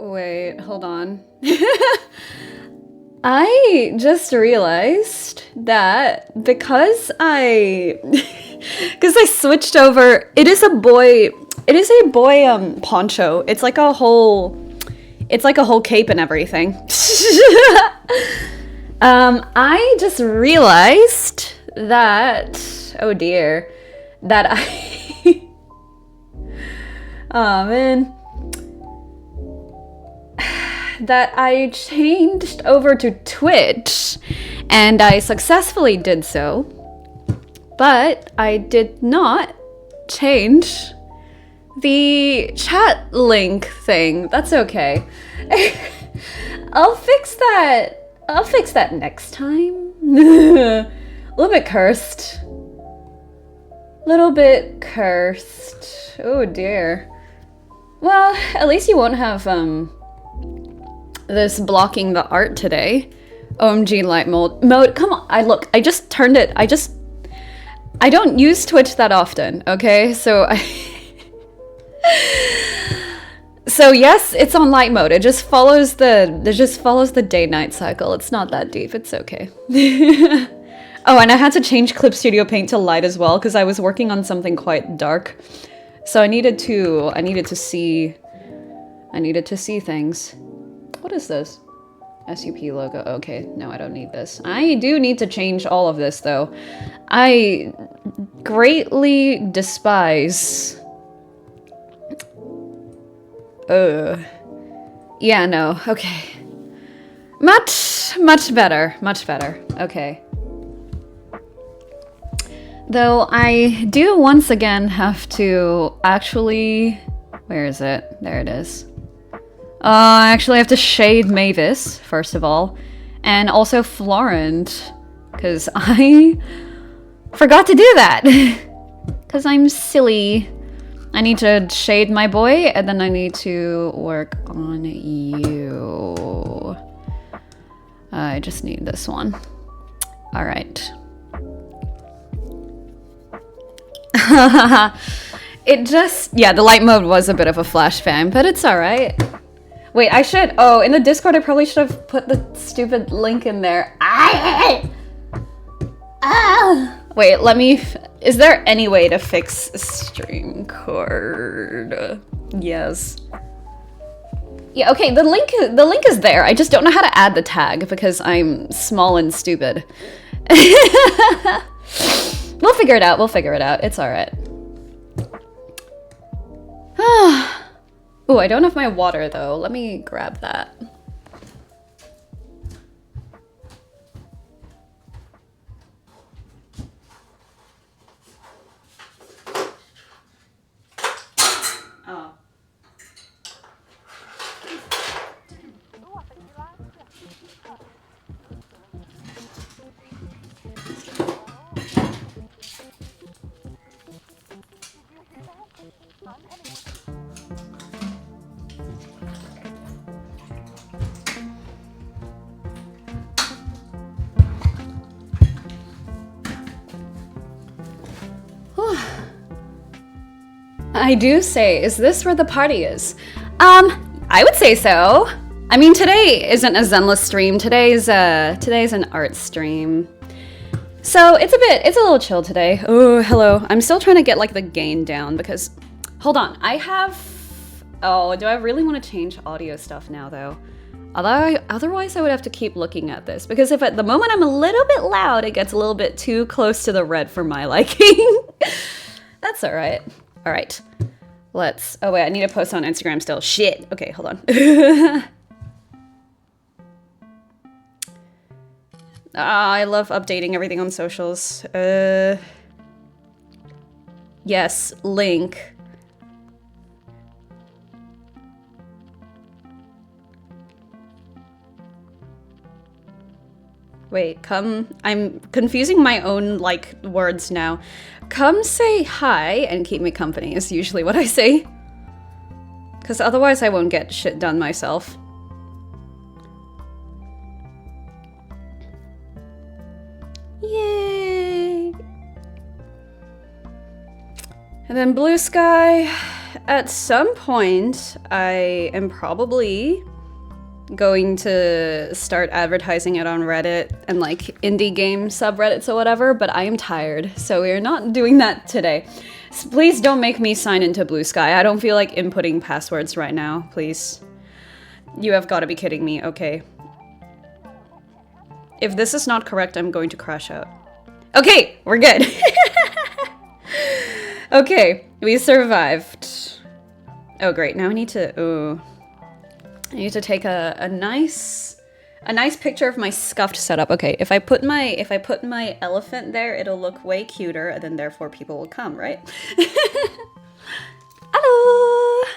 Wait, hold on. I just realized that because I switched over, it is a boy poncho. It's like a whole cape and everything. I just realized that, oh dear, that oh man, that I changed over to Twitch, and I successfully did so, but I did not change the chat link thing. That's okay. I'll fix that next time. A little bit cursed. Oh dear. Well, at least you won't have this blocking the art today. OMG light mode. Come on. I just turned it. I don't use Twitch that often, okay? So So yes, it's on light mode. It just follows the day-night cycle. It's not that deep. It's okay. Oh, and I had to change Clip Studio Paint to light as well because I was working on something quite dark. So I needed to see things. What is this? SUP logo. Okay, no, I don't need this. I do need to change all of this though. I greatly despise. Yeah, no. Okay. Much better. Okay. Though I do once again have to actually... Where is it? There it is. I actually have to shade Mavis, first of all. And also Florent. Because I forgot to do that. Because I'm silly. I need to shade my boy, and then I need to work on you. I just need this one. All right. Yeah, the light mode was a bit of a flash bang, but it's all right. Wait, in the Discord, I probably should have put the stupid link in there. Wait, is there any way to fix stream cord? Yes. Yeah, okay, the link is there. I just don't know how to add the tag because I'm small and stupid. We'll figure it out. It's all right. Ooh, I don't have my water though. Let me grab that. Oh. I do say, is this where the party is? I would say so. I mean, today isn't a Zenless stream. Today's an art stream. So it's a little chill today. Oh, hello. I'm still trying to get like the gain down because, hold on. Oh, do I really want to change audio stuff now though? Otherwise I would have to keep looking at this because if at the moment I'm a little bit loud, it gets a little bit too close to the red for my liking. That's all right. All right, oh wait, I need to post on Instagram still. Shit, okay, hold on. I love updating everything on socials. Yes, link. Wait, I'm confusing my own, like, words now. Come say hi and keep me company is usually what I say. Because otherwise I won't get shit done myself. Yay! And then blue sky. at some point, I am probably going to start advertising it on Reddit and like indie game subreddits or whatever, but I am tired, so we're not doing that today. So please don't make me sign into Blue Sky. I don't feel like inputting passwords right now, please. You have got to be kidding me. Okay. If this is not correct, I'm going to crash out. Okay, we're good. Okay, we survived. Oh great, now I need to, I need to take a nice picture of my scuffed setup. Okay, if I put my elephant there, it'll look way cuter, and then therefore people will come, right? Hello!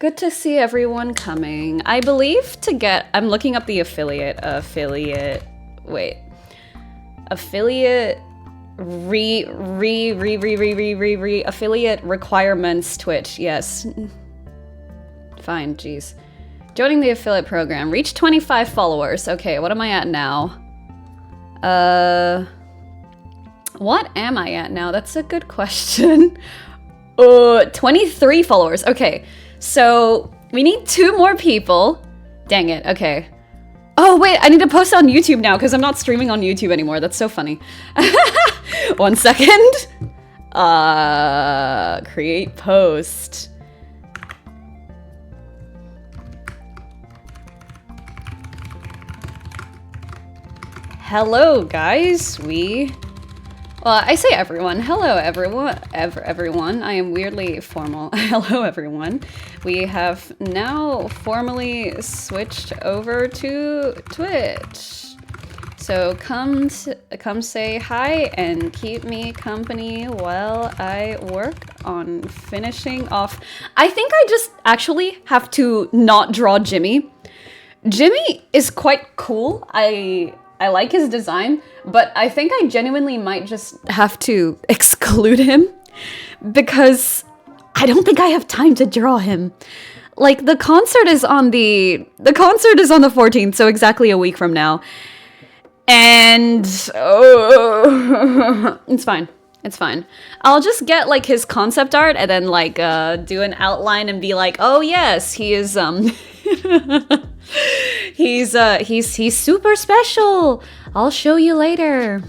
Good to see everyone coming. I believe I'm looking up the affiliate affiliate requirements Twitch. Yes. Fine, jeez. Joining the affiliate program. Reach 25 followers. Okay, what am I at now? What am I at now? That's a good question. 23 followers. Okay, so we need 2 more people. Dang it, okay. Oh wait, I need to post on YouTube now because I'm not streaming on YouTube anymore. That's so funny. 1 second. Create post. Hello, guys. Well, I say everyone. Hello, everyone. Everyone. I am weirdly formal. Hello, everyone. We have now formally switched over to Twitch. So come say hi and keep me company while I work on finishing off. I think I just actually have to not draw Jimmy. Jimmy is quite cool. I like his design, but I think I genuinely might just have to exclude him because I don't think I have time to draw him. Like the concert is on the 14th, so exactly a week from now. And it's fine. It's fine. I'll just get like his concept art and then like do an outline and be like, "Oh yes, he is he's super special. I'll show you later."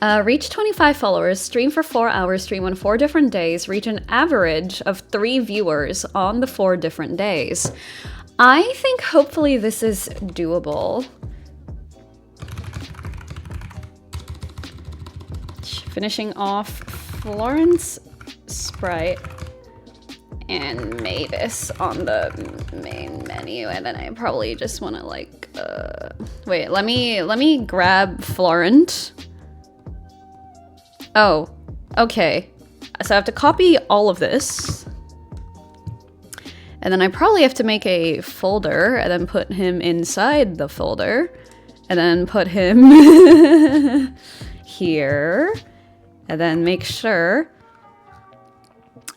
Reach 25 followers, stream for 4 hours, stream on 4 different days, reach an average of 3 viewers on the 4 different days. I think hopefully this is doable. Finishing off Florence, Sprite, and Mavis on the main menu, and then I probably just want to like wait, let me grab Florent. Oh, okay. So I have to copy all of this, and then I probably have to make a folder and then put him inside the folder and then put him here and then make sure.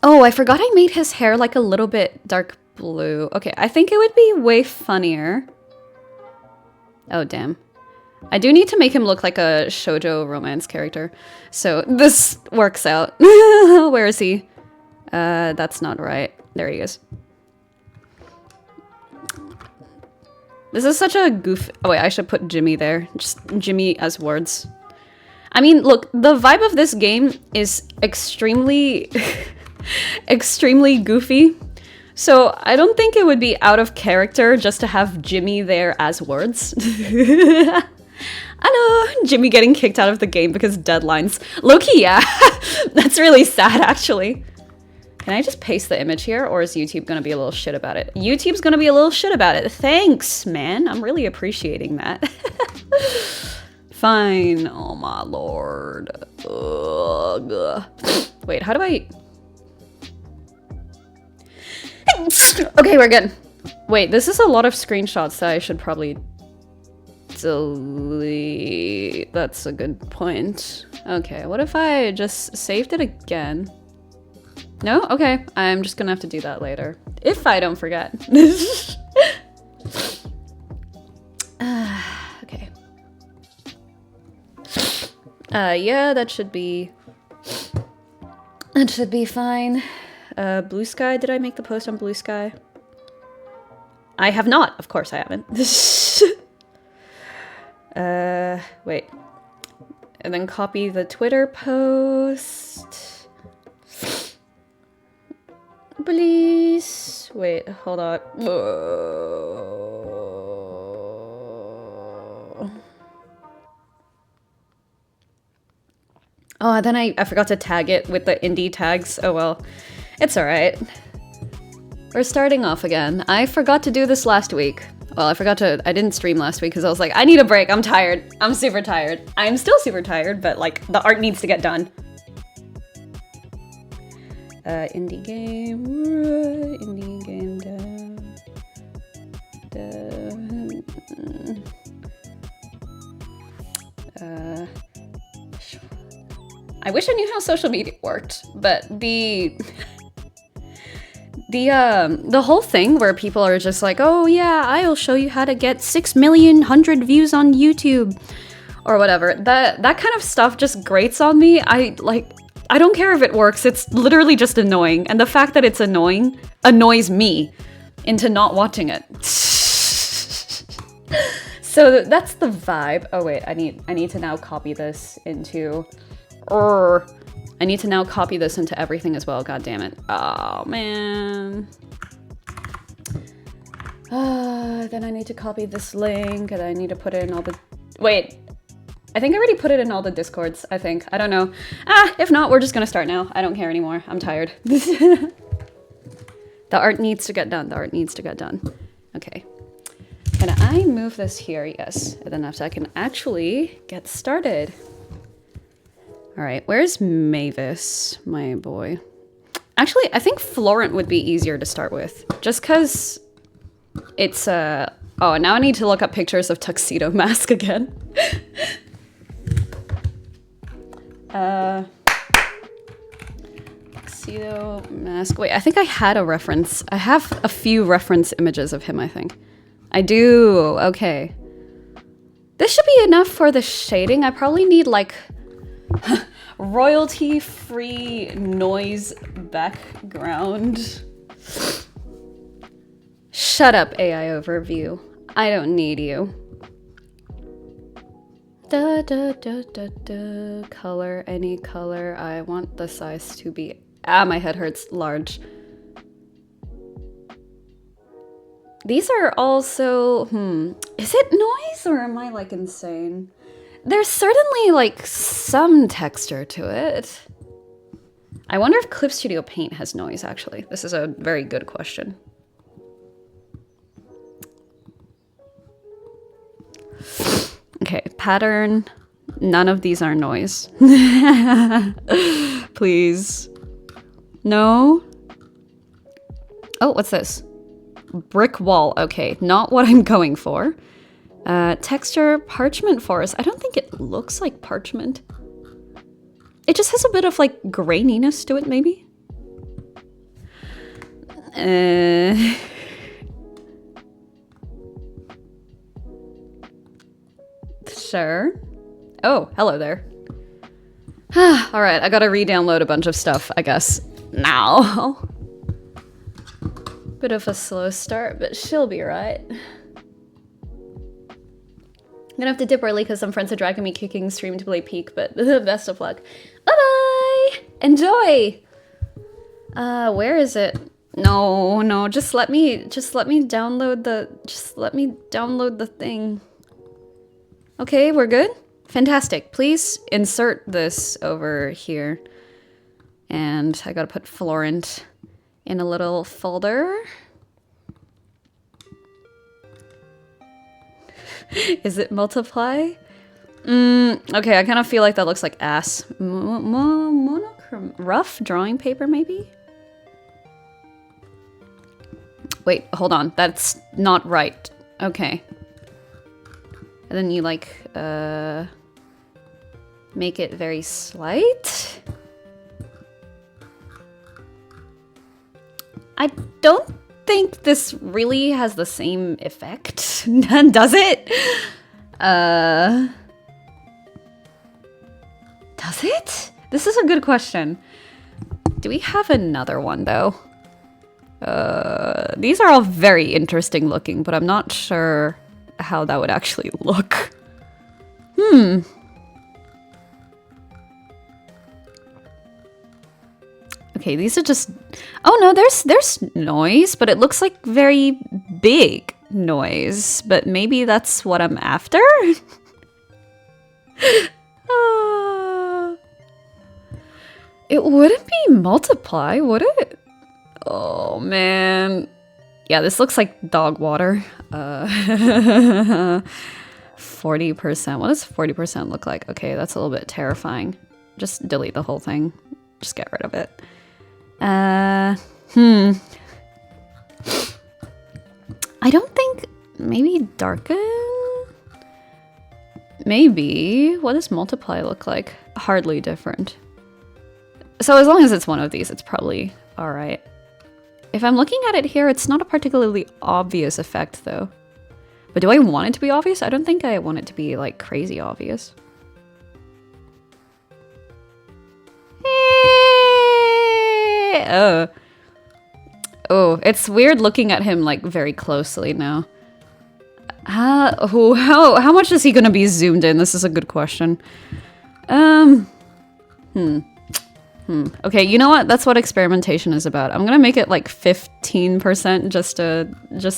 Oh, I forgot I made his hair like a little bit dark blue. Okay, I think it would be way funnier. Oh, damn. I do need to make him look like a shoujo romance character. So this works out. Where is he? That's not right. There he is. This is such a goof. Oh wait, I should put Jimmy there. Just Jimmy as words. I mean, look, the vibe of this game is extremely, extremely goofy. So I don't think it would be out of character just to have Jimmy there as words. I know, Jimmy getting kicked out of the game because deadlines. Low-key, yeah. That's really sad, actually. Can I just paste the image here, or is YouTube gonna be a little shit about it? YouTube's gonna be a little shit about it. Thanks, man. I'm really appreciating that. Fine. Oh my lord. Ugh. Wait, how do I... Okay, we're good. Wait, this is a lot of screenshots that I should probably delete. That's a good point. Okay, what if I just saved it again? No? Okay, I'm just gonna have to do that later. If I don't forget. Okay. Yeah, that should be fine. Blue Sky, did I make the post on Blue Sky? I have not. Of course I haven't. Wait. And then copy the Twitter post. Please. Wait, hold on. Oh, then I forgot to tag it with the indie tags. Oh well. It's alright. We're starting off again. I forgot to do this last week. Well, I didn't stream last week because I was like, I need a break. I'm tired. I'm super tired. I'm still super tired, but like the art needs to get done. Indie game I wish I knew how social media worked, but the whole thing where people are just like, oh yeah, I'll show you how to get 6,100,000 views on YouTube or whatever. That kind of stuff just grates on me. I don't care if it works. It's literally just annoying. And the fact that it's annoying annoys me into not watching it. So that's the vibe. Oh wait, I need to now copy this into I need to now copy this into everything as well. God damn it. Oh, man. Then I need to copy this link and I need to put it in all the... Wait. I think I already put it in all the Discords, I think. I don't know. If not, we're just gonna start now. I don't care anymore. I'm tired. The art needs to get done. The art needs to get done. Okay. Can I move this here? Yes. And then after I can actually get started. All right, where's Mavis, my boy? Actually, I think Florent would be easier to start with, just because it's, oh, now I need to look up pictures of Tuxedo Mask again. Tuxedo Mask, wait, I think I had a reference. I have a few reference images of him, I think. I do, okay. This should be enough for the shading. I probably need, like... royalty-free noise background. Shut up, AI overview. I don't need you. Da da da da da. Color, any color. I want the size to be... my head hurts. Large. These are also... Is it noise or am I, like, insane? There's certainly, like, some texture to it. I wonder if Clip Studio Paint has noise, actually. This is a very good question. Okay, pattern. None of these are noise. Please. No? Oh, what's this? Brick wall. Okay, not what I'm going for. Texture, parchment forest. I don't think it looks like parchment. It just has a bit of like graininess to it, maybe? Sure. Oh, hello there. All right, I gotta re-download a bunch of stuff, I guess, now. Bit of a slow start, but she'll be right. I'm gonna have to dip early because some friends are dragging me kicking stream to play Peak, but best of luck. Bye-bye! Enjoy! Where is it? No, just let me download the thing. Okay, we're good? Fantastic. Please insert this over here. And I gotta put Florent in a little folder. Is it multiply? Okay, I kind of feel like that looks like ass. Monochrome, rough drawing paper, maybe? Wait, hold on. That's not right. Okay. And then you like, make it very slight. I don't think this really has the same effect. Does it? Does it? This is a good question. Do we have another one though? These are all very interesting looking, but I'm not sure how that would actually look. Okay, these are just... Oh no, there's noise, but it looks like very big noise. But maybe that's what I'm after? It wouldn't be multiply, would it? Oh man. Yeah, this looks like dog water. 40%. What does 40% look like? Okay, that's a little bit terrifying. Just delete the whole thing. Just get rid of it. I don't think... Maybe darken? Maybe. What does multiply look like? Hardly different. So as long as it's one of these, it's probably alright. If I'm looking at it here, it's not a particularly obvious effect though. But do I want it to be obvious? I don't think I want it to be like crazy obvious. Oh, it's weird looking at him like very closely now. How much is he gonna be zoomed in? This is a good question. Okay, you know what? That's what experimentation is about. I'm gonna make it like 15% just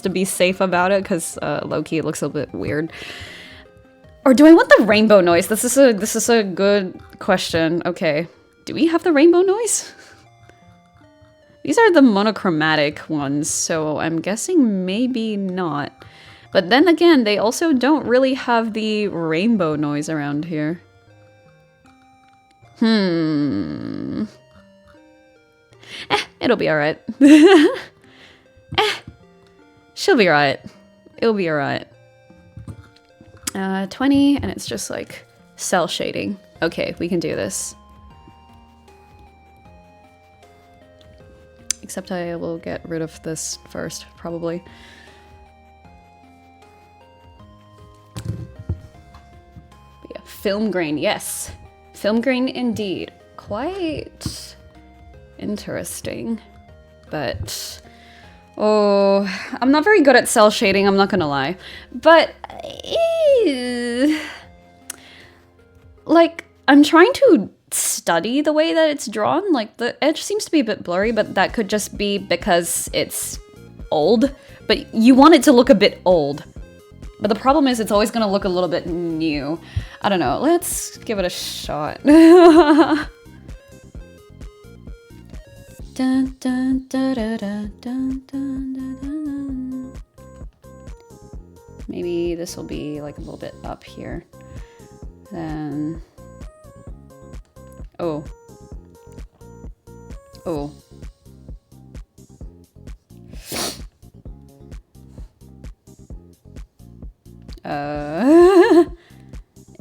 to be safe about it, because low-key it looks a bit weird. Or do I want the rainbow noise? This is a good question. Okay, do we have the rainbow noise? These are the monochromatic ones, so I'm guessing maybe not. But then again, they also don't really have the rainbow noise around here. It'll be alright. She'll be alright. It'll be alright. 20, and it's just like cell shading. Okay, we can do this. Except I will get rid of this first, probably. But yeah, film grain, yes. Film grain indeed. Quite interesting. But oh, I'm not very good at cell shading, I'm not gonna lie. But like, I'm trying to study the way that it's drawn. Like, the edge seems to be a bit blurry, but that could just be because it's old. But you want it to look a bit old. But the problem is it's always gonna look a little bit new. I don't know, let's give it a shot. Dun, dun, da, da, da, dun, dun, da, da, dun. Maybe this will be like a little bit up here. Then... Oh. Oh.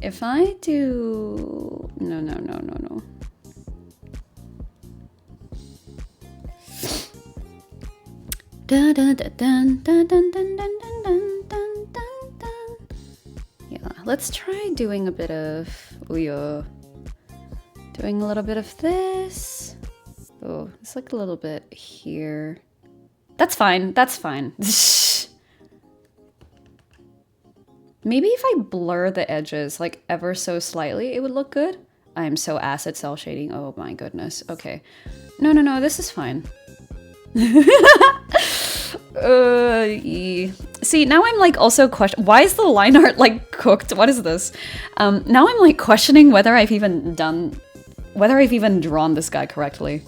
If I do... No. Dun dun dun dun dun dun dun dun dun dun dun. Yeah, let's try doing a bit of... Doing a little bit of this. Oh, it's like a little bit here. That's fine, that's fine. Maybe if I blur the edges like ever so slightly, it would look good. I'm so ass at cell shading. Oh my goodness. Okay. No, this is fine. See, now I'm like also why is the line art like cooked? What is this? Now I'm like questioning whether I've even drawn this guy correctly.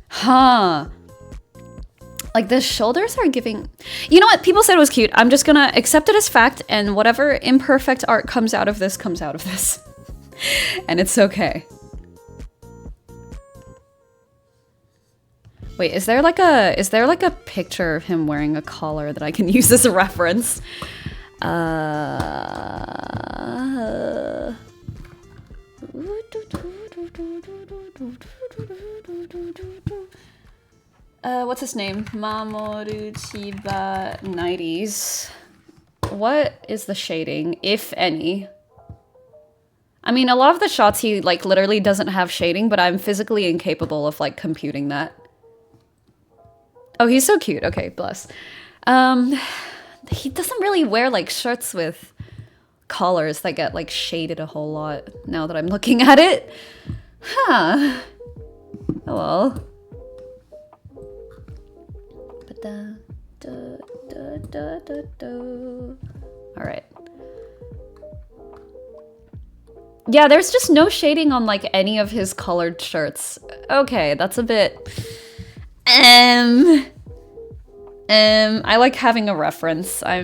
Huh. Like, the shoulders are giving... You know what? People said it was cute. I'm just gonna accept it as fact, and whatever imperfect art comes out of this, comes out of this. And it's okay. Wait, is there like a picture of him wearing a collar that I can use as a reference? What's his name? Mamoru Chiba 90s. What is the shading, if any? I mean, a lot of the shots he like literally doesn't have shading, but I'm physically incapable of like computing that. Oh, he's so cute. Okay, bless. He doesn't really wear like shirts with collars that get like shaded a whole lot now that I'm looking at it. Huh. Oh well. Alright. Yeah, there's just no shading on like any of his colored shirts. Okay, that's a bit... I like having a reference. I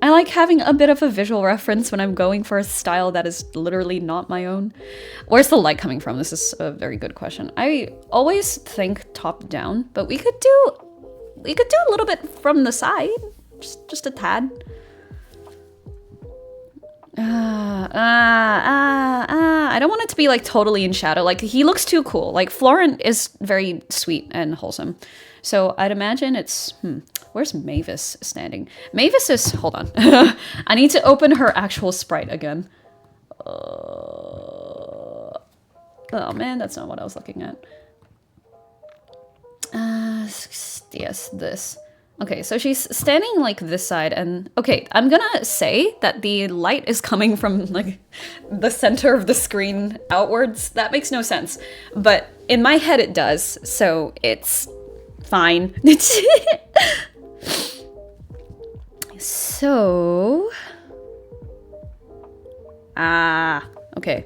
like having a bit of a visual reference when I'm going for a style that is literally not my own. Where's the light coming from? This is a very good question. I always think top down, but we could do a little bit from the side, just a tad. I don't want it to be like totally in shadow. Like he looks too cool. Like Florent is very sweet and wholesome. So I'd imagine it's, where's Mavis standing? Mavis is, hold on. I need to open her actual sprite again. Oh man, that's not what I was looking at. Yes, this. Okay, so she's standing like this side and, okay, I'm gonna say that the light is coming from like the center of the screen outwards. That makes no sense, but in my head it does, so it's fine. So, okay.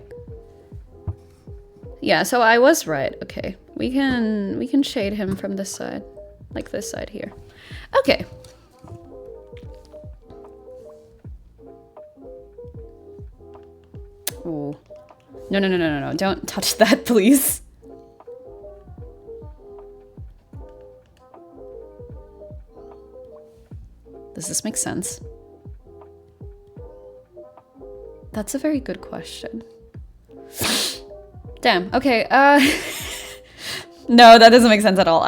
Yeah, so I was right. Okay, we can shade him from this side, like this side here. Okay. Ooh. No, don't touch that, please. Does this make sense? That's a very good question. Damn, okay, no, that doesn't make sense at all.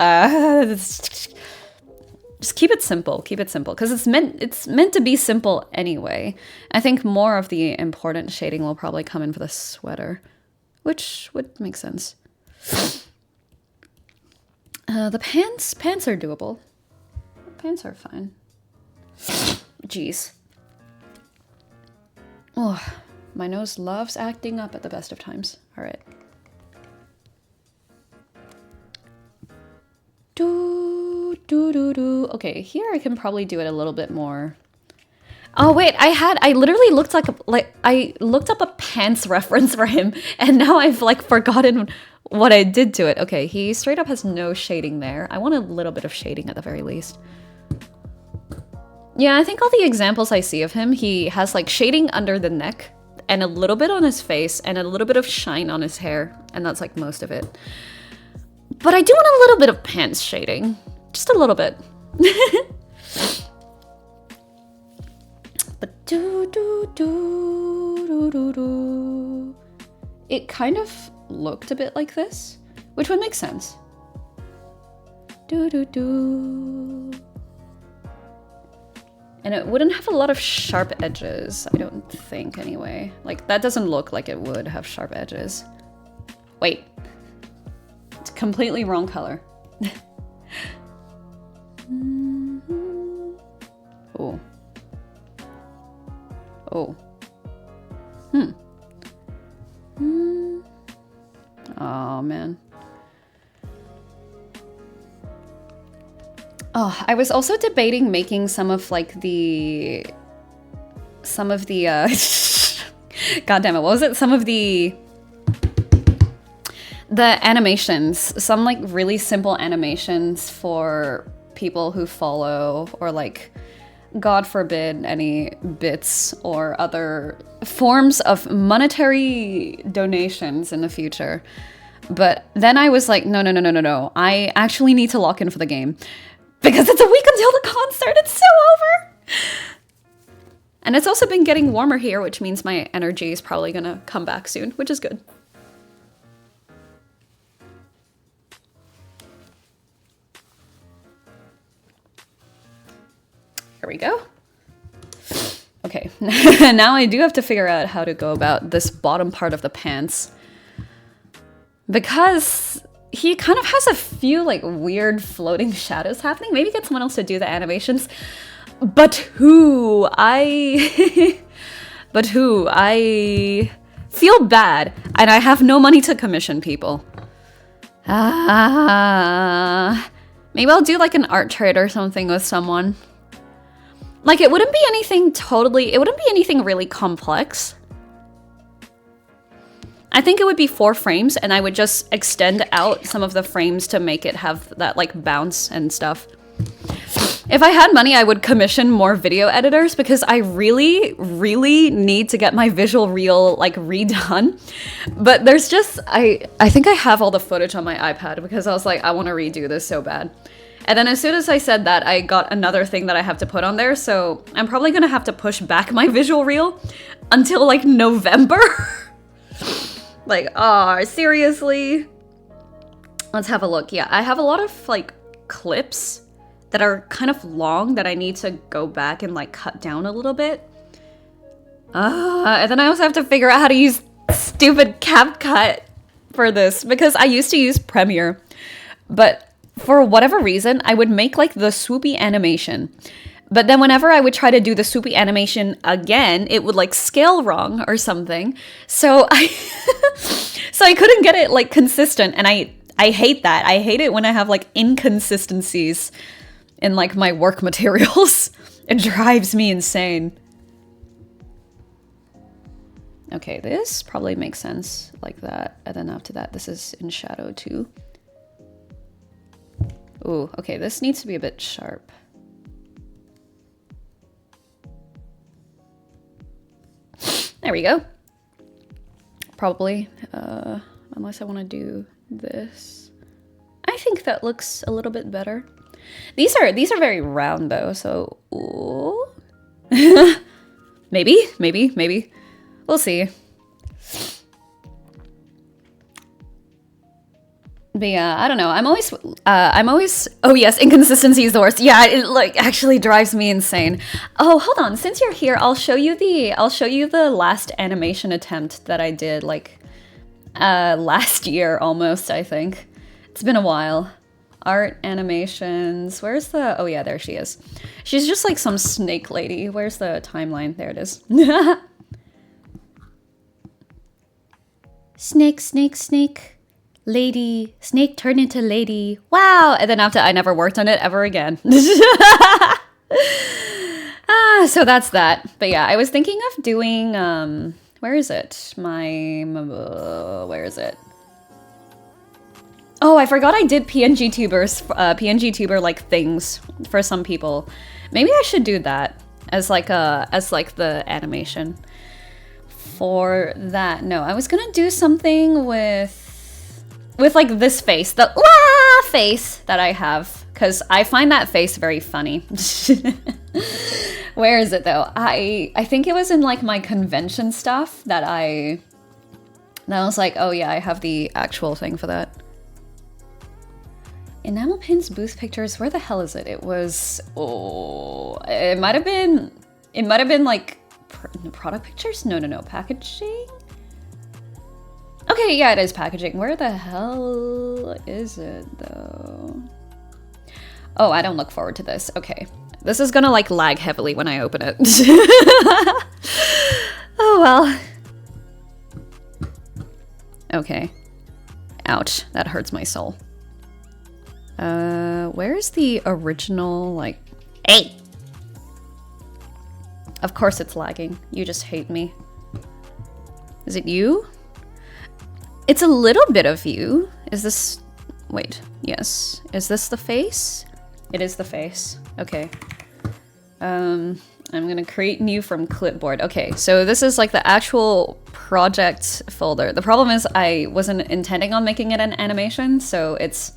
Just keep it simple, because it's meant to be simple anyway. I think more of the important shading will probably come in for the sweater, which would make sense. The pants are doable. The pants are fine. Jeez. Oh, my nose loves acting up at the best of times. All right. Okay, here I can probably do it a little bit more. Oh wait, I literally looked I looked up a pants reference for him, and now I've like forgotten what I did to it. Okay, he straight up has no shading there. I want a little bit of shading at the very least. Yeah, I think all the examples I see of him, he has like shading under the neck and a little bit on his face and a little bit of shine on his hair, and that's like most of it. But I do want a little bit of pants shading. Just a little bit. But it kind of looked a bit like this, which would make sense. And it wouldn't have a lot of sharp edges, I don't think, anyway. Like, that doesn't look like it would have sharp edges. Wait. It's completely wrong color. Oh. Oh. Oh, man. Oh, I was also debating making some of the God damn it, what was it? Some of the animations, some like really simple animations for people who follow, or like, God forbid, any bits or other forms of monetary donations in the future. But then I was like, no. I actually need to lock in for the game. Because it's a week until the concert, it's so over! And it's also been getting warmer here, which means my energy is probably gonna come back soon, which is good. Here we go. Okay, now I do have to figure out how to go about this bottom part of the pants. Because he kind of has a few like weird floating shadows happening. Maybe get someone else to do the animations. But who? But who? I feel bad, and I have no money to commission people. Maybe I'll do like an art trade or something with someone. Like, it wouldn't be anything totally, it wouldn't be anything really complex. I think it would be 4 frames, and I would just extend out some of the frames to make it have that like bounce and stuff. If I had money, I would commission more video editors because I really, really need to get my visual reel like redone. But there's just, I think I have all the footage on my iPad because I was like, I want to redo this so bad. And then as soon as I said that, I got another thing that I have to put on there. So I'm probably going to have to push back my visual reel until like November. Like, oh, seriously? Let's have a look. Yeah, I have a lot of like clips that are kind of long that I need to go back and like cut down a little bit. And then I also have to figure out how to use stupid CapCut for this because I used to use Premiere, but for whatever reason, I would make like the swoopy animation. But then whenever I would try to do the swoopy animation again, it would like scale wrong or something. So I couldn't get it like consistent. And I hate that. I hate it when I have like inconsistencies in like my work materials. It drives me insane. Okay, this probably makes sense like that. And then after that, this is in shadow too. Ooh, okay, this needs to be a bit sharp. There we go. Probably, unless I want to do this. I think that looks a little bit better. These are very round though, so ooh. maybe. We'll see. But yeah, I don't know. I'm always, oh yes, inconsistency is the worst. Yeah, it like actually drives me insane. Oh, hold on. Since you're here, I'll show you the last animation attempt that I did like last year almost, I think. It's been a while. Art animations. Where's the, oh yeah, there she is. She's just like some snake lady. Where's the timeline? There it is. Snake. Lady, snake turned into lady. Wow. And then after, I never worked on it ever again. So that's that. But yeah, I was thinking of doing, where is it? Where is it? Oh, I forgot I did PNG tuber like things for some people. Maybe I should do that as like the animation for that. No, I was gonna do something with like this face, the face that I have, because I find that face very funny. Where is it though? I think it was in like my convention stuff that I was like, oh yeah, I have the actual thing for that. Enamel pins, booth pictures, where the hell is it? It was, oh, it might have been like product pictures? No, packaging? Okay, yeah, it is packaging. Where the hell is it, though? Oh, I don't look forward to this. Okay. This is gonna, like, lag heavily when I open it. Oh, well. Okay. Ouch. That hurts my soul. Where's the original, like... Hey! Of course it's lagging. You just hate me. Is it you? It's a little bit of you. Is this... Wait. Yes. Is this the face? It is the face. Okay. I'm gonna create new from clipboard. Okay, so this is like the actual project folder. The problem is I wasn't intending on making it an animation, so it's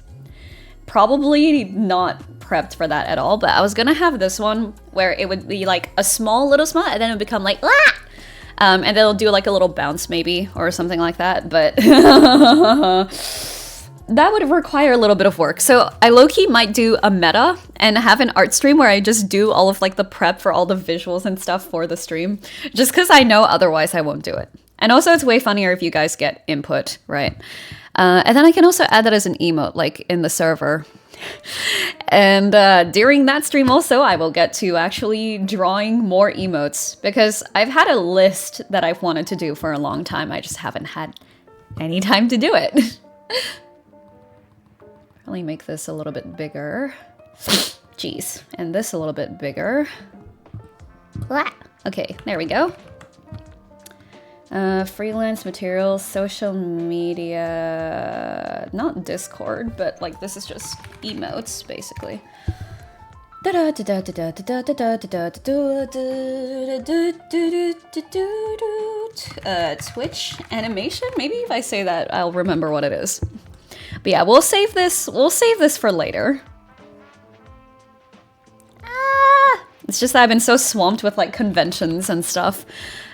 probably not prepped for that at all, but I was gonna have this one where it would be like a small little spot and then it would become like, ah! And they'll do like a little bounce maybe or something like that, but that would require a little bit of work. So I low-key might do a meta and have an art stream where I just do all of like the prep for all the visuals and stuff for the stream, just because I know otherwise I won't do it. And also it's way funnier if you guys get input, right? And then I can also add that as an emote, like in the server. And during that stream also, I will get to actually drawing more emotes, because I've had a list that I've wanted to do for a long time. I just haven't had any time to do it. Let me make this a little bit bigger. Jeez. And this a little bit bigger. Okay, there we go. Freelance materials, social media, not Discord, but like this is just emotes, basically. Twitch animation? Maybe if I say that, I'll remember what it is. But yeah, we'll save this for later. It's just that I've been so swamped with like conventions and stuff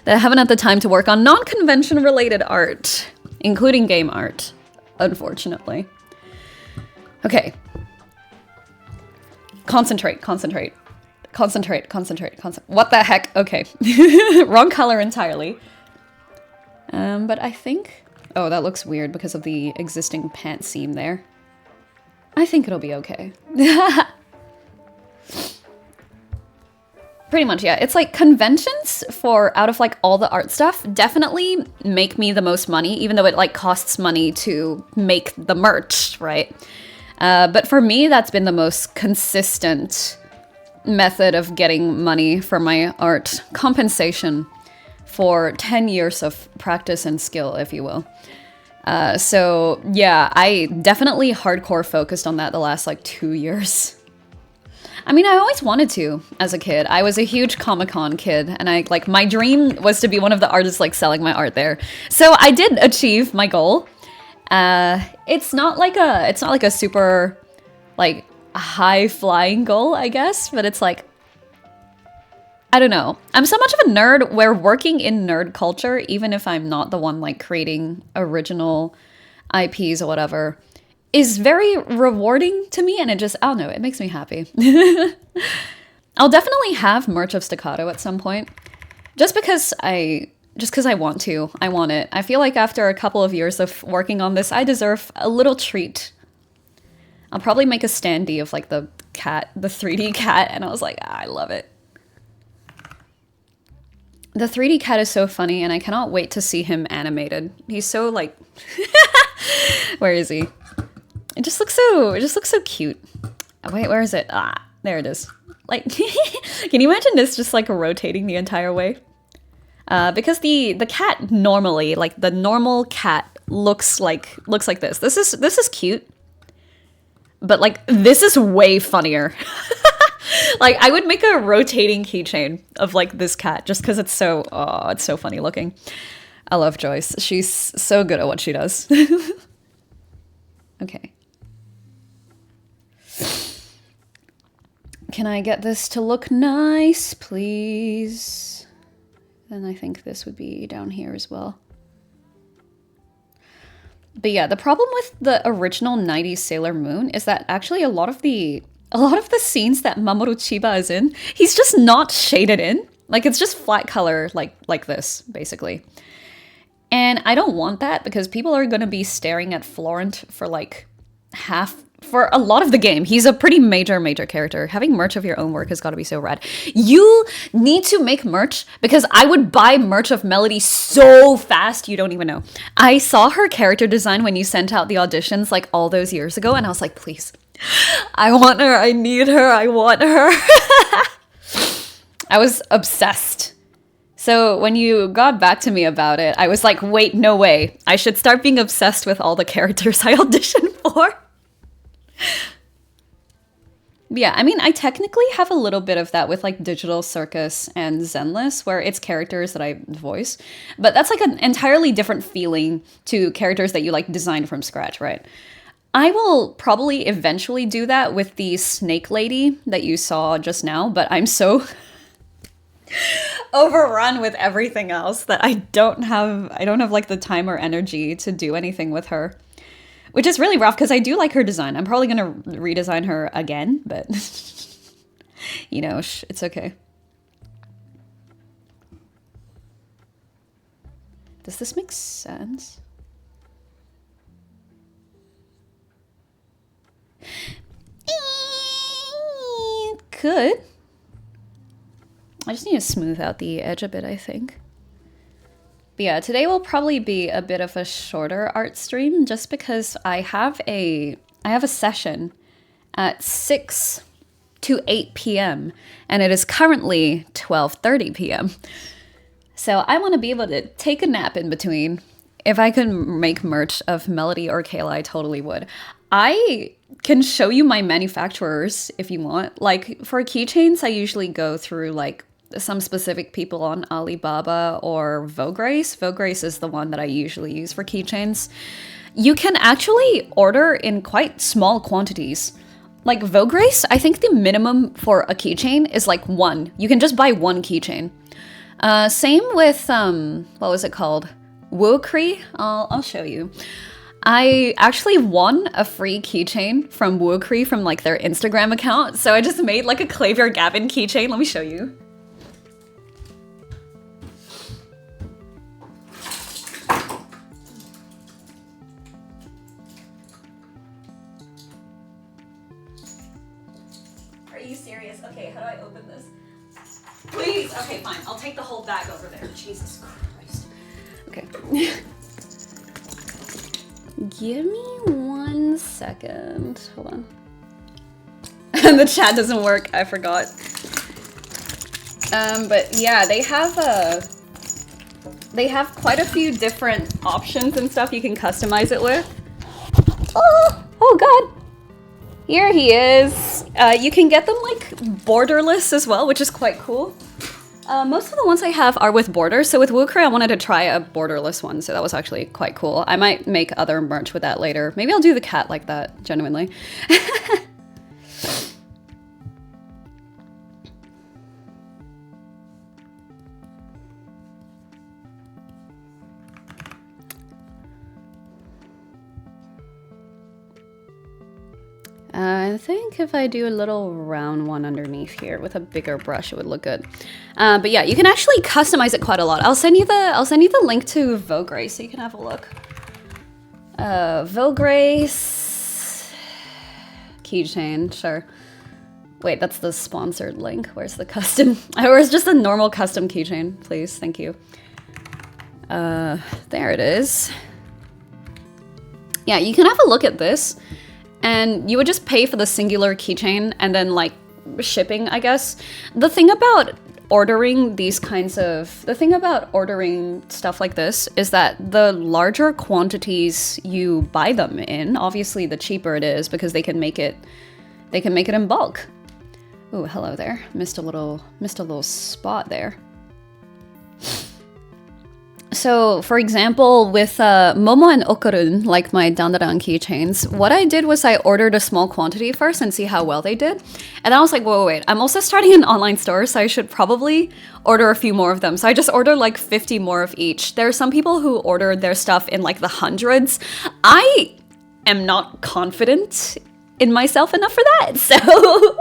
that I haven't had the time to work on non-convention related art, including game art, unfortunately. Okay. Concentrate. What the heck? Okay. Wrong color entirely. But I think... Oh, that looks weird because of the existing pant seam there. I think it'll be okay. Pretty much, yeah. It's like conventions for out of like all the art stuff definitely make me the most money, even though it like costs money to make the merch, right? But for me, that's been the most consistent method of getting money for my art compensation for 10 years of practice and skill, if you will. So yeah, I definitely hardcore focused on that the last like 2 years. I mean, I always wanted to as a kid. I was a huge Comic-Con kid, and I like my dream was to be one of the artists like selling my art there. So I did achieve my goal. It's not like a super like high flying goal, I guess, but it's like, I don't know. I'm so much of a nerd where working in nerd culture, even if I'm not the one like creating original IPs or whatever, is very rewarding to me, and it just, I don't know, it makes me happy. I'll definitely have merch of Staccato at some point, just because I want to. I want it. I feel like after a couple of years of working on this, I deserve a little treat. I'll probably make a standee of like the cat, the 3D cat, and I was like, I love it. The 3D cat is so funny, and I cannot wait to see him animated. He's so like, where is he? It just looks so cute. Oh, wait, where is it? Ah, there it is. Like, can you imagine this just like rotating the entire way? Because the cat normally, like the normal cat looks like this. This is cute, but like this is way funnier. Like I would make a rotating keychain of like this cat just because it's so funny looking. I love Joyce. She's so good at what she does. Okay. Can I get this to look nice, please? Then I think this would be down here as well. But yeah, the problem with the original 90s Sailor Moon is that actually a lot of the scenes that Mamoru Chiba is in, he's just not shaded in. Like it's just flat color like this, basically. And I don't want that because people are going to be staring at Florent for like for a lot of the game. He's a pretty major character. Having merch of your own work has got to be so rad. You need to make merch because I would buy merch of Melody so fast you don't even know. I saw her character design when you sent out the auditions like all those years ago, and I was like, please, I want her, I need her, I want her. I was obsessed. So when you got back to me about it, I was like, wait, no way. I should start being obsessed with all the characters I auditioned for. Yeah, I mean, I technically have a little bit of that with like Digital Circus and Zenless, where it's characters that I voice. But that's like an entirely different feeling to characters that you like design from scratch, right? I will probably eventually do that with the Snake Lady that you saw just now, but I'm so overrun with everything else that I don't have like the time or energy to do anything with her. Which is really rough because I do like her design. I'm probably gonna redesign her again, but you know, it's okay. Does this make sense? Could. I just need to smooth out the edge a bit, I think. But yeah, today will probably be a bit of a shorter art stream just because I have a session at 6 to 8 p.m. and it is currently 12:30 p.m. So I want to be able to take a nap in between. If I could make merch of Melody or Kayla, I totally would. I can show you my manufacturers if you want. Like for keychains, I usually go through like some specific people on Alibaba or Vograce. Vograce is the one that I usually use for keychains. You can actually order in quite small quantities. Like Vograce, I think the minimum for a keychain is like 1. You can just buy 1 keychain. Same with, what was it called? Wookri? I'll show you. I actually won a free keychain from Wookri from like their Instagram account. So I just made like a Clavier Gavin keychain. Let me show you. Are you serious? Okay, how do I open this? Please! Okay, fine. I'll take the whole bag over there. Jesus Christ. Okay. Give me 1 second. Hold on. And the chat doesn't work. I forgot. But yeah, they have quite a few different options and stuff you can customize it with. Oh god. Here he is. You can get them like borderless as well, which is quite cool. Most of the ones I have are with borders, so with Wookri I wanted to try a borderless one, so that was actually quite cool. I might make other merch with that later. Maybe I'll do the cat like that, genuinely. I think if I do a little round one underneath here with a bigger brush, it would look good. But yeah, you can actually customize it quite a lot. I'll send you the link to Vograce so you can have a look. Vograce keychain, sure. Wait, that's the sponsored link. Where's the custom? Where's just a normal custom keychain, please? Thank you. There it is. Yeah, you can have a look at this. And you would just pay for the singular keychain and then like shipping, I guess. The thing about ordering stuff like this is that the larger quantities you buy them in, obviously the cheaper it is because they can make it in bulk. Oh, hello there. Missed a little spot there. So, for example, with Momo and Okarun, like my Dandadan keychains, what I did was I ordered a small quantity first and see how well they did. And then I was like, wait, I'm also starting an online store, so I should probably order a few more of them. So I just ordered like 50 more of each. There are some people who ordered their stuff in like the hundreds. I am not confident in myself enough for that, so...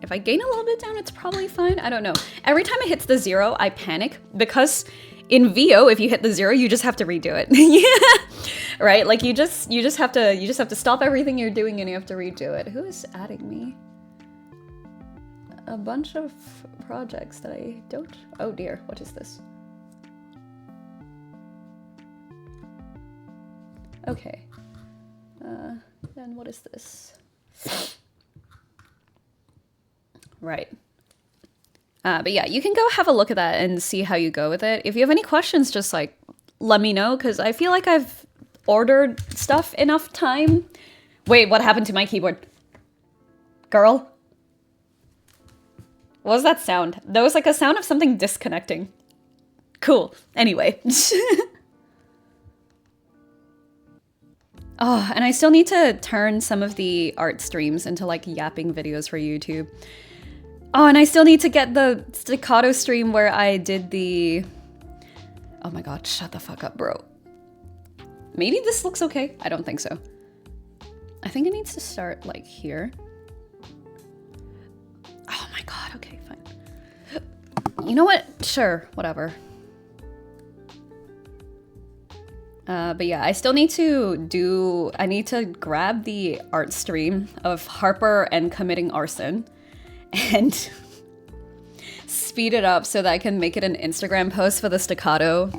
If I gain a little bit down, it's probably fine. I don't know. Every time it hits the 0, I panic because in VO, if you hit the 0, you just have to redo it. Yeah, right? Like you just have to stop everything you're doing and you have to redo it. Who is adding me? A bunch of projects that I don't. Oh dear, what is this? Okay. Then what is this? Right. But yeah, you can go have a look at that and see how you go with it. If you have any questions, just like let me know because I feel like I've ordered stuff enough time. Wait, what happened to my keyboard? Girl? What was that sound? That was like a sound of something disconnecting. Cool. Anyway. Oh, and I still need to turn some of the art streams into like yapping videos for YouTube. Oh, and I still need to get the Staccato stream where I did the... Oh my god, shut the fuck up, bro. Maybe this looks okay. I don't think so. I think it needs to start like here. Oh my god, okay, fine. You know what? Sure, whatever. But yeah, I still need to I need to grab the art stream of Harper and committing arson and speed it up so that I can make it an Instagram post for the Staccato.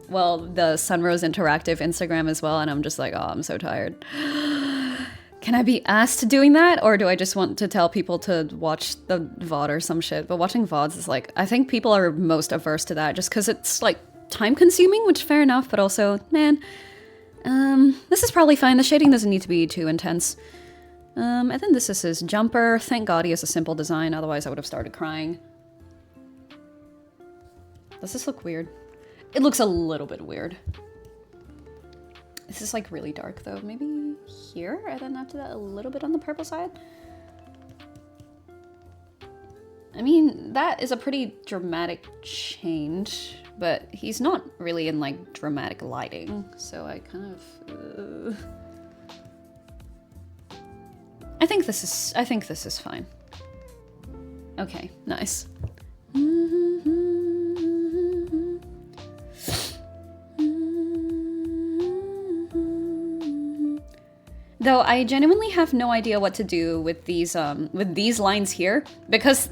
Well, the Sunrose Interactive Instagram as well, and I'm just like, oh, I'm so tired. Can I be asked to doing that, or do I just want to tell people to watch the VOD or some shit? But watching VODs is like, I think people are most averse to that just because it's like time consuming, which fair enough, but also, man, this is probably fine. The shading doesn't need to be too intense. And then this is his jumper. Thank God he has a simple design, otherwise I would have started crying. Does this look weird? It looks a little bit weird. This is like really dark though. Maybe here, and then after that a little bit on the purple side. I mean, that is a pretty dramatic change, but he's not really in like dramatic lighting, so I kind of... I think this is fine. Okay, nice. Though I genuinely have no idea what to do with these lines here, because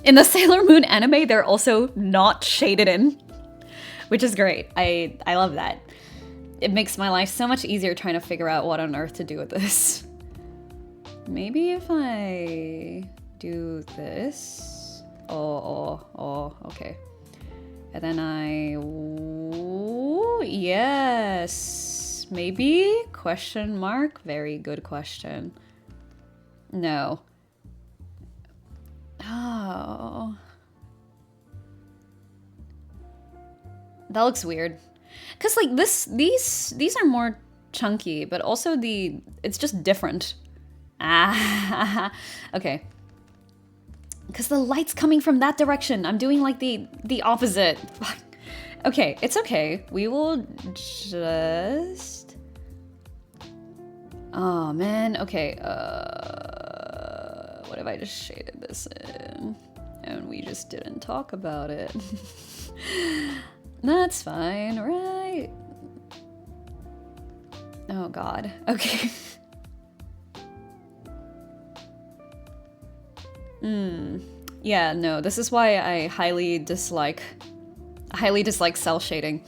in the Sailor Moon anime they're also not shaded in, which is great. I love that. It makes my life so much easier trying to figure out what on earth to do with this. Maybe if I do this. Oh, okay. And then yes, maybe? Question mark? Very good question. No. Oh. That looks weird. Cause like these are more chunky, but also it's just different. Ah, okay. Because the light's coming from that direction. I'm doing like the opposite. Okay, it's okay. We will just... Oh man, okay. What if I just shaded this in? And we just didn't talk about it. That's fine, right? Oh god, okay. Yeah, no, this is why I highly dislike cell shading.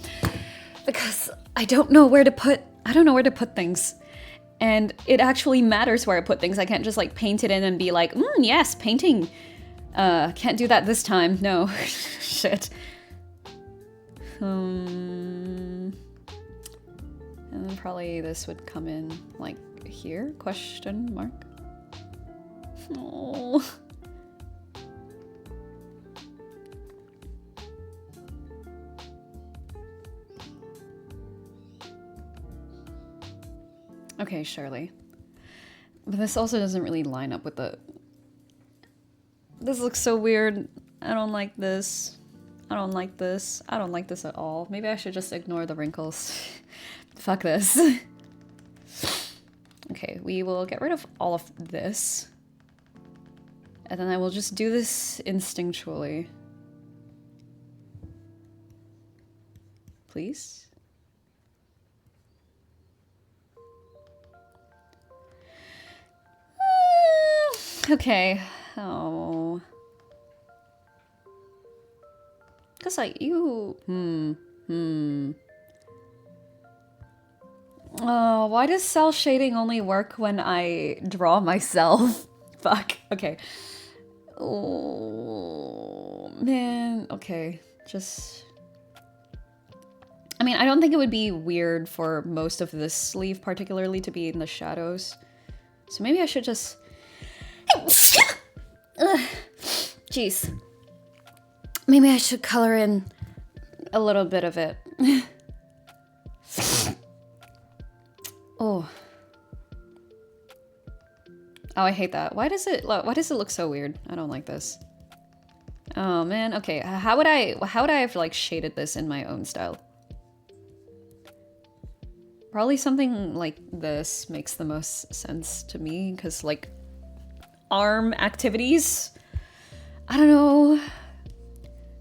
Because I don't know where to put things. And it actually matters where I put things. I can't just like paint it in and be like, yes, painting. Can't do that this time. No. Shit. And then probably this would come in like here? Question mark? Oh. Okay, surely. But this also doesn't really line up with the... This looks so weird. I don't like this. I don't like this. I don't like this at all. Maybe I should just ignore the wrinkles. Fuck this. Okay, we will get rid of all of this. And then I will just do this instinctually. Please? Okay. Oh. Cause like you... Oh, why does cell shading only work when I draw myself? Fuck. Okay. Oh, man. Okay. Just... I mean, I don't think it would be weird for most of this sleeve particularly to be in the shadows. So maybe I should just... Jeez. Maybe I should color in a little bit of it. Oh. Oh, I hate that. Why does it look so weird? I don't like this. I Oh man, okay. How would I have like shaded this in my own style? Probably something like this makes the most sense to me, because like arm activities. I don't know.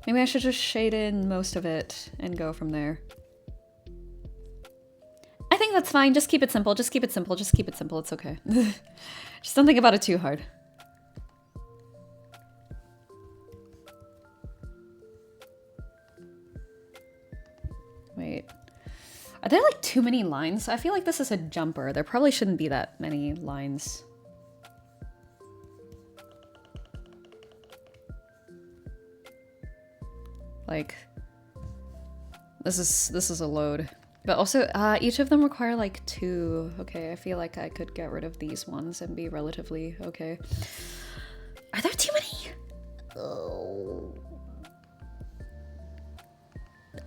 Maybe I should just shade in most of it and go from there. I think that's fine. Just keep it simple. Just keep it simple. Just keep it simple. It's okay. Just don't think about it too hard. Wait. Are there like too many lines? I feel like this is a jumper. There probably shouldn't be that many lines. Like, this is a load. But also, each of them require like 2. Okay, I feel like I could get rid of these ones and be relatively okay. Are there too many? Oh.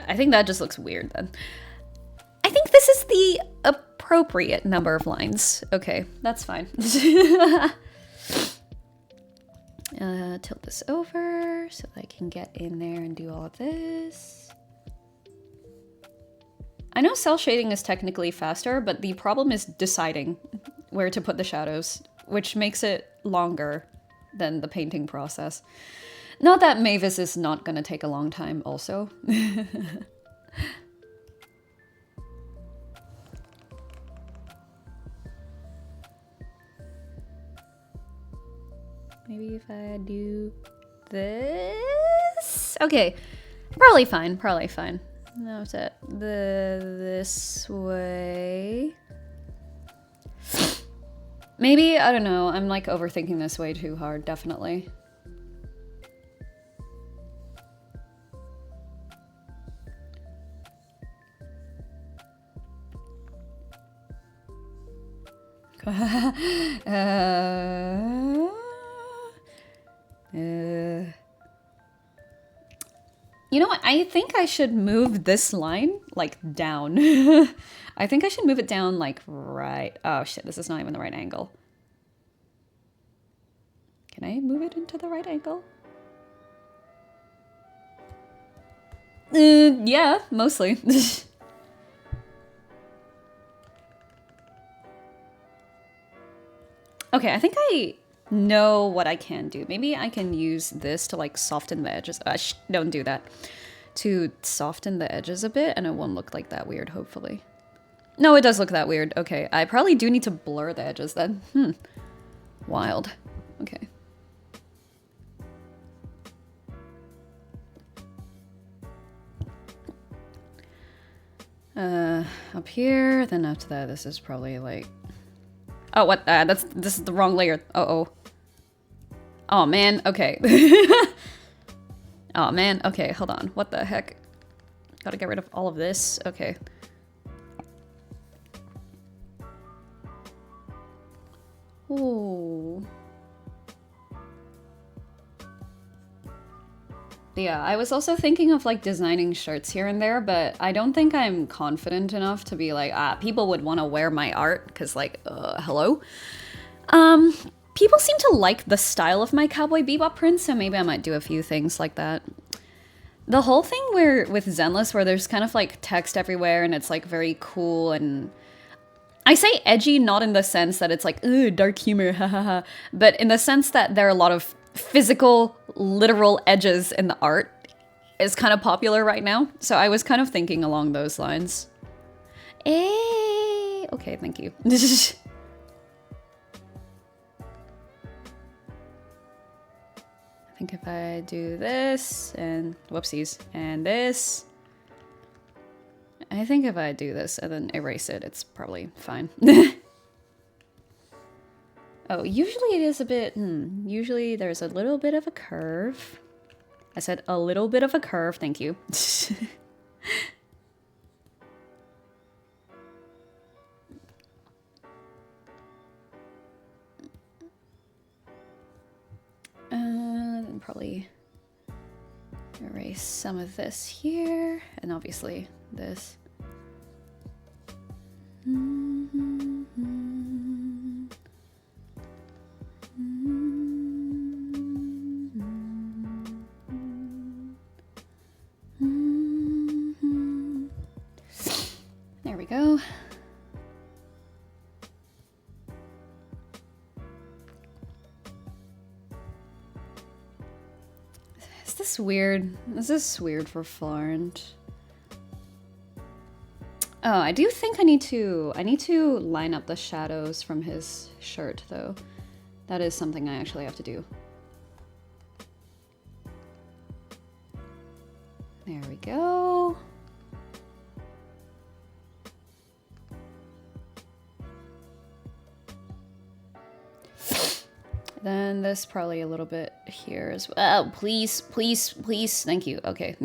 I think that just looks weird then. I think this is the appropriate number of lines. Okay, that's fine. Tilt this over so that I can get in there and do all of this. I know cell shading is technically faster, but the problem is deciding where to put the shadows, which makes it longer than the painting process. Not that Mavis is not gonna take a long time also. Maybe if I do this? Okay, probably fine, probably fine. Now it's at this way. Maybe, I don't know, I'm like overthinking this way too hard, definitely. You know what? I think I should move this line, like, down. I think I should move it down, like, right... Oh, shit, this is not even the right angle. Can I move it into the right angle? Yeah, mostly. Okay, I think I know what I can do. Maybe I can use this to like soften the edges. Don't do that. To soften the edges a bit, and it won't look like that weird, hopefully. No, it does look that weird. Okay, I probably do need to blur the edges then. Wild. Okay. Up here, then after that, this is probably like... Oh, what? This is the wrong layer. Uh-oh. Oh, man. Okay. Oh, man. Okay, hold on. What the heck? Gotta get rid of all of this. Okay. Ooh. Yeah, I was also thinking of like designing shirts here and there, but I don't think I'm confident enough to be like, people would want to wear my art, because like, hello? People seem to like the style of my Cowboy Bebop prints, so maybe I might do a few things like that. The whole thing with Zenless, where there's kind of like text everywhere and it's like very cool, and I say edgy not in the sense that it's like, ooh, dark humor, hahaha, but in the sense that there are a lot of physical, literal edges in the art is kind of popular right now. So I was kind of thinking along those lines. Okay, thank you. I think if I do this and whoopsies and this, I think if I do this and then erase it, it's probably fine. Oh, usually it is a bit, usually there's a little bit of a curve. I said a little bit of a curve, thank you. Then probably erase some of this here, and obviously this. this weird? Is this weird for Florent? Oh, I do think I need to line up the shadows from his shirt though. That is something I actually have to do. There we go. Then this probably a little bit here as well. Oh, please, please, please. Thank you. Okay.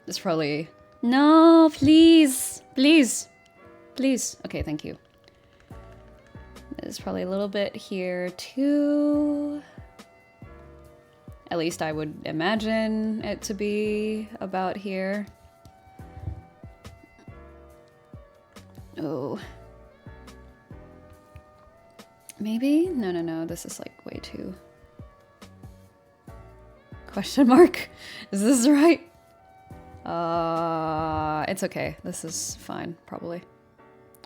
This probably... No, please. Please. Please. Okay, thank you. There's probably a little bit here too. At least I would imagine it to be about here. Oh. Maybe? No, no, no. This is like way too... Question mark? Is this right? It's okay. This is fine. Probably.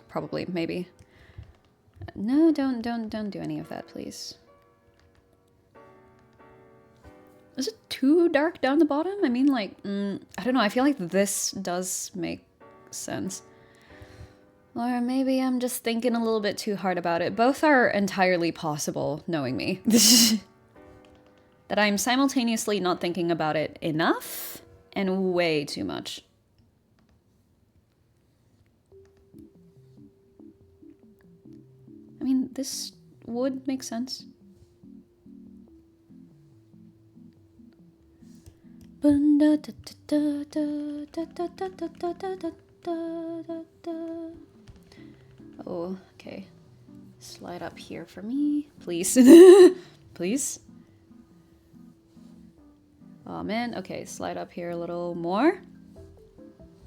Probably. Maybe. No, don't do any of that, please. Is it too dark down the bottom? I mean, like, I don't know. I feel like this does make sense. Or maybe I'm just thinking a little bit too hard about it. Both are entirely possible, knowing me. That I'm simultaneously not thinking about it enough and way too much. I mean, this would make sense. Oh, okay. Slide up here for me, please. Please. Oh man, okay, slide up here a little more.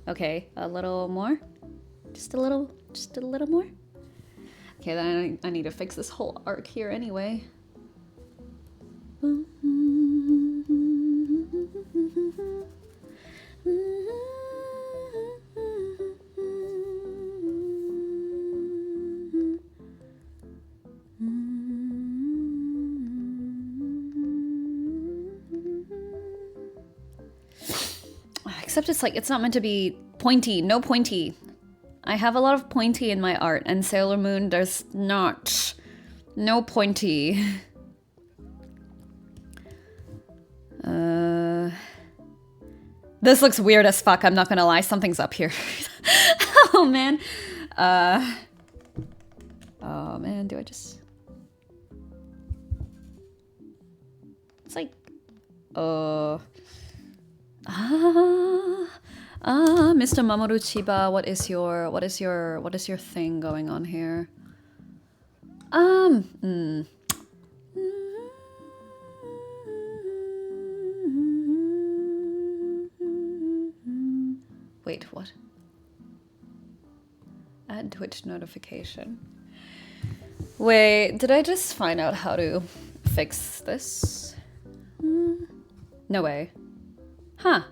Okay, a little more. Just a little more. Okay, then I need to fix this whole arc here anyway. Except it's like, it's not meant to be pointy. No pointy. I have a lot of pointy in my art, and Sailor Moon does not. No pointy. This looks weird as fuck, I'm not gonna lie. Something's up here. Oh, man. Oh, man, do I just... It's like... Mr. Mamoru Chiba, what is your thing going on here? Wait, what? Add Twitch notification. Wait, did I just find out how to fix this? No way. Huh.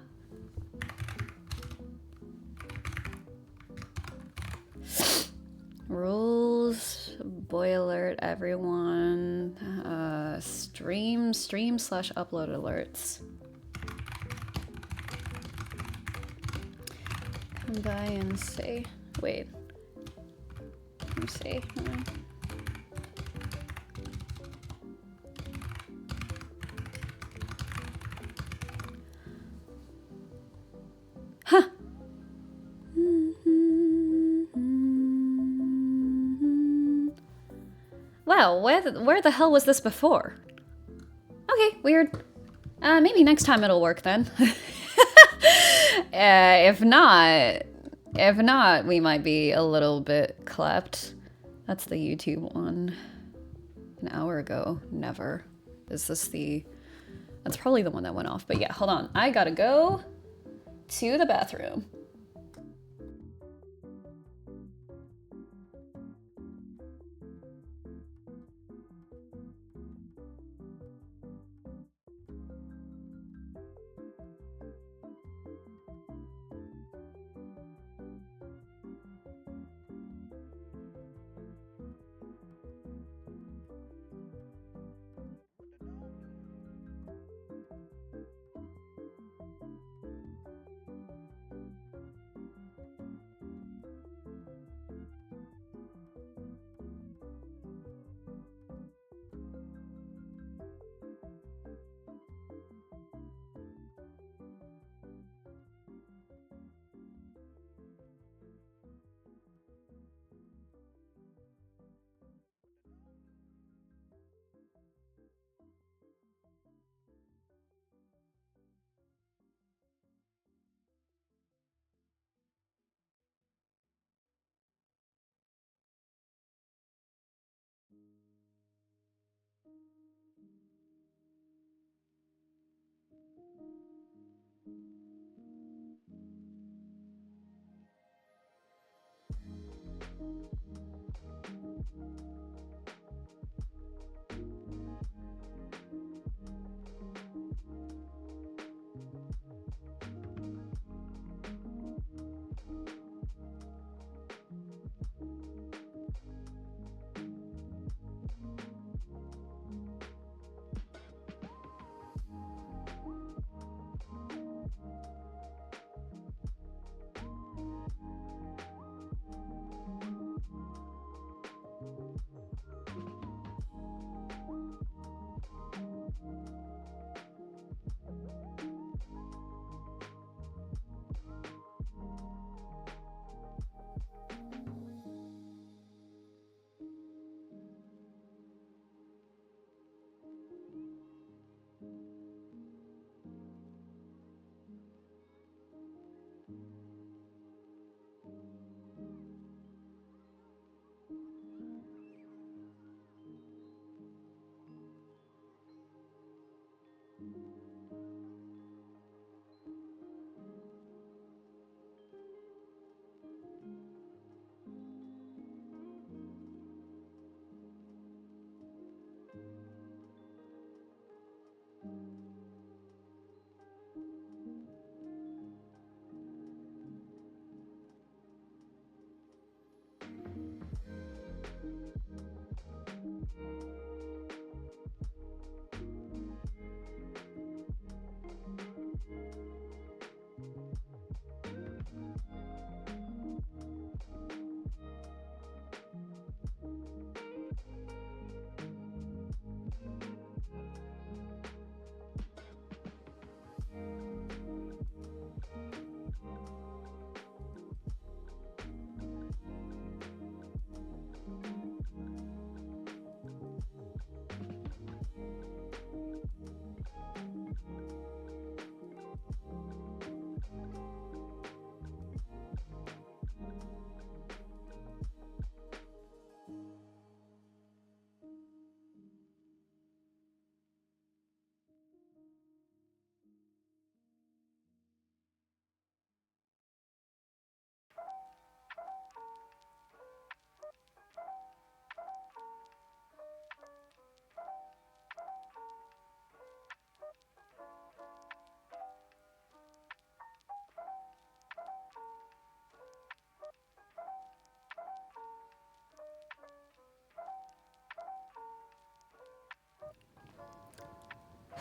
Rules, boy alert, everyone. Stream/upload alerts. Come by and say, wait. Let me see. Huh. Wow, where the hell was this before? Okay, weird. Maybe next time it'll work then. If not, we might be a little bit clapped. That's the YouTube one. An hour ago, never. Is this the... That's probably the one that went off, but yeah, hold on. I gotta go to the bathroom.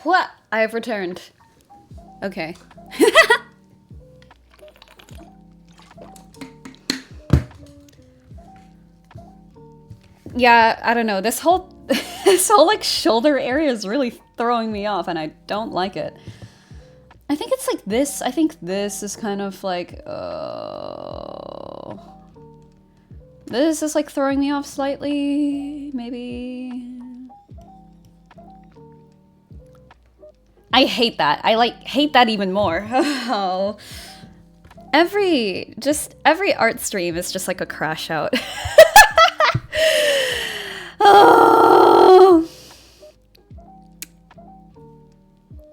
What? I have returned. Okay. Yeah, I don't know. This whole like shoulder area is really throwing me off, and I don't like it. I think it's like this. I think this is kind of like this is like throwing me off slightly, maybe. I hate that. I like hate that even more. Oh. Every art stream is just like a crash out. Oh.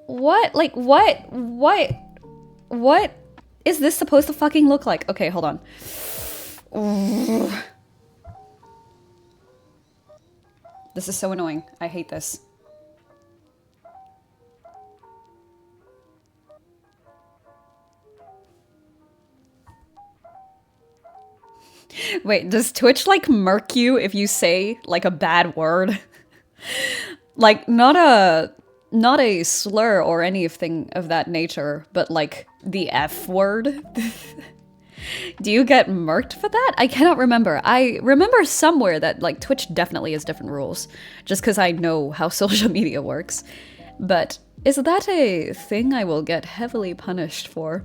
What? Like what is this supposed to fucking look like? Okay, hold on. This is so annoying. I hate this. Wait, does Twitch like murk you if you say like a bad word? Like not a slur or anything of that nature, but like the F word? Do you get murked for that? I cannot remember. I remember somewhere that like Twitch definitely has different rules, just because I know how social media works. But is that a thing I will get heavily punished for?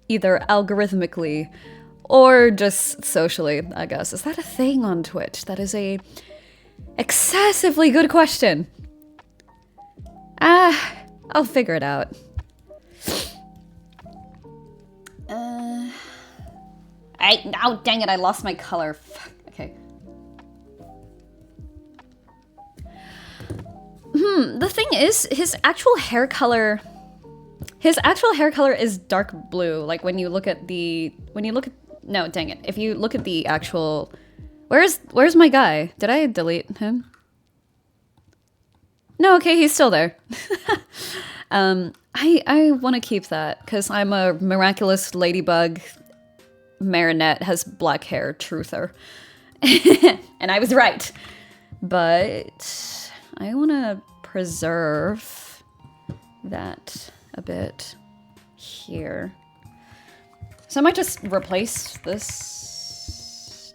Either algorithmically or just socially, I guess. Is that a thing on Twitch? That is a excessively good question. I'll figure it out. Oh, dang it, I lost my color. Fuck. Okay. The thing is, his actual hair color is dark blue. Like when you look at no, dang it. If you look at the actual, where's my guy? Did I delete him? No, okay, he's still there. I want to keep that because I'm a miraculous ladybug. Marinette has black hair, truther. And I was right. But I want to preserve that a bit here. So I might just replace this.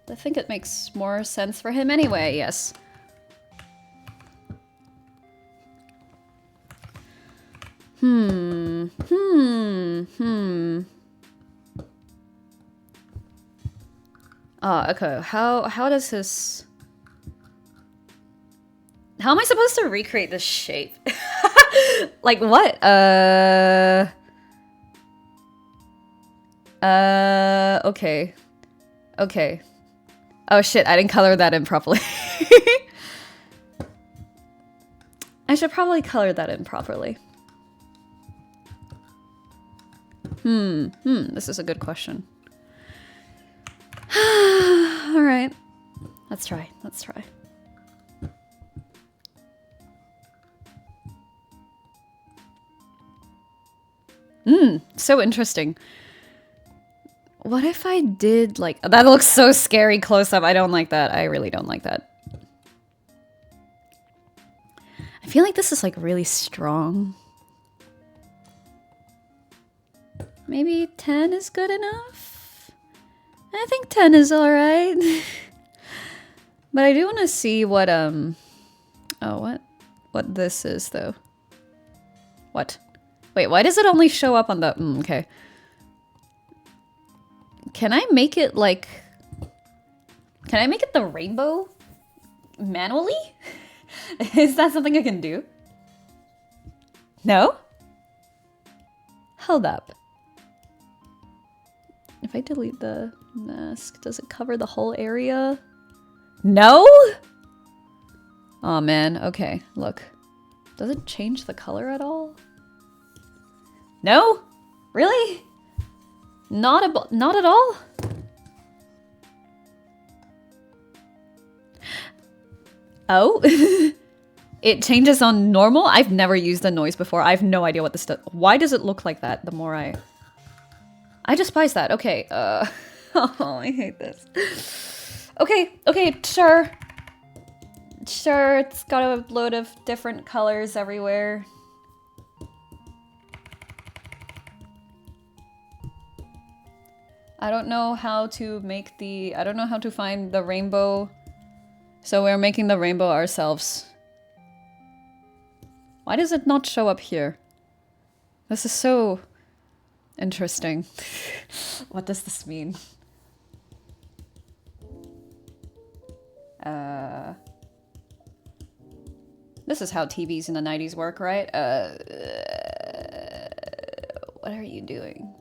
I think it makes more sense for him anyway, yes. Oh, okay. How does this... How am I supposed to recreate this shape? Like what? Okay. Okay. Oh shit, I didn't color that in properly. I should probably color that in properly. This is a good question. Alright. Let's try. So interesting. What if I did like... That looks so scary close up. I don't like that. I really don't like that. I feel like this is like really strong. Maybe 10 is good enough? I think 10 is alright. But I do want to see what, what this is, though. What? Wait, why does it only show up on the... okay. Can I make it, like... Can I make it the rainbow? Manually? Is that something I can do? No? Hold up. If I delete the mask, does it cover the whole area? No? Oh man, okay, look. Does it change the color at all? No? Really? Not at all? Oh? It changes on normal? I've never used the noise before. I have no idea what this does. Why does it look like that the more I despise that. Okay, oh, I hate this. Okay, sure. Sure, it's got a load of different colors everywhere. I don't know how to make the... I don't know how to find the rainbow. So we're making the rainbow ourselves. Why does it not show up here? This is so interesting. What does this mean? This is how TVs in the 90s work, right? What are you doing?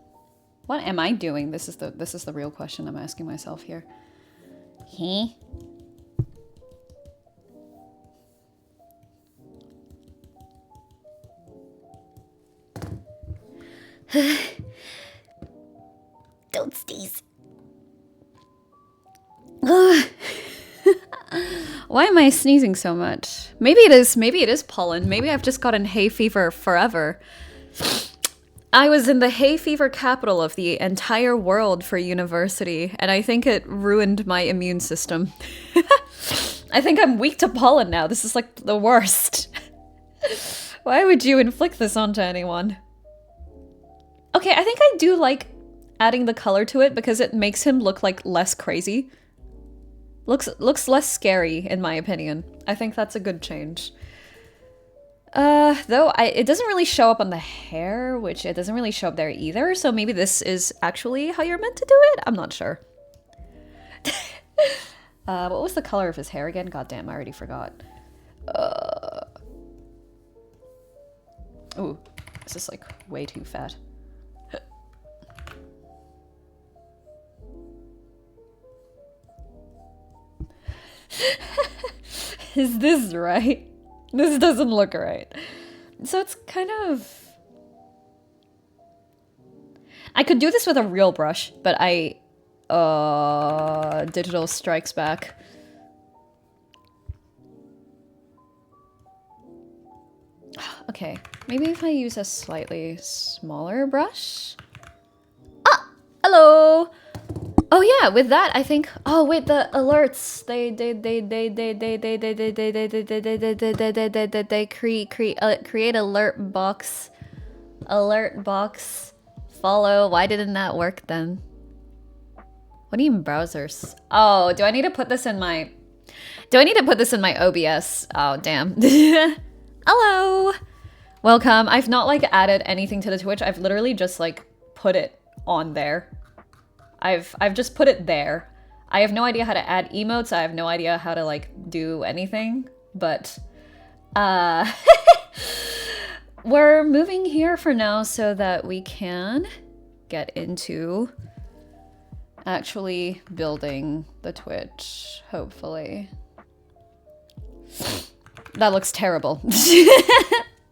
What am I doing? This is the real question I'm asking myself here. He? Don't sneeze. Why am I sneezing so much? Maybe it is pollen. Maybe I've just gotten hay fever forever. I was in the hay fever capital of the entire world for university, and I think it ruined my immune system. I think I'm weak to pollen now. This is like the worst. Why would you inflict this onto anyone? Okay, I think I do like adding the color to it because it makes him look like less crazy. Looks less scary, in my opinion. I think that's a good change. Though it doesn't really show up on the hair, which it doesn't really show up there either, so maybe this is actually how you're meant to do it? I'm not sure. What was the color of his hair again? God damn, I already forgot. Ooh, this is like way too fat. Is this right? This doesn't look right. So it's kind of... I could do this with a real brush, but digital strikes back. Okay, maybe if I use a slightly smaller brush? Ah! Hello! Oh yeah, with that I think. Oh wait, the alerts. They create alert box. Alert box. Follow. Why didn't that work then? What do you mean browsers? Oh, do I need to put this in my? Do I need to put this in my OBS? Oh damn. Hello. Welcome. I've not like added anything to the Twitch. I've literally just like put it on there. I've just put it there. I have no idea how to add emotes. I have no idea how to like do anything, but we're moving here for now so that we can get into actually building the Twitch, hopefully. That looks terrible.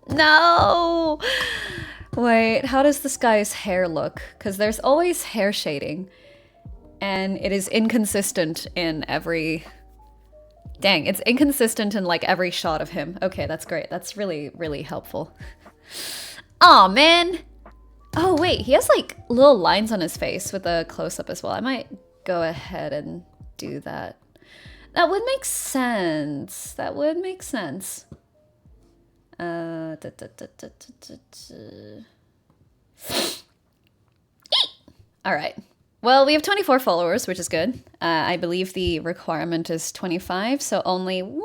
No! Wait, how does this guy's hair look? Because there's always hair shading. And it is inconsistent in every... Dang, it's inconsistent in like every shot of him. Okay, that's great. That's really, really helpful. Aw, man! Oh, wait, he has like little lines on his face with a close-up as well. I might go ahead and do that. That would make sense. That would make sense. Alright. Well, we have 24 followers, which is good. I believe the requirement is 25, so only one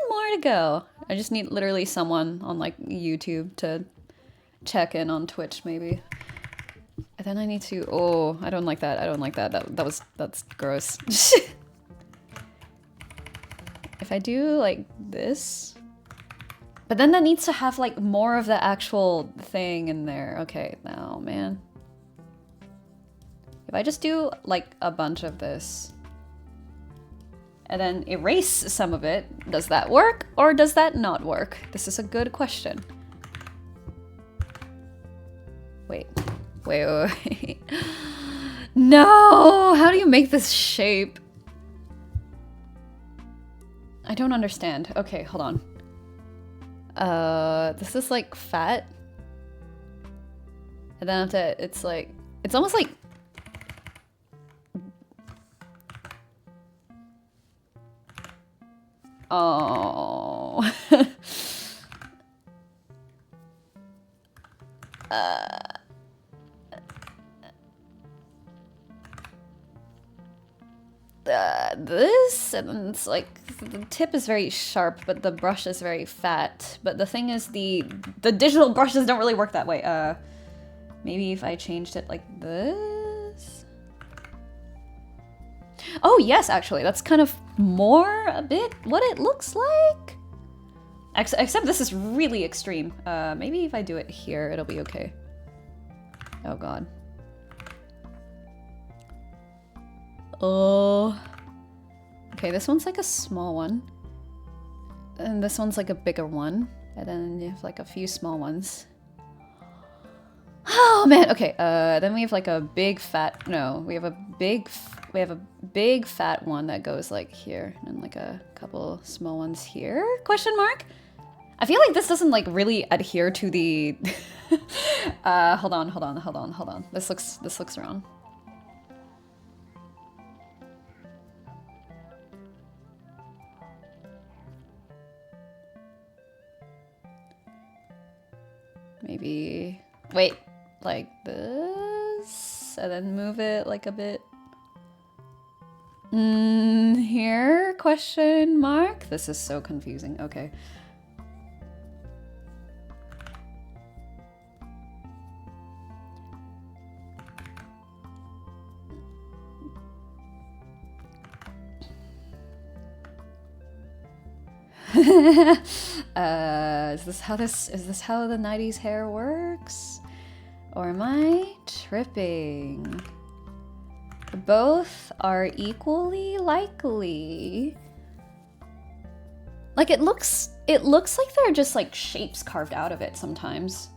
more to go. I just need literally someone on like YouTube to check in on Twitch, maybe. And then I need to... Oh, I don't like that. I don't like that. That's gross. If I do like this... But then that needs to have like more of the actual thing in there. Okay, now, man. If I just do like a bunch of this and then erase some of it, does that work or does that not work? This is a good question. Wait. No! How do you make this shape? I don't understand. Okay, hold on. This is like fat. And then after it's like, it's almost like, Oh. This, and then it's like the tip is very sharp, but the brush is very fat. But the thing is, the digital brushes don't really work that way. Maybe if I changed it like this. Oh yes, actually, that's kind of more a bit what it looks like. Except this is really extreme. Maybe if I do it here, it'll be okay. Oh god. Oh. Okay, this one's like a small one. And this one's like a bigger one. And then you have like a few small ones. Oh man, okay. Then we have like a big fat, no, we have a big fat one that goes like here. And like a couple small ones here, question mark? I feel like this doesn't like really adhere to the, hold on. This looks wrong. Maybe, wait, like this, and then move it like a bit. Here, question mark? This is so confusing, okay. Is this how the 90s hair works? Or am I tripping? Both are equally likely. Like it looks like they're just like shapes carved out of it sometimes.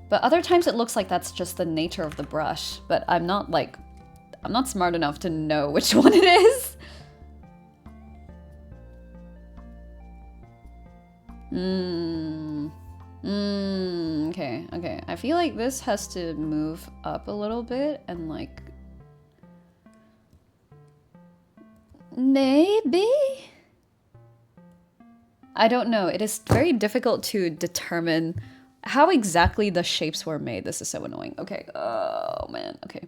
But other times it looks like that's just the nature of the brush, but I'm not smart enough to know which one it is. Okay. I feel like this has to move up a little bit and like... Maybe? I don't know. It is very difficult to determine how exactly the shapes were made. This is so annoying. Okay. Oh, man. Okay.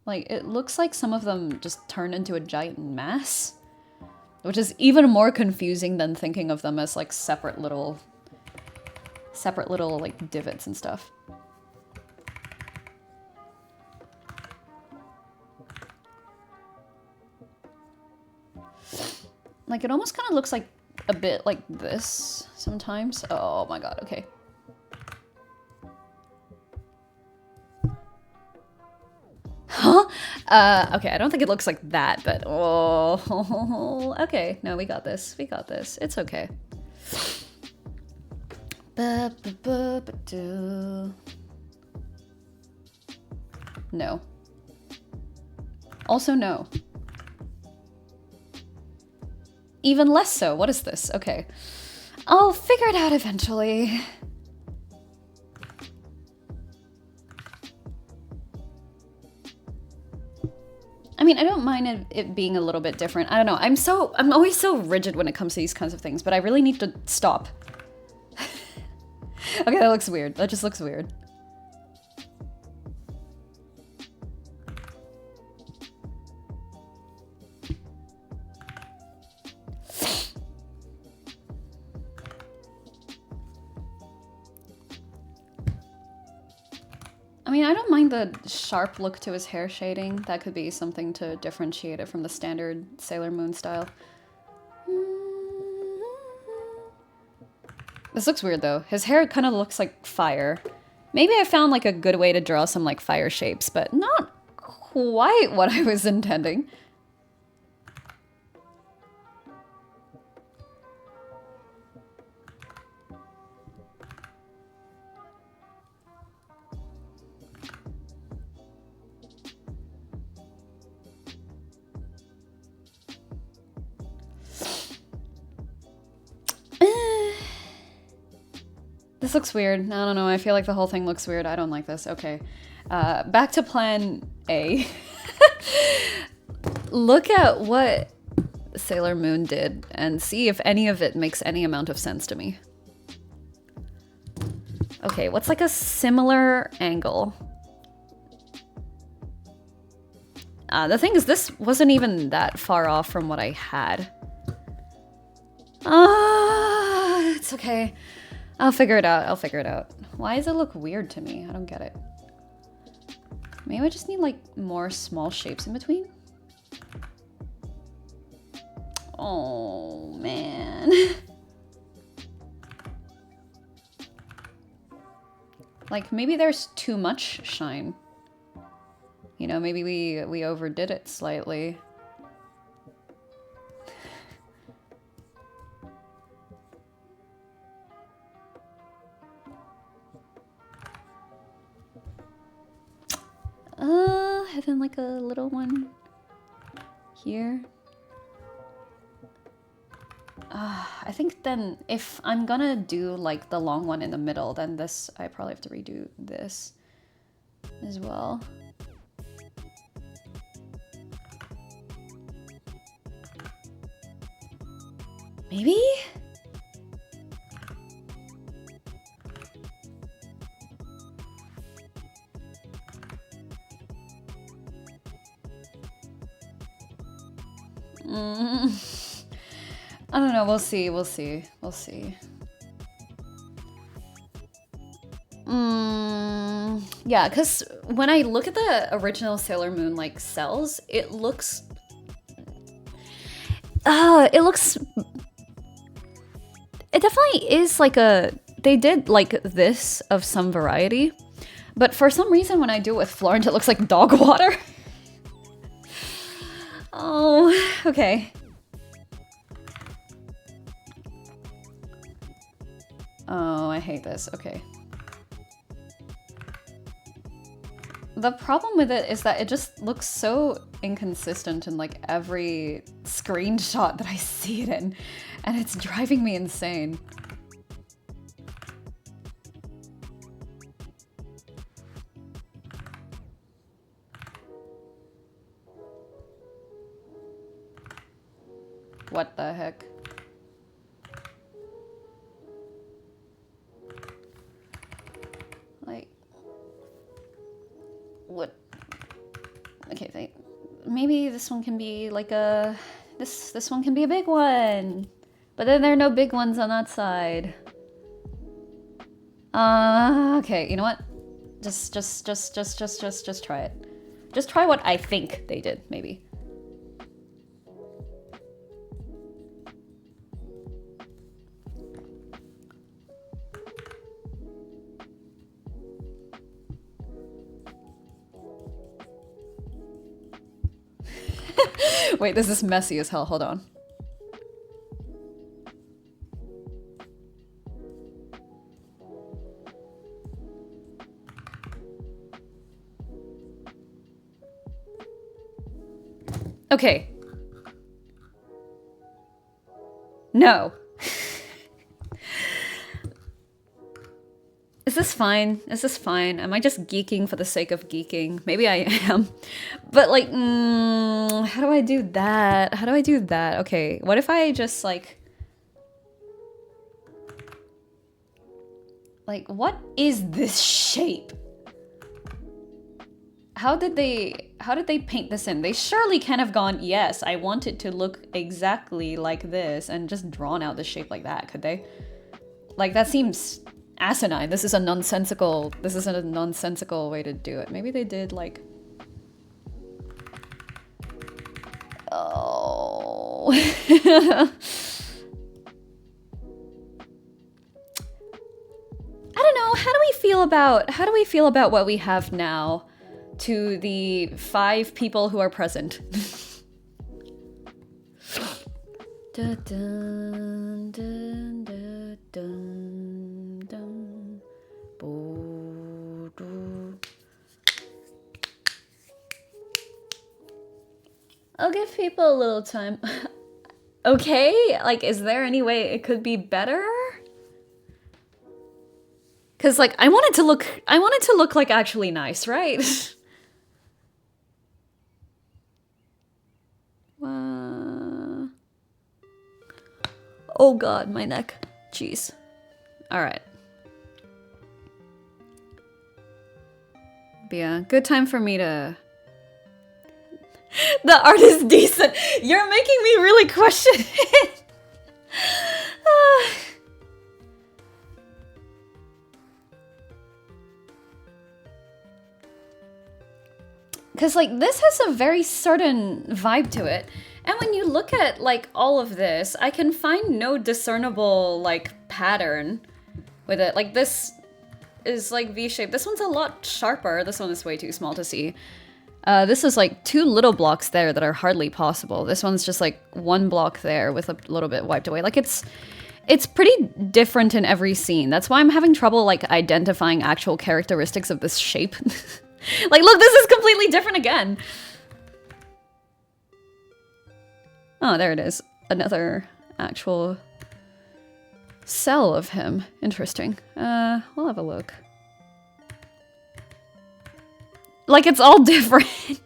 Like, it looks like some of them just turn into a giant mass. Which is even more confusing than thinking of them as like separate little like divots and stuff. Like it almost kind of looks like a bit like this sometimes. Oh my god, okay. Huh? Okay, I don't think it looks like that, but oh, okay. No, we got this. We got this. It's okay. No. Also no. Even less so. What is this? Okay. I'll figure it out eventually. I mean, I don't mind it being a little bit different. I don't know. I'm always so rigid when it comes to these kinds of things, but I really need to stop. Okay, that looks weird. That just looks weird. I mean, I don't mind the sharp look to his hair shading. That could be something to differentiate it from the standard Sailor Moon style. This looks weird though. His hair kind of looks like fire. Maybe I found like a good way to draw some like fire shapes, but not quite what I was intending. This looks weird. I don't know. I feel like the whole thing looks weird. I don't like this. Okay. Back to plan A. Look at what Sailor Moon did and see if any of it makes any amount of sense to me. Okay, what's like a similar angle? The thing is, this wasn't even that far off from what I had. It's okay. I'll figure it out. I'll figure it out. Why does it look weird to me? I don't get it. Maybe I just need like more small shapes in between. Oh, man. Like, maybe there's too much shine. You know, maybe we overdid it slightly. And then like a little one here. I think then if I'm gonna do like the long one in the middle, then this, I probably have to redo this as well. Maybe? I don't know, we'll see, we'll see, we'll see. Yeah, because when I look at the original Sailor Moon, like, cells, it looks... It definitely is like a... They did, like, this of some variety. But for some reason, when I do it with Florent, it looks like dog water. Oh, okay. Oh, I hate this. Okay. The problem with it is that it just looks so inconsistent in like every screenshot that I see it in, and it's driving me insane. What the heck? Like, what? Okay, maybe this one can be like a, this one can be a big one, but then there are no big ones on that side. Okay, you know what? Just try it. Just try what I think they did, maybe. Wait, this is messy as hell. Hold on. Okay. No. Is this fine? Is this fine? Am I just geeking for the sake of geeking? Maybe I am. But like, how do I do that? How do I do that? Okay, what if I just like, what is this shape? How did they paint this in? They surely can't have gone, yes, I want it to look exactly like this, and just drawn out the shape like that, could they? Like, that seems asinine. This is a nonsensical way to do it. Maybe they did like, oh. I don't know, how do we feel about what we have now to the 5 people who are present? Dun, dun, dun, dun, dun, dun. Bo, do. I'll give people a little time. Okay, like, is there any way it could be better? Cause like, I want it to look like actually nice, right? Oh god, my neck. Jeez. Alright. But yeah, good time for me to... The art is decent. You're making me really question it. Because, like, this has a very certain vibe to it. And when you look at, like, all of this, I can find no discernible, like, pattern with it. Like, this is, like, V-shaped. This one's a lot sharper. This one is way too small to see. This is, like, 2 little blocks there that are hardly possible. This one's just, like, 1 block there with a little bit wiped away. Like, it's pretty different in every scene. That's why I'm having trouble, like, identifying actual characteristics of this shape. Like, look, this is completely different again. Oh, there it is. Another actual cell of him. Interesting. We'll have a look. Like, it's all different.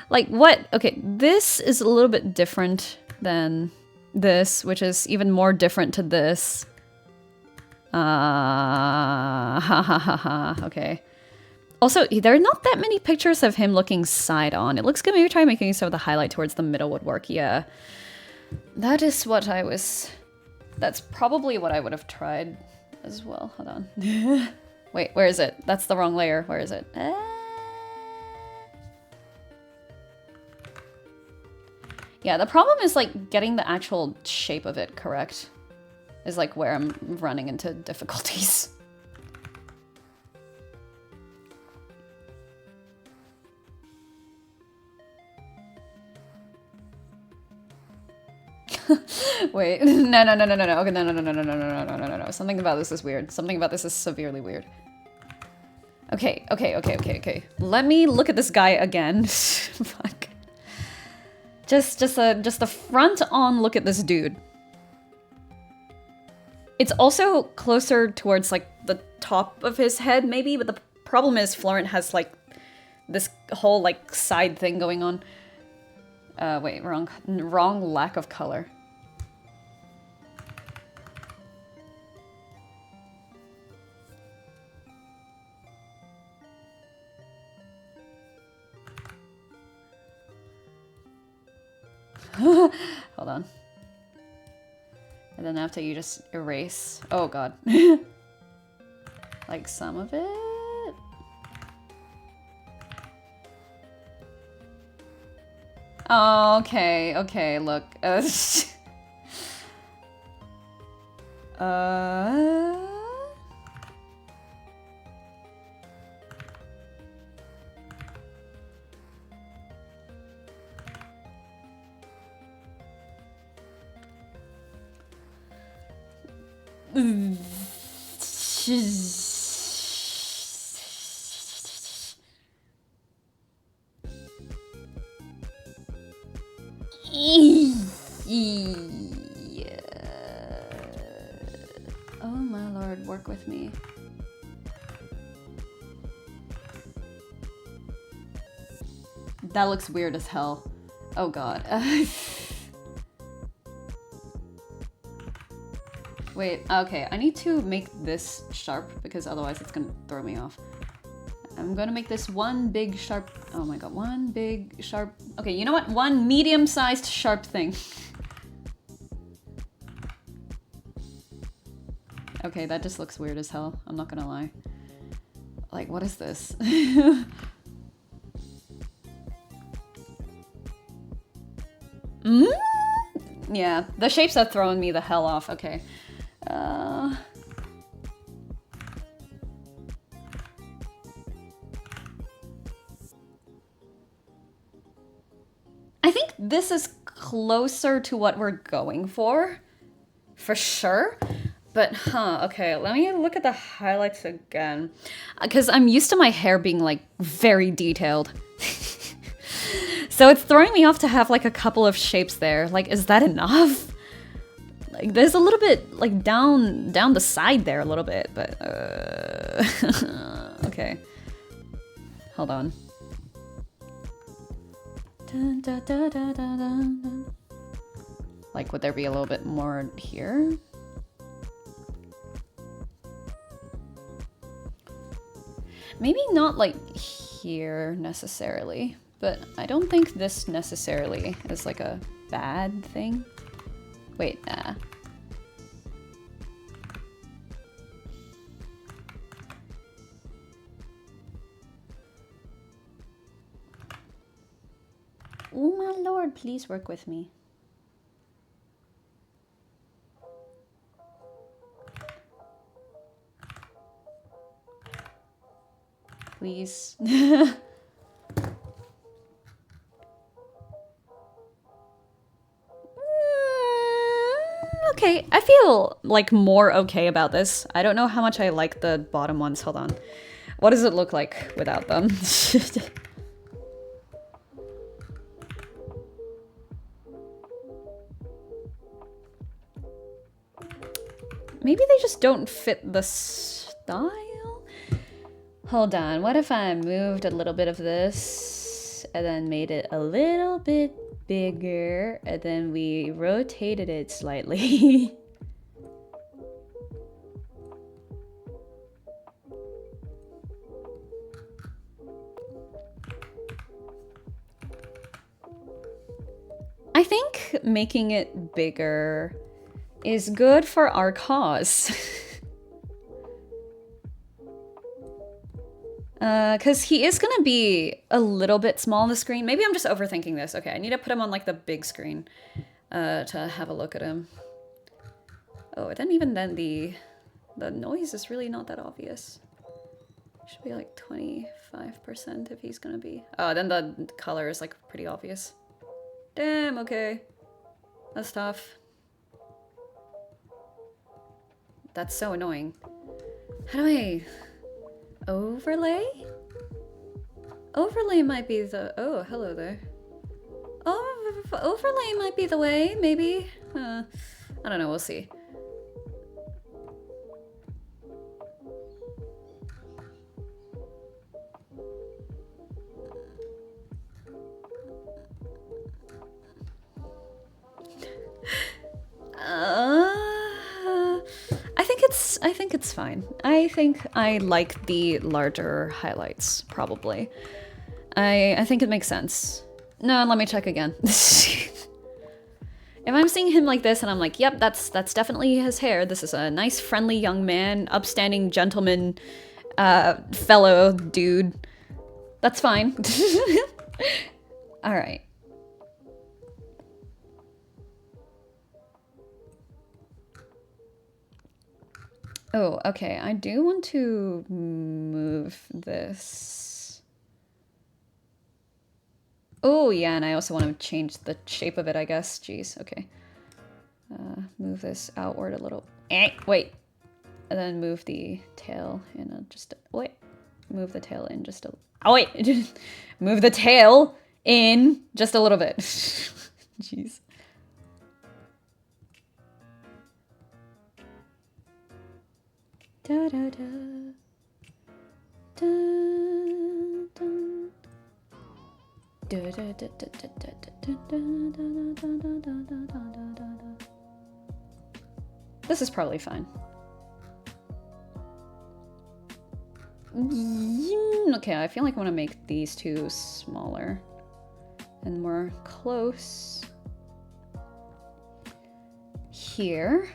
Like, what? Okay, this is a little bit different than this, which is even more different to this. Okay. Also, there are not that many pictures of him looking side on. It looks good. Maybe try making some of the highlight towards the middle would work. Yeah. That is what I was... That's probably what I would have tried as well. Hold on. Wait, where is it? That's the wrong layer. Where is it? Yeah, the problem is, like, getting the actual shape of it correct is, like, where I'm running into difficulties. Wait, no. Okay, no. Something about this is weird. Something about this is severely weird. Okay. Let me look at this guy again. Fuck. Just a front-on look at this dude. It's also closer towards, like, the top of his head, maybe, but the problem is Florent has, like, this whole, like, side thing going on. Wait, wrong lack of color. Hold on. And then after you just erase. Oh god. Like some of it. Oh, okay, look. Oh my lord, work with me. That looks weird as hell. Oh god. Wait, okay, I need to make this sharp because otherwise it's gonna throw me off. I'm gonna make this one big sharp, oh my god, one big sharp, okay, you know what? One medium-sized sharp thing. Okay, that just looks weird as hell, I'm not gonna lie. Like, what is this? Yeah, the shapes are throwing me the hell off, okay. I think this is closer to what we're going for sure. But, okay, let me look at the highlights again. Because I'm used to my hair being, like, very detailed. So it's throwing me off to have, like, a couple of shapes there. Like, is that enough? Like, there's a little bit, like, down the side there a little bit, but, okay. Hold on. Dun, dun, dun, dun, dun, dun. Like, would there be a little bit more here? Maybe not like here necessarily, but I don't think this necessarily is like a bad thing. Wait, nah. Oh my lord, please work with me. Please. Okay, I feel like more okay about this. I don't know how much I like the bottom ones. Hold on. What does it look like without them? Maybe they just don't fit the style? Hold on, what if I moved a little bit of this and then made it a little bit bigger and then we rotated it slightly? I think making it bigger is good for our cause. Because he is gonna be a little bit small on the screen. Maybe I'm just overthinking this. Okay, I need to put him on like the big screen to have a look at him. Oh, then even then the noise is really not that obvious. Should be like 25% if he's gonna be. Oh, then the color is like pretty obvious. Damn, okay. That's tough. That's so annoying. How do I... Overlay? Overlay might be the... Oh, hello there. Oh, overlay might be the way, maybe. I don't know, we'll see. I think it's fine. I think I like the larger highlights, probably. I think it makes sense. No, let me check again. If I'm seeing him like this and I'm like, yep, that's definitely his hair. This is a nice, friendly young man, upstanding gentleman, fellow dude. That's fine. All right. Oh, okay. I do want to move this. Oh, yeah, and I also want to change the shape of it, I guess. Jeez, okay. Move this outward a little. Wait. And then move the tail in just a... Wait. Move the tail in just a... Oh, wait. Move the tail in just a little bit. Jeez. Da da da. Da da. Da da da da da da da da. This is probably fine. Okay, I feel like I want to make these two smaller and more close. Here.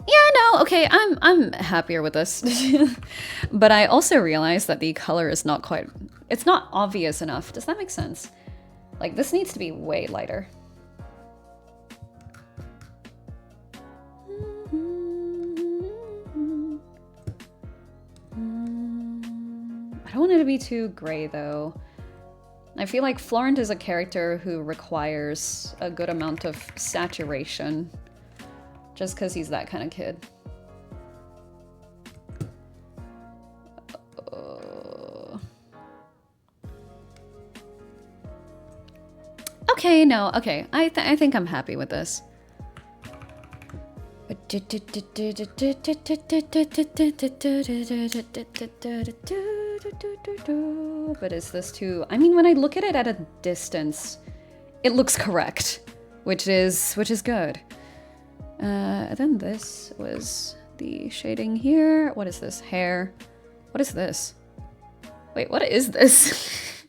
Yeah, no, okay, I'm happier with this. But I also realized that the color is not quite, it's not obvious enough. Does that make sense? Like, this needs to be way lighter. I don't want it to be too gray, though. I feel like Florent is a character who requires a good amount of saturation. Just because he's that kind of kid. Okay, no, okay. I think I'm happy with this. But is this too... I mean, when I look at it at a distance, it looks correct. which is good. Then this was the shading here. What is this? Hair. What is this? Wait, what is this?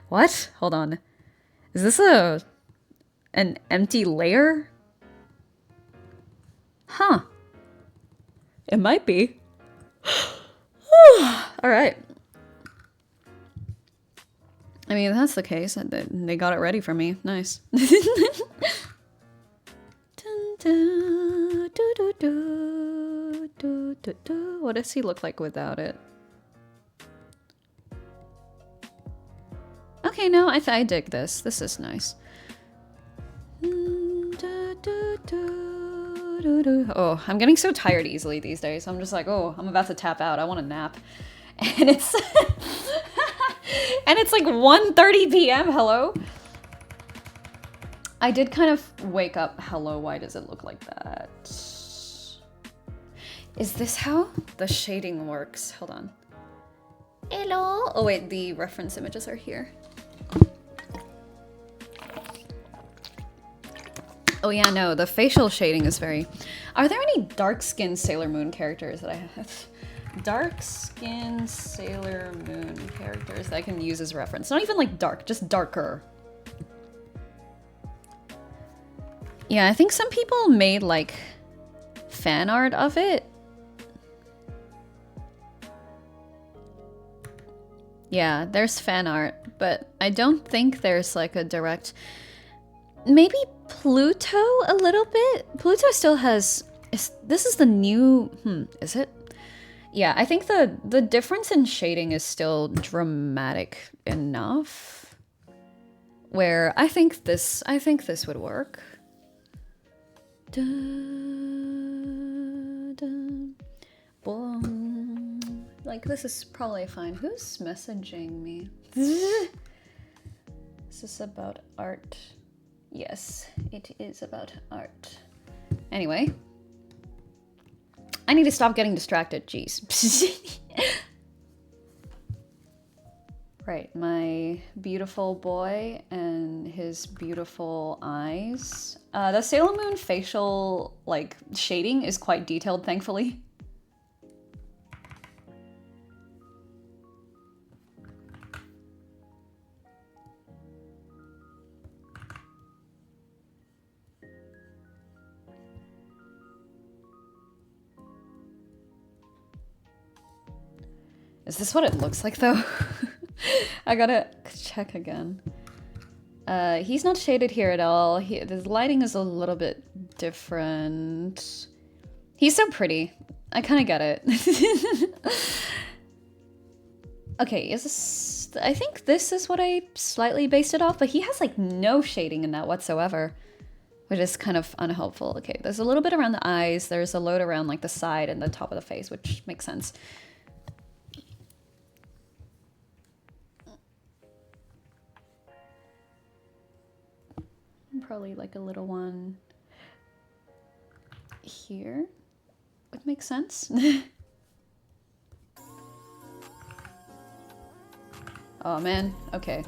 What? Hold on. Is this an empty layer? Huh. It might be. All right. I mean, if that's the case, they got it ready for me. Nice. What does he look like without it? Okay, no, I dig this. This is nice. Oh, I'm getting so tired easily these days. I'm just like, oh, I'm about to tap out. I want a nap. And it's and it's like 1:30 p.m. Hello? I did kind of wake up. Hello, why does it look like that? Is this how the shading works? Hold on. Hello? Oh wait, the reference images are here. Oh yeah, no, the facial shading is very... Are there any dark-skinned Sailor Moon characters that I have? Dark-skinned Sailor Moon characters that I can use as reference. Not even like dark, just darker. Yeah, I think some people made like fan art of it. Yeah, there's fan art, but I don't think there's like a direct... Maybe Pluto a little bit? Pluto still has... This is the new... is it? Yeah, I think the difference in shading is still dramatic enough. Where I think this would work. Da, da, boom. Like, this is probably fine. Who's messaging me? Is this about art? Yes, it is about art. Anyway. I need to stop getting distracted, jeez. Right, my beautiful boy and his beautiful eyes. The Sailor Moon facial, like, shading is quite detailed, thankfully. Is this what it looks like, though? I gotta check again. He's not shaded here at all. The lighting is a little bit different. He's so pretty. I kind of get it. Okay, is this... I think this is what I slightly based it off, but he has, like, no shading in that whatsoever, which is kind of unhelpful. Okay, there's a little bit around the eyes. There's a load around, like, the side and the top of the face, which makes sense. Probably like a little one here would make sense. Oh man, okay.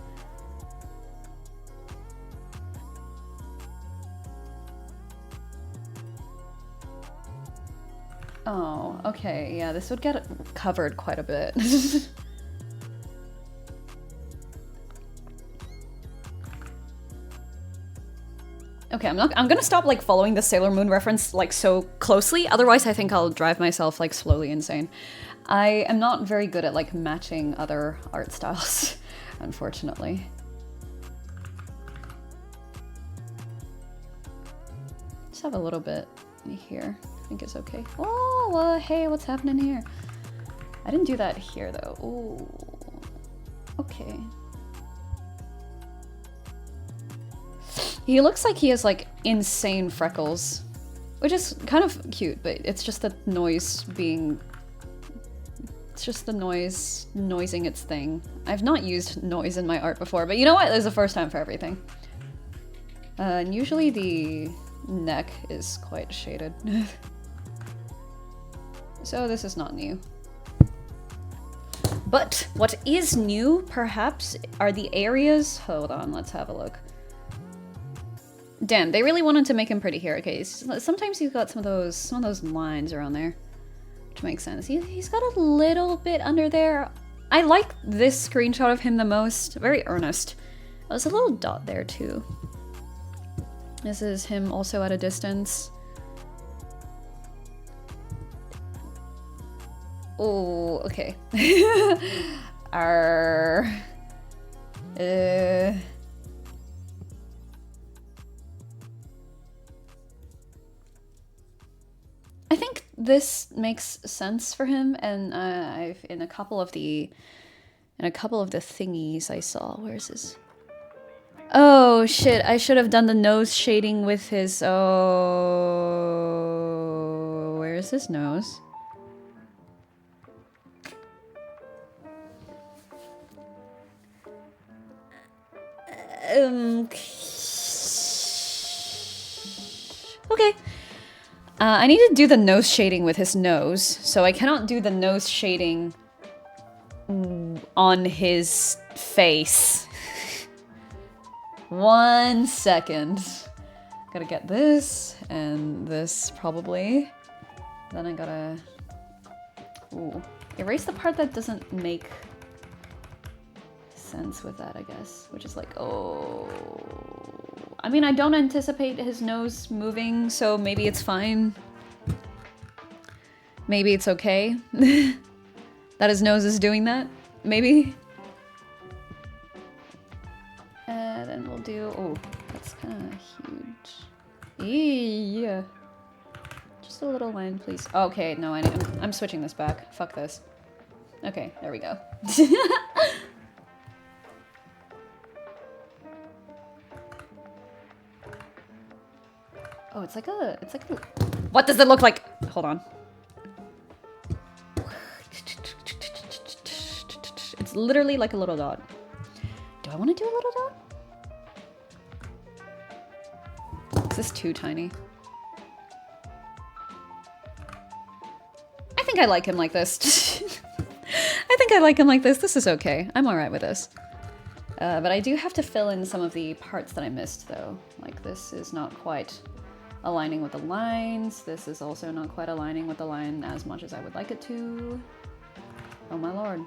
Oh, okay, yeah, this would get covered quite a bit. Okay, I'm gonna stop like following the Sailor Moon reference like so closely, otherwise I think I'll drive myself like slowly insane. I am not very good at like matching other art styles, unfortunately. Just have a little bit here, I think it's okay. Oh, hey, what's happening here? I didn't do that here though. Ooh, okay. He looks like he has like insane freckles, which is kind of cute, but it's just the noise being... It's just the noise noising its thing. I've not used noise in my art before, but you know what? There's a first time for everything. And usually the neck is quite shaded. So this is not new. But what is new, perhaps, are the areas... Hold on, let's have a look. Damn, they really wanted to make him pretty here. Okay, sometimes he's got some of those lines around there, which makes sense. He's got a little bit under there. I like this screenshot of him the most. Very earnest. There's a little dot there too. This is him also at a distance. Oh, okay. I think this makes sense for him, and I've in a couple of the thingies I saw. Where's this? Oh shit! I should have done the nose shading with his. Oh, where's his nose? Okay. I need to do the nose shading with his nose, so I cannot do the nose shading on his face. 1 second. Gotta get this, and this probably. Then I gotta... Ooh. Erase the part that doesn't make sense with that, I guess. Which is like, oh... I mean, I don't anticipate his nose moving, so maybe it's fine. Maybe it's okay that his nose is doing that. Maybe. Then we'll do... Oh, that's kind of huge. Yeah. Just a little line, please. Okay, no, I'm switching this back. Fuck this. Okay, there we go. Oh, it's like a... What does it look like? Hold on. It's literally like a little dot. Do I want to do a little dot? Is this too tiny? I think I like him like this. I think I like him like this. This is okay. I'm alright with this. But I do have to fill in some of the parts that I missed, though. Like, this is not quite aligning with the lines. This is also not quite aligning with the line as much as I would like it to. Oh my lord.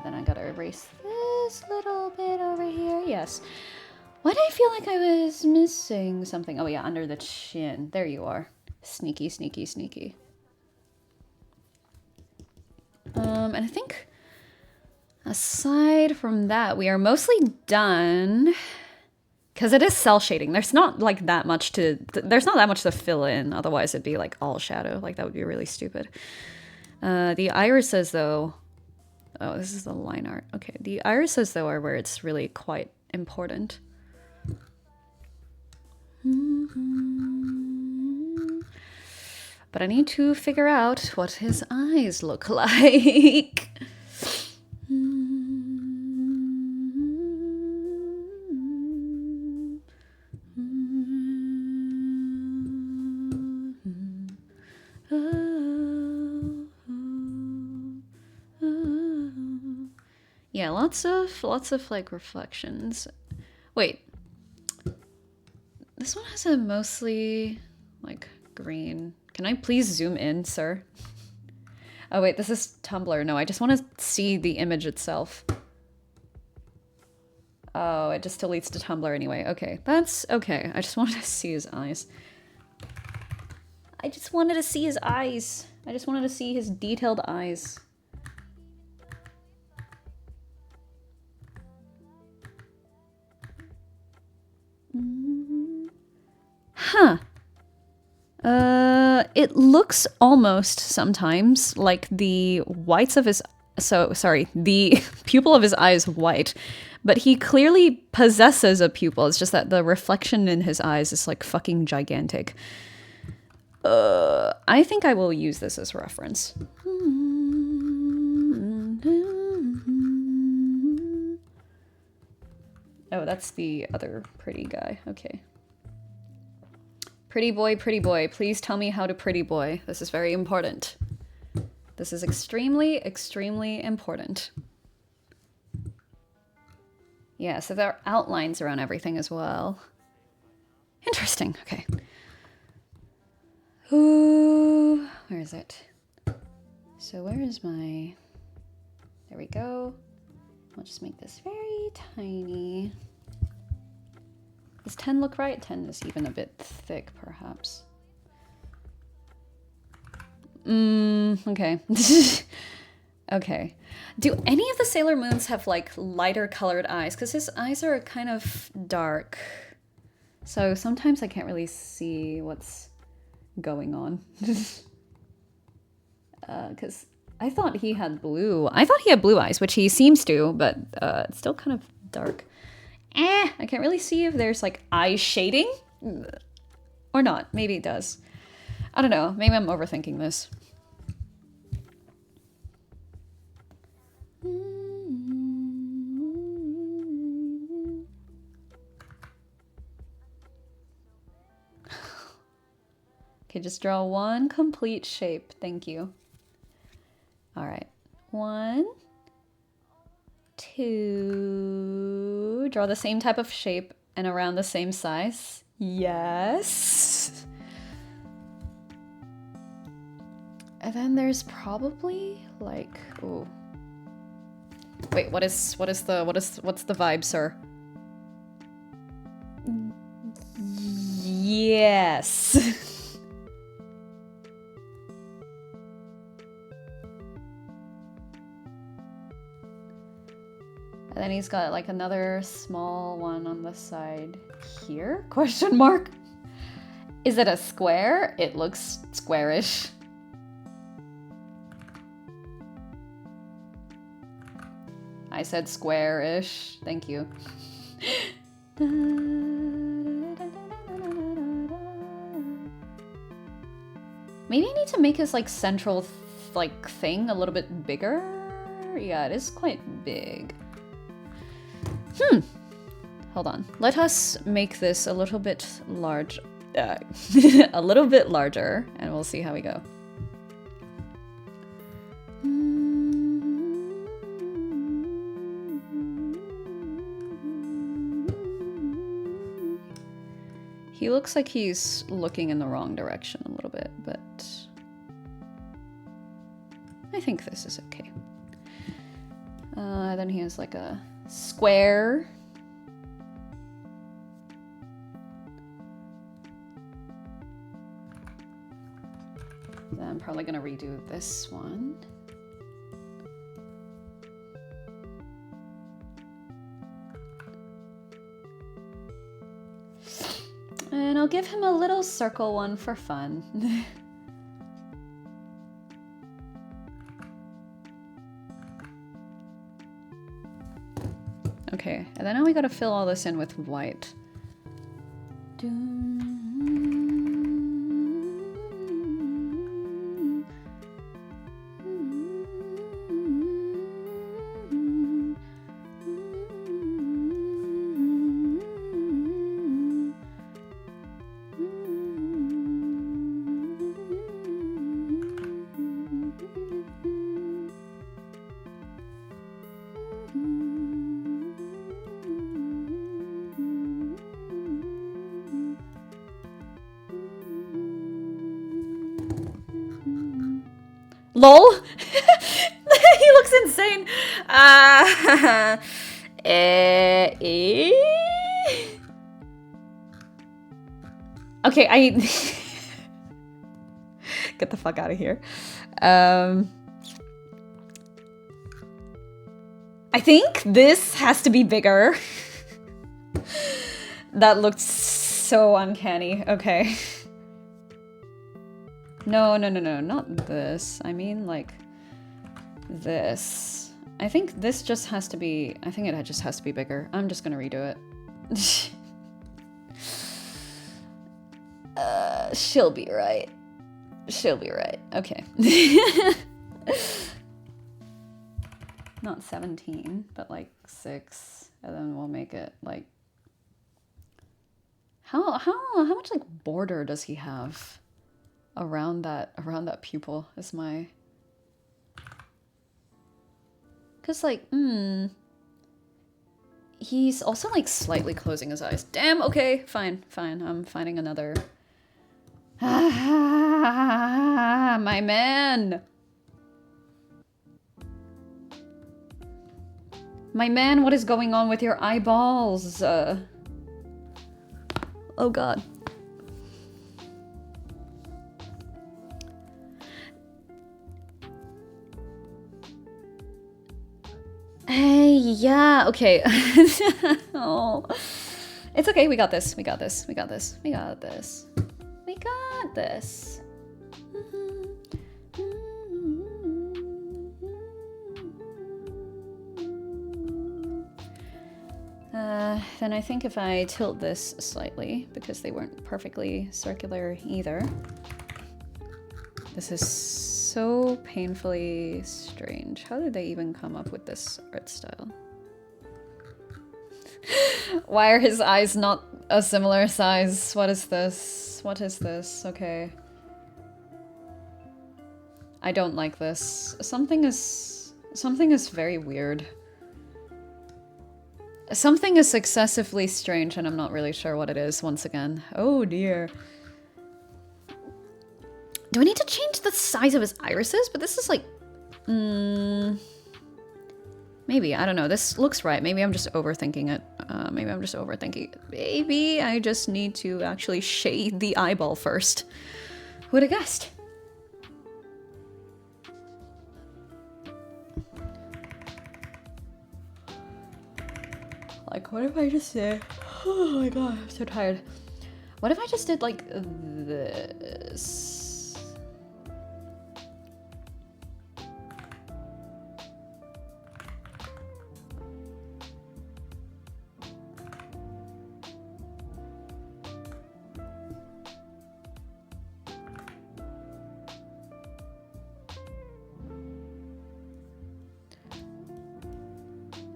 Then I gotta erase this little bit over here. Yes. Why did I feel like I was missing something? Oh yeah, under the chin. There you are. Sneaky, sneaky, sneaky. And I think aside from that, we are mostly done. Because it is cell shading. There's not like that much to... There's not that much to fill in. Otherwise it'd be like all shadow. Like that would be really stupid. The irises though... Oh, this is the line art. Okay, the irises though are where it's really quite important. But I need to figure out what his eyes look like. Yeah, lots of like reflections. Wait. This one has a mostly like green. Can I please zoom in, sir? Oh wait, this is Tumblr. No, I just want to see the image itself. Oh, it just deletes to Tumblr anyway. Okay, that's okay. I just wanted to see his eyes. I just wanted to see his eyes. I just wanted to see his detailed eyes. Huh. It looks almost sometimes like the whites of his... the pupil of his eye is white, but he clearly possesses a pupil. It's just that the reflection in his eyes is like fucking gigantic. I think I will use this as reference. Oh, that's the other pretty guy. Okay. Pretty boy, please tell me how to pretty boy. This is very important. This is extremely, extremely important. Yeah, so there are outlines around everything as well. Interesting. Okay. Ooh, where is it? So where is my... There we go. I'll just make this very tiny. Does 10 look right? 10 is even a bit thick, perhaps. Okay. Okay. Do any of the Sailor Moons have like lighter colored eyes? Because his eyes are kind of dark. So sometimes I can't really see what's going on. Because I thought he had blue. I thought he had blue eyes, which he seems to, but it's still kind of dark. I can't really see if there's like eye shading or not. Maybe it does. I don't know. Maybe I'm overthinking this. Okay, just draw one complete shape. Thank you. All right. 1, 2. Draw the same type of shape and around the same size. Yes. And then there's probably like, ooh. Wait, what's the vibe, sir? Yes. And then he's got like another small one on the side here? Question mark. Is it a square? It looks squarish. I said square-ish. Thank you. Maybe I need to make his like central like thing a little bit bigger. Yeah, it is quite big. Hold on. Let us make this a little bit large. A little bit larger, and we'll see how we go. He looks like he's looking in the wrong direction a little bit, but I think this is okay. Then he has like a square. Then I'm probably gonna redo this one. And I'll give him a little circle one for fun. Okay, and then now we gotta fill all this in with white. LOL? He looks insane. Okay, get the fuck out of here. I think this has to be bigger. That looked so uncanny. Okay. No, not this. I mean, like, this. I think this just has to be... I think it just has to be bigger. I'm just gonna redo it. She'll be right. She'll be right. Okay. Not 17, but like 6. And then we'll make it, like... How much, like, border does he have? Around that pupil is my... Because, like, He's also like slightly closing his eyes. Damn, okay, fine, fine. I'm finding another. My man. My man, what is going on with your eyeballs? Oh god. Hey, yeah, okay. Oh. It's okay, we got this, we got this, we got this, we got this. We got this. Then I think if I tilt this slightly, because they weren't perfectly circular either. This is so painfully strange. How did they even come up with this art style? Why are his eyes not a similar size? What is this? What is this? Okay. I don't like this. Something is very weird. Something is excessively strange and I'm not really sure what it is once again. Oh dear. Do we need to change the size of his irises? But this is like... maybe, I don't know. This looks right. Maybe I'm just overthinking it. Maybe I'm just overthinking it. Maybe I just need to actually shade the eyeball first. Who would have guessed? Like, what if I just did... Oh my god, I'm so tired. What if I just did, like, this?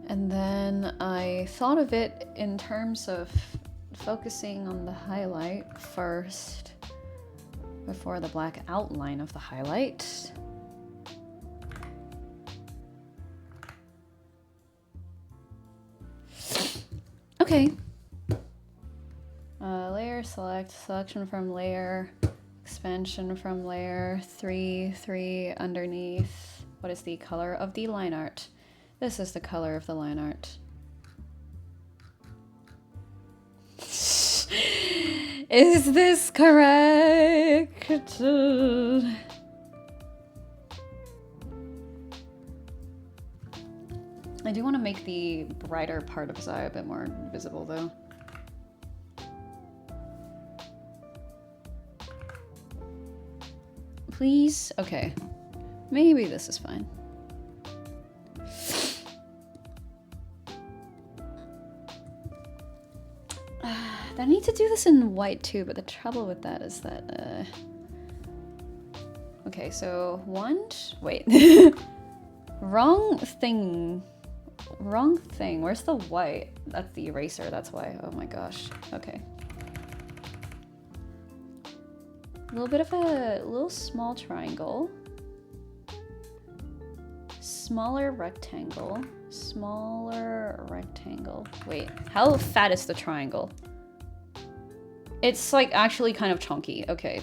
And then I thought of it in terms of focusing on the highlight first before the black outline of the highlight. Okay. Layer select, selection from layer, expansion from layer, 3 underneath. What is the color of the line art? This is the color of the line art. Is this correct? I do want to make the brighter part of his eye a bit more visible though. Please? Okay. Maybe this is fine. I need to do this in white too, but the trouble with that is that, okay, so wait. Wrong thing. Wrong thing. Where's the white? That's the eraser, that's why. Oh my gosh. Okay. A little bit of a little small triangle. Smaller rectangle. Smaller rectangle. Wait, how fat is the triangle? It's like actually kind of chunky. Okay.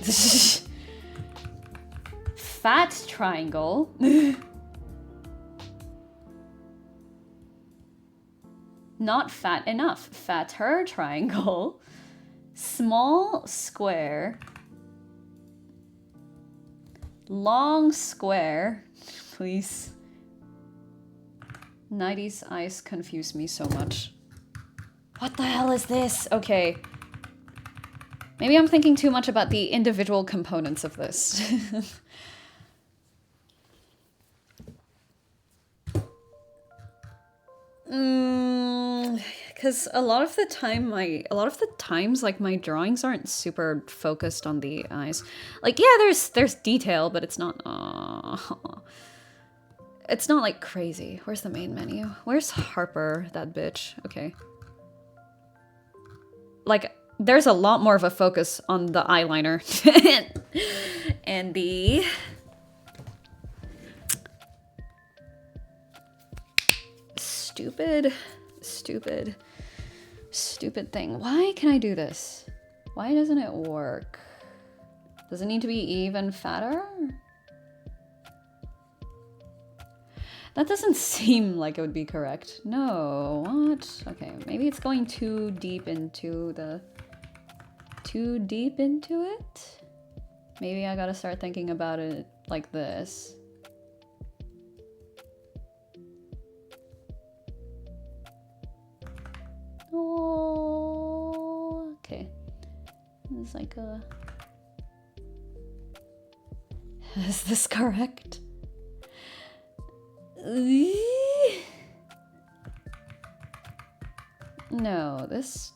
Fat triangle. Not fat enough. Fatter triangle. Small square. Long square. Please. 90s eyes confuse me so much. What the hell is this? Okay. Maybe I'm thinking too much about the individual components of this. Because a lot of the times like my drawings aren't super focused on the eyes. Like yeah, there's detail, but it's not it's not like crazy. Where's the main menu? Where's Harper, that bitch? Okay. Like there's a lot more of a focus on the eyeliner and the stupid stupid thing. Why can I do this? Why doesn't it work? Does it need to be even fatter? That doesn't seem like it would be correct. No, what? Okay, maybe it's going too deep into it? Maybe I gotta start thinking about it like this. Oh, okay. It's like a... Is this correct? No, this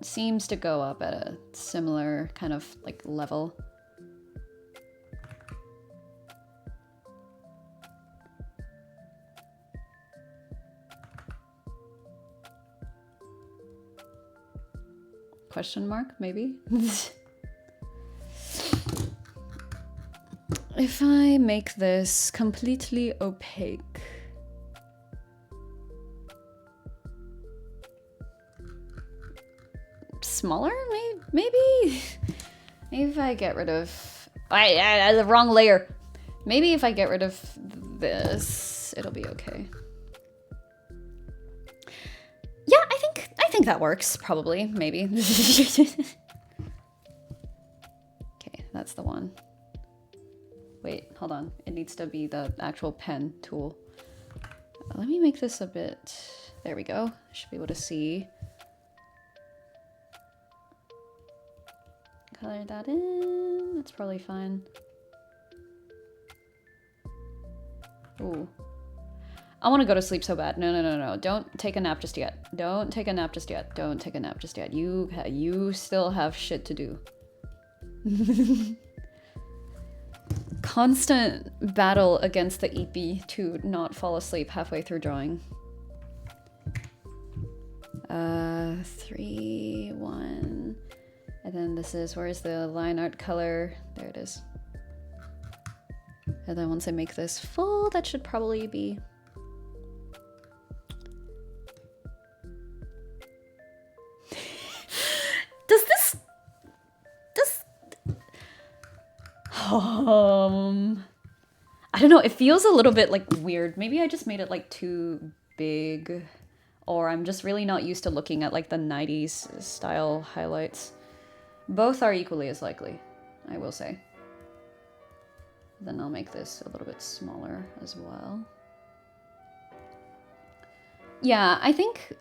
seems to go up at a similar kind of like level. Question mark, maybe? If I make this completely opaque. Smaller, maybe? Maybe if I get rid of... the wrong layer. Maybe if I get rid of this, it'll be okay. Yeah, I think that works, probably, maybe. Okay, that's the one. Wait, hold on. It needs to be the actual pen tool. Let me make this a bit... There we go. I should be able to see. Color that in. That's probably fine. Ooh. I want to go to sleep so bad. No. Don't take a nap just yet. Don't take a nap just yet. Don't take a nap just yet. You still have shit to do. Constant battle against the EP to not fall asleep halfway through drawing. 3, 1. And then this is, where's the line art color? There it is. And then once I make this full, that should probably be... I don't know, it feels a little bit like weird. Maybe I just made it like too big, or I'm just really not used to looking at like the 90s style highlights. Both are equally as likely, I will say. Then I'll make this a little bit smaller as well. Yeah, I think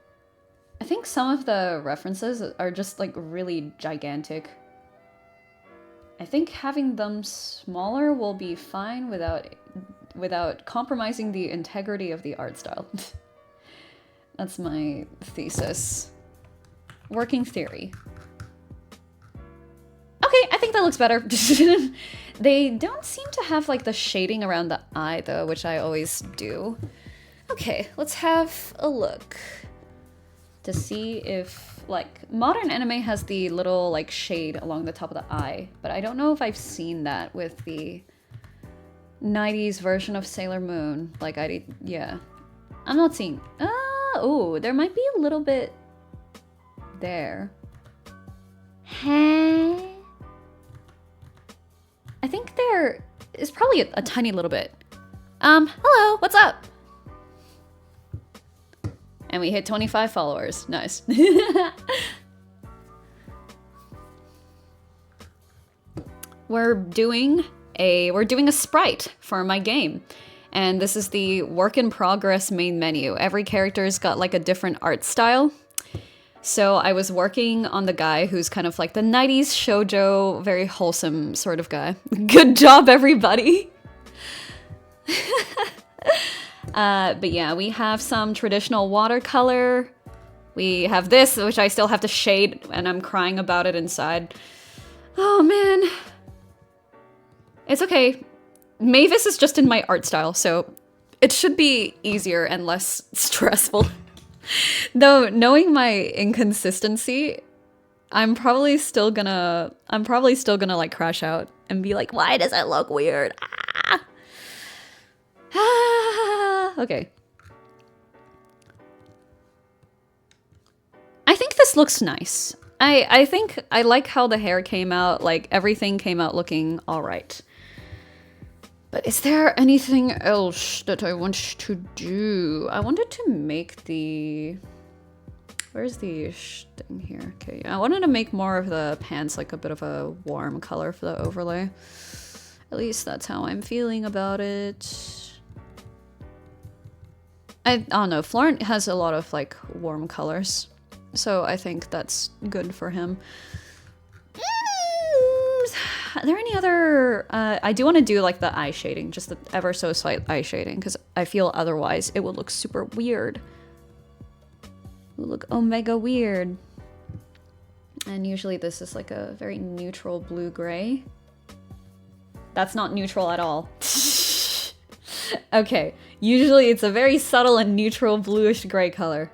some of the references are just like really gigantic. I think having them smaller will be fine without compromising the integrity of the art style. That's my thesis. Working theory. Okay, I think that looks better. They don't seem to have like the shading around the eye though, which I always do. Okay, let's have a look to see if, like, modern anime has the little like shade along the top of the eye, but I don't know if I've seen that with the 90s version of Sailor Moon. Like yeah. I'm not seeing, oh, there might be a little bit there. Huh? I think there is probably a tiny little bit. Hello, what's up? And we hit 25 followers. Nice. We're doing a sprite for my game. And this is the work in progress main menu. Every character's got like a different art style. So I was working on the guy who's kind of like the 90s shoujo, very wholesome sort of guy. Good job, everybody. But yeah, we have some traditional watercolor. We have this, which I still have to shade, and I'm crying about it inside. Oh man. It's okay. Mavis is just in my art style, so it should be easier and less stressful. Though, knowing my inconsistency, I'm probably still gonna like crash out and be like, why does it look weird? Ah. Okay. I think this looks nice. I think I like how the hair came out, like everything came out looking all right. But is there anything else that I want to do? I wanted to make the... Where's the thing here? Okay, I wanted to make more of the pants like a bit of a warm color for the overlay. At least that's how I'm feeling about it. I don't know, Florent has a lot of like warm colors. So I think that's good for him. Are there any other... I do want to do like the eye shading, just the ever so slight eye shading, because I feel otherwise it would look super weird. It would look omega weird. And usually this is like a very neutral blue-gray. That's not neutral at all. Okay, usually it's a very subtle and neutral bluish gray color.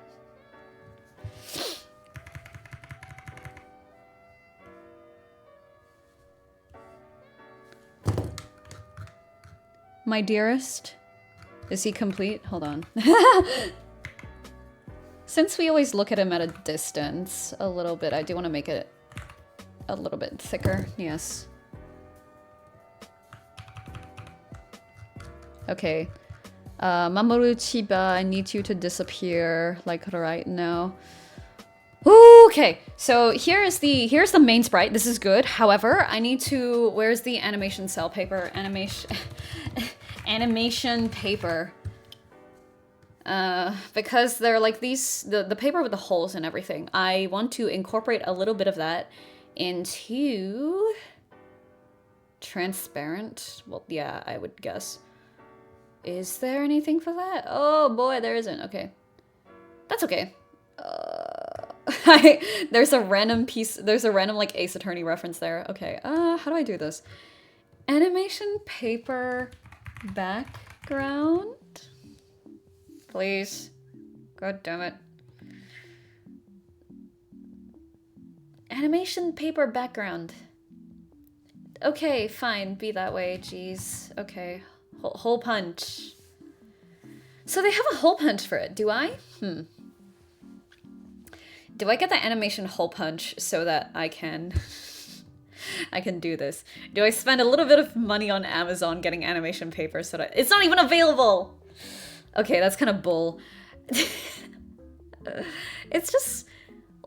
My dearest, is he complete? Hold on. Since we always look at him at a distance a little bit, I do want to make it a little bit thicker. Yes. Okay. Mamoru Chiba, I need you to disappear like right now. Okay, so here's the main sprite. This is good. However, I need to... Where's the animation cell paper? Animation paper. Because they're like these... The paper with the holes and everything. I want to incorporate a little bit of that into... Transparent? Well, yeah, I would guess. Is there anything for that? Oh boy, there isn't. Okay. That's okay. There's a random piece, there's a random like Ace Attorney reference there. Okay, how do I do this? Animation paper background? Please. God damn it. Animation paper background. Okay, fine, be that way, jeez. Okay, hole punch. So they have a hole punch for it, do I? Do I get the animation hole punch so that I can do this? Do I spend a little bit of money on Amazon getting animation paper so that it's not even available? Okay, that's kind of bull. It's just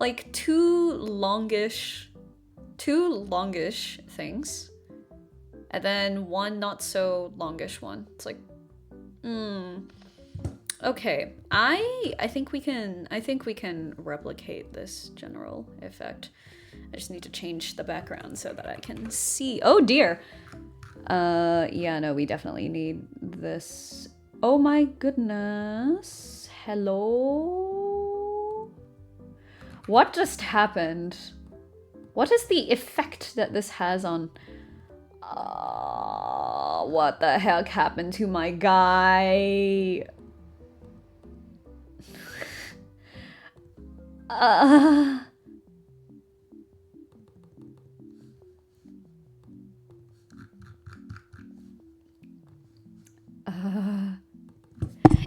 like two longish things. And then one not so longish one. It's like, okay, I think we can replicate this general effect. I just need to change the background so that I can see. Oh dear. Yeah, no, we definitely need this. Oh my goodness. Hello? What just happened? What is the effect that this has on... what the heck happened to my guy?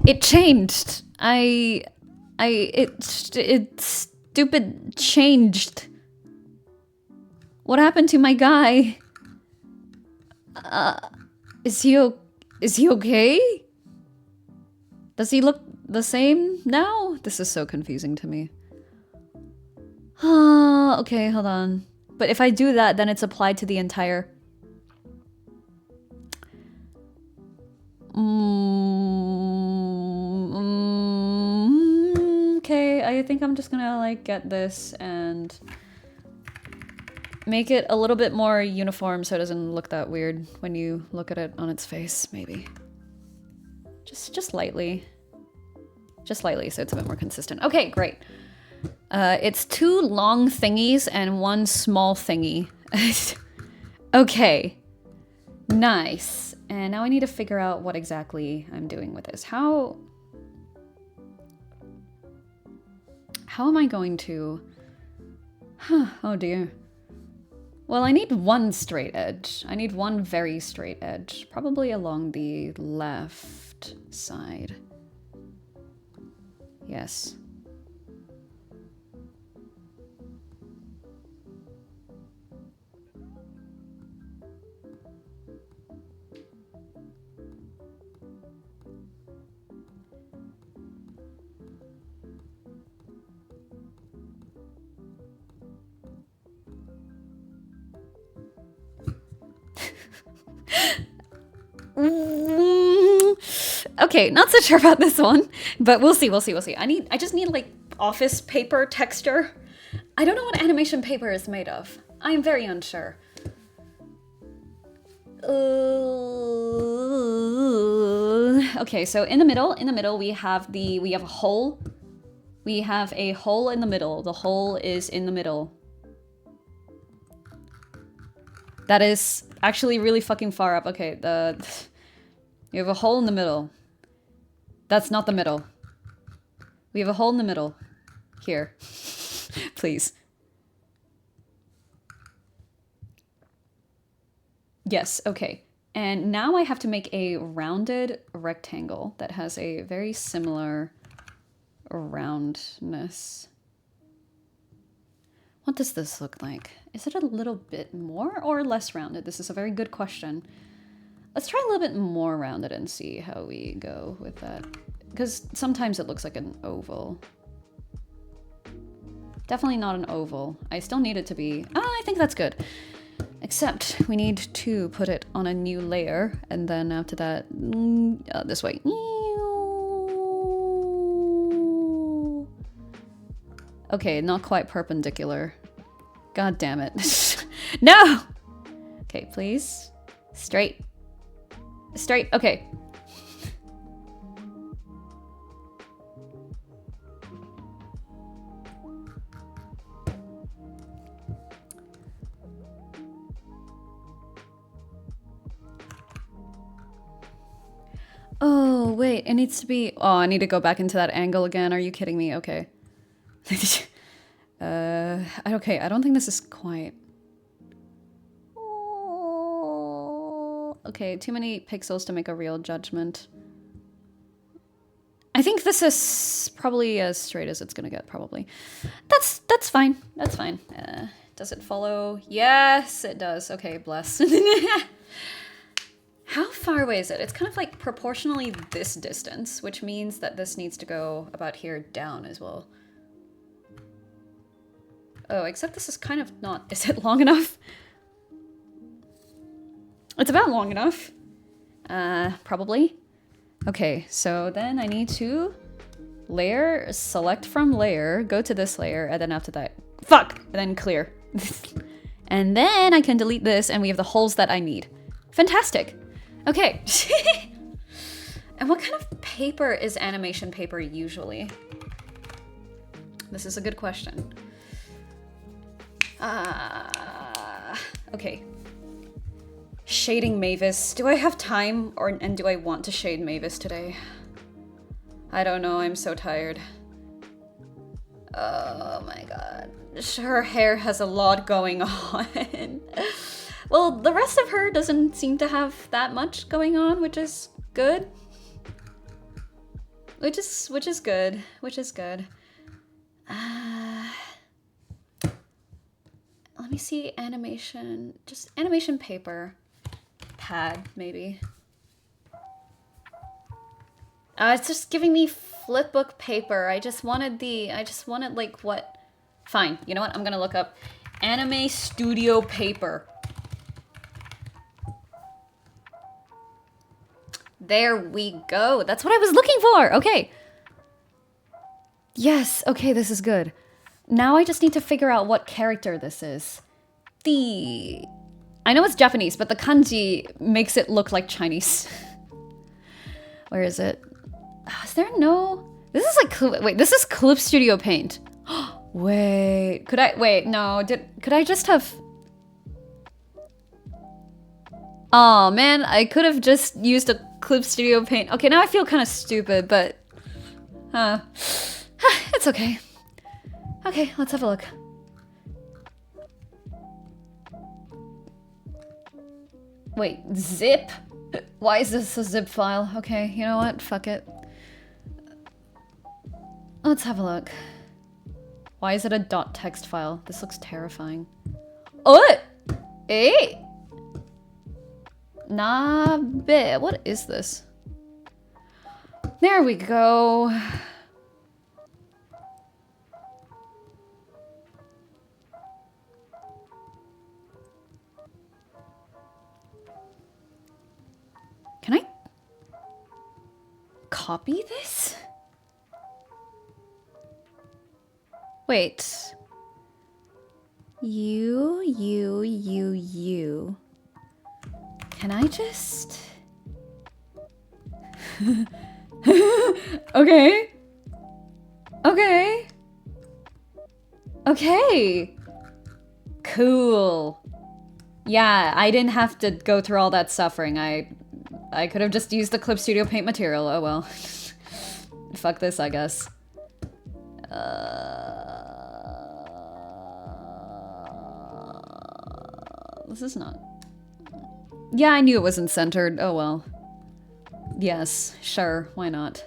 It changed. It stupid changed. What happened to my guy? Is he okay? Does he look the same now? This is so confusing to me. Okay, hold on. But if I do that, then it's applied to the entire... Okay, I think I'm just gonna like get this and make it a little bit more uniform so it doesn't look that weird when you look at it on its face, maybe. Just lightly. Just lightly so it's a bit more consistent. Okay, great. It's two long thingies and one small thingy. Okay. Nice. And now I need to figure out what exactly I'm doing with this. How am I going to... Oh dear. Well, I need one straight edge. I need one very straight edge. Probably along the left side. Yes. Okay, not so sure about this one, but we'll see. I just need like office paper texture. I don't know what animation paper is made of. I am very unsure. Okay, so in the middle we have a hole. We have a hole in the middle. The hole is in the middle. That is actually really fucking far up. Okay, you have a hole in the middle. That's not the middle. We have a hole in the middle. Here. Please. Yes, okay. And now I have to make a rounded rectangle that has a very similar roundness. What does this look like? Is it a little bit more or less rounded? This is a very good question. Let's try a little bit more rounded and see how we go with that. Because sometimes it looks like an oval. Definitely not an oval. I still need it to be... I think that's good. Except we need to put it on a new layer. And then after that, this way. Okay, not quite perpendicular. God damn it. No! Okay, please. Straight. Straight, okay. Oh, wait, it needs to be... Oh, I need to go back into that angle again. Are you kidding me? Okay. Okay, I don't think this is quite... Okay, too many pixels to make a real judgment. I think this is probably as straight as it's gonna get, probably. That's fine. That's fine. Does it follow? Yes, it does. Okay, bless. How far away is it? It's kind of like proportionally this distance, which means that this needs to go about here down as well. Oh, except this is kind of not... Is it long enough? It's about long enough. Probably. Okay, so then I need to layer, select from layer, go to this layer, and then after that, fuck! And then clear. And then I can delete this, and we have the holes that I need. Fantastic! Okay. And what kind of paper is animation paper usually? This is a good question. Okay. Shading Mavis. Do I have time and do I want to shade Mavis today? I don't know, I'm so tired. Oh my god. Her hair has a lot going on. Well, the rest of her doesn't seem to have that much going on, which is good. Which is good. Let me see animation, just animation paper. Pad, maybe. It's just giving me flipbook paper. I just wanted like what? Fine, you know what? I'm gonna look up anime studio paper. There we go. That's what I was looking for. Okay. Yes, okay, this is good. Now I just need to figure out what character this is. I know it's Japanese, but the kanji makes it look like Chinese. Where is it? Is there no... This is like... Wait, this is Clip Studio Paint. Wait, could I... Wait, no. Could I just have... Oh man, I could have just used a Clip Studio Paint. Okay, now I feel kind of stupid, but... It's okay. Okay, let's have a look. Wait, zip? Why is this a zip file? Okay, you know what? Fuck it. Let's have a look. Why is it a .text file? This looks terrifying. Oh! Hey! Nabe. What is this? There we go. copy this? Wait. You. Can I just... Okay. Okay. Okay. Cool. Yeah, I didn't have to go through all that suffering. I could have just used the Clip Studio Paint material. Oh well. Fuck this, I guess. This is not... Yeah, I knew it wasn't centered. Oh well. Yes, sure, why not?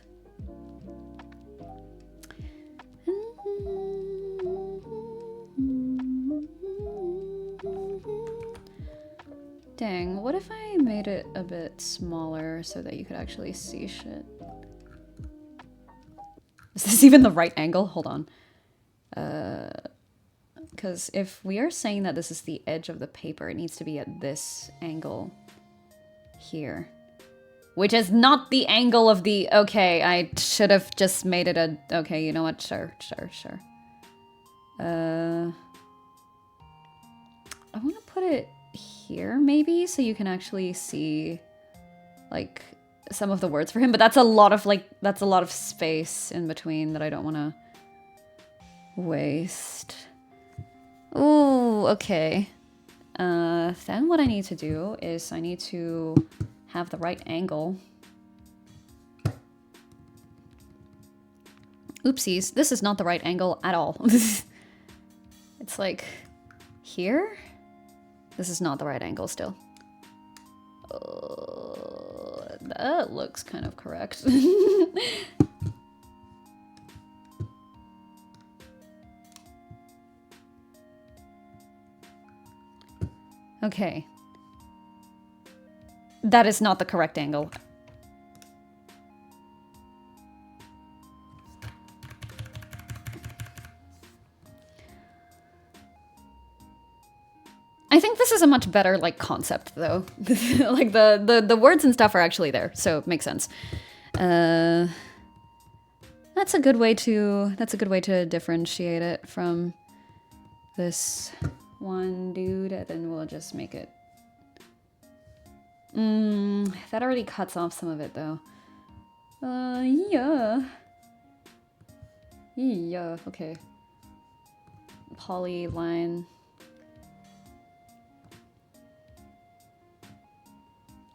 Dang, what if I made it a bit smaller so that you could actually see shit? Is this even the right angle? Hold on. Because if we are saying that this is the edge of the paper, it needs to be at this angle here. Which is not the angle of the... Okay, I should have just made it a... Okay, you know what? Sure. I want to put it here, maybe, so you can actually see, like, some of the words for him. But that's a lot of, like, that's a lot of space in between that I don't want to waste. Ooh, okay. Then what I need to do is I need to have the right angle. Oopsies, this is not the right angle at all. It's like here? This is not the right angle still. That looks kind of correct. Okay. That is not the correct angle. I think this is a much better, like, concept, though. Like, the words and stuff are actually there, so it makes sense. That's a good way to differentiate it from this one dude, and then we'll just make it... that already cuts off some of it, though. Yeah. Yeah, okay. Polyline.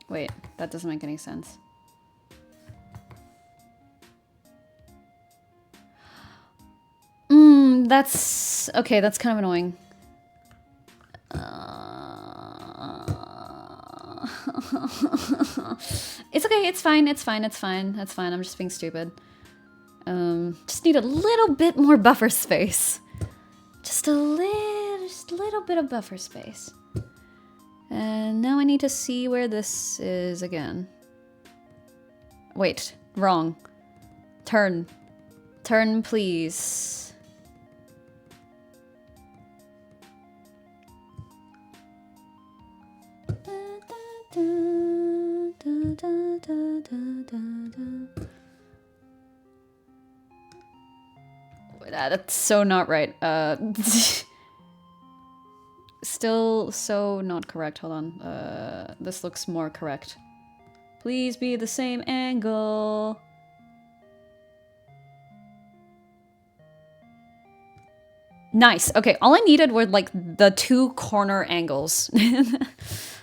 Wait, that doesn't make any sense. That's... Okay, that's kind of annoying. It's okay, it's fine. I'm just being stupid. Just need a little bit more buffer space. Just a little bit of buffer space. And now I need to see where this is again. Wait, wrong. Turn. Turn, please. That's so not right. Still so not correct. Hold on. This looks more correct. Please be the same angle. Nice. Okay, all I needed were like the two corner angles.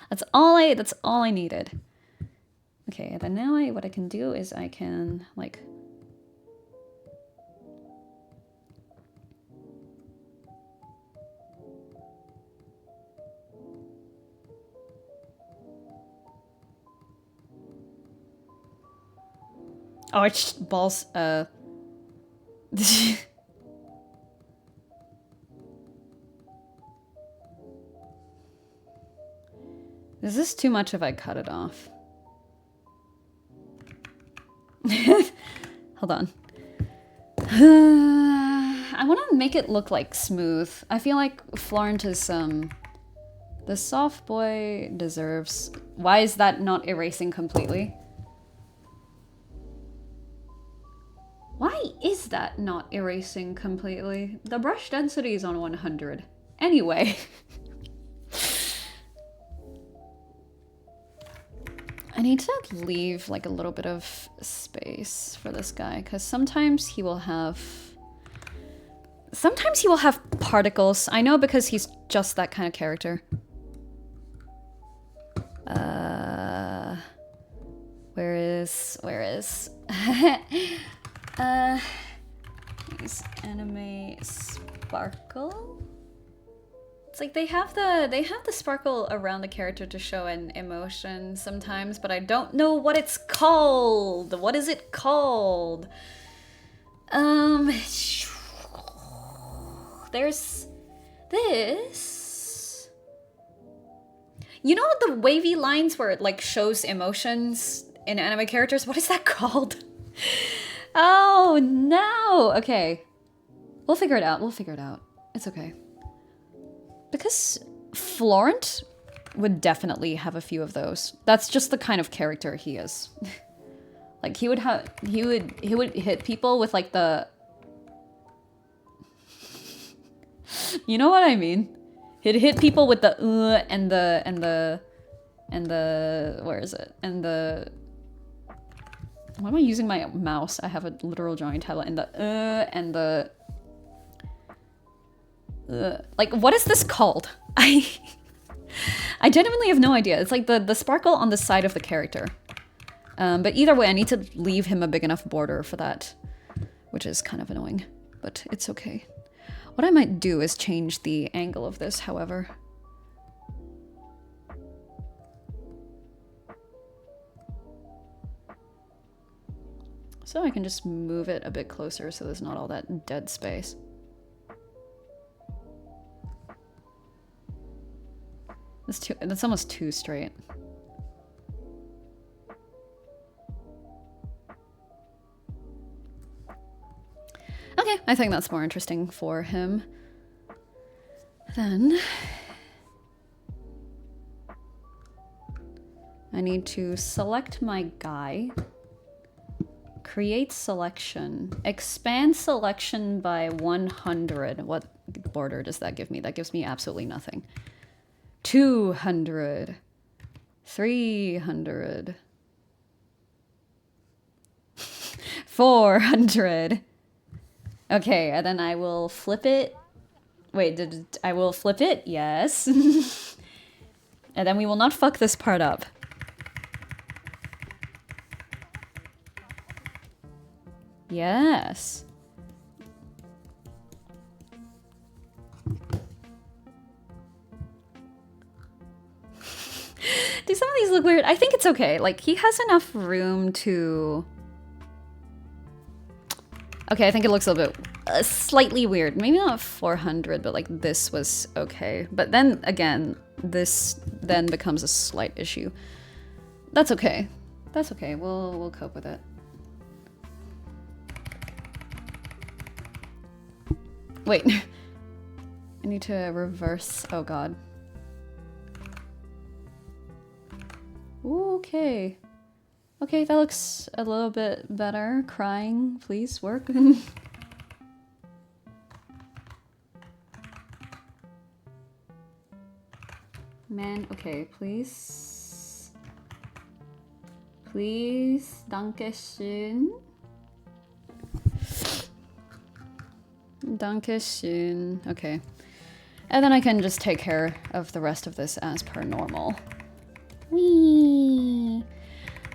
That's all I needed. Okay, then now what I can do is I can like oh, it's balls. Is this too much if I cut it off? Hold on. I want to make it look like smooth. I feel like Florent is the soft boy deserves. Why is that not erasing completely? Why is that not erasing completely? The brush density is on 100. Anyway. I need to leave like a little bit of space for this guy, because sometimes he will have particles. I know, because he's just that kind of character. Where is use anime sparkle. It's like they have the sparkle around the character to show an emotion sometimes, but I don't know what it's called. What is it called? There's this. You know the wavy lines where it like shows emotions in anime characters? What is that called? Oh no! Okay. We'll figure it out. It's okay. Because Florent would definitely have a few of those. That's just the kind of character he is. Like he would hit people with like the you know what I mean? He'd hit people with the and the where is it? And the why am I using my mouse? I have a literal drawing tablet. And the and the like, what is this called? I genuinely have no idea. It's like the sparkle on the side of the character. But either way, I need to leave him a big enough border for that, which is kind of annoying, but it's okay. What I might do is change the angle of this, however. So I can just move it a bit closer so there's not all that dead space. That's almost too straight. Okay, I think that's more interesting for him. Then I need to select my guy, create selection, expand selection by 100. What border does that give me? That gives me absolutely nothing. 200, 300, 400. Okay, and then I will flip it. Wait, I will flip it? Yes. And then we will not fuck this part up. Yes. Do some of these look weird? I think it's okay. Like, he has enough room to... Okay, I think it looks a little bit slightly weird. Maybe not 400, but like this was okay. But then again, this then becomes a slight issue. That's okay. That's okay. We'll cope with it. Wait. I need to reverse. Oh god. Okay. Okay, that looks a little bit better. Crying, please work. Man, okay, please. Please, dankeschön. Dankeschön. Okay. And then I can just take care of the rest of this as per normal. Whee!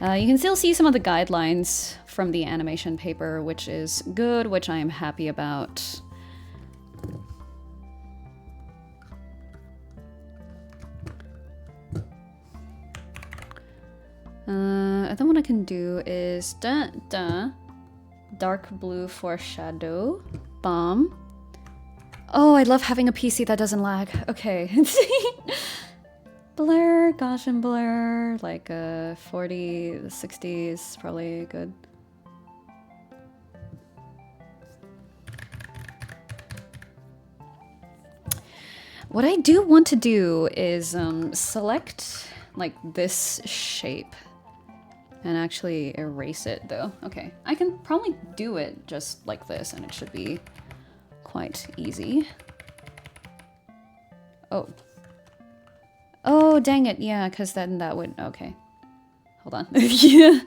You can still see some of the guidelines from the animation paper, which is good, which I am happy about. And then what I can do is dark blue for shadow. Bomb. Oh, I love having a PC that doesn't lag. Okay. Blur, Gaussian blur, like 40, 60 is probably good. What I do want to do is select like this shape and actually erase it though. Okay, I can probably do it just like this and it should be quite easy. Oh. Oh, dang it. Yeah, because then that would... Okay. Hold on. Yeah.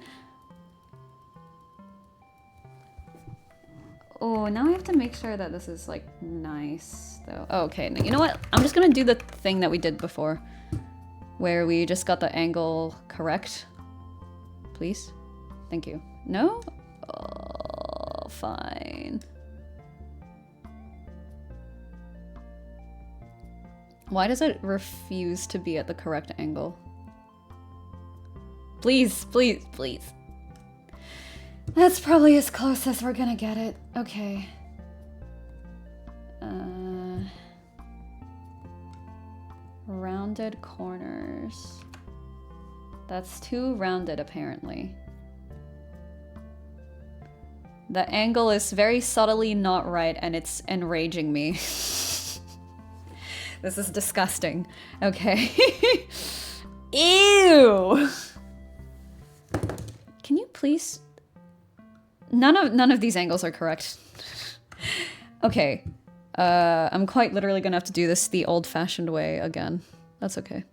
Oh, now I have to make sure that this is, like, nice, though. Oh, okay, you know what? I'm just gonna do the thing that we did before, where we just got the angle correct. Please? Thank you. No? Oh, fine. Why does it refuse to be at the correct angle? Please, please, please. That's probably as close as we're gonna get it. Okay. Rounded corners. That's too rounded, apparently. The angle is very subtly not right, and it's enraging me. This is disgusting. Okay. Ew! Can you please... None of these angles are correct. Okay. I'm quite literally gonna have to do this the old-fashioned way again. That's okay.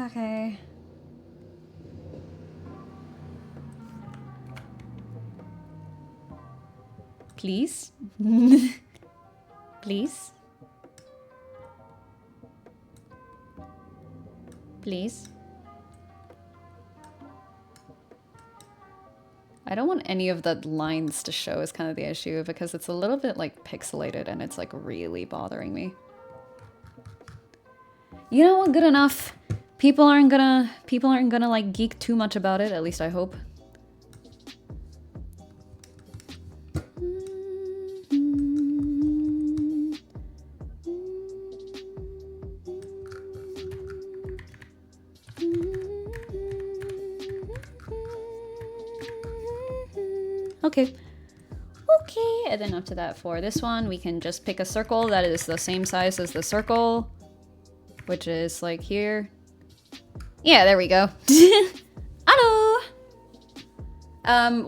Okay. Please? Please? Please? I don't want any of the lines to show is kind of the issue because it's a little bit like pixelated and it's like really bothering me. You know what? Good enough. People aren't gonna like geek too much about it, at least I hope. Okay. Okay, and then after that for this one, we can just pick a circle that is the same size as the circle, which is like here. Yeah, there we go. Hello!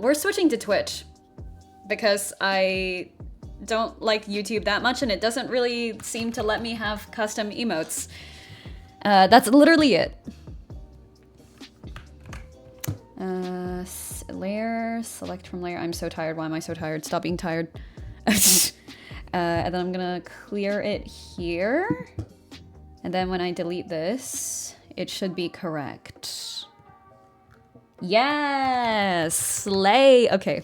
We're switching to Twitch because I don't like YouTube that much and it doesn't really seem to let me have custom emotes. That's literally it. Layer, select from layer. I'm so tired. Why am I so tired? Stop being tired. And then I'm gonna clear it here. And then when I delete this, it should be correct. Yes! Slay! Okay.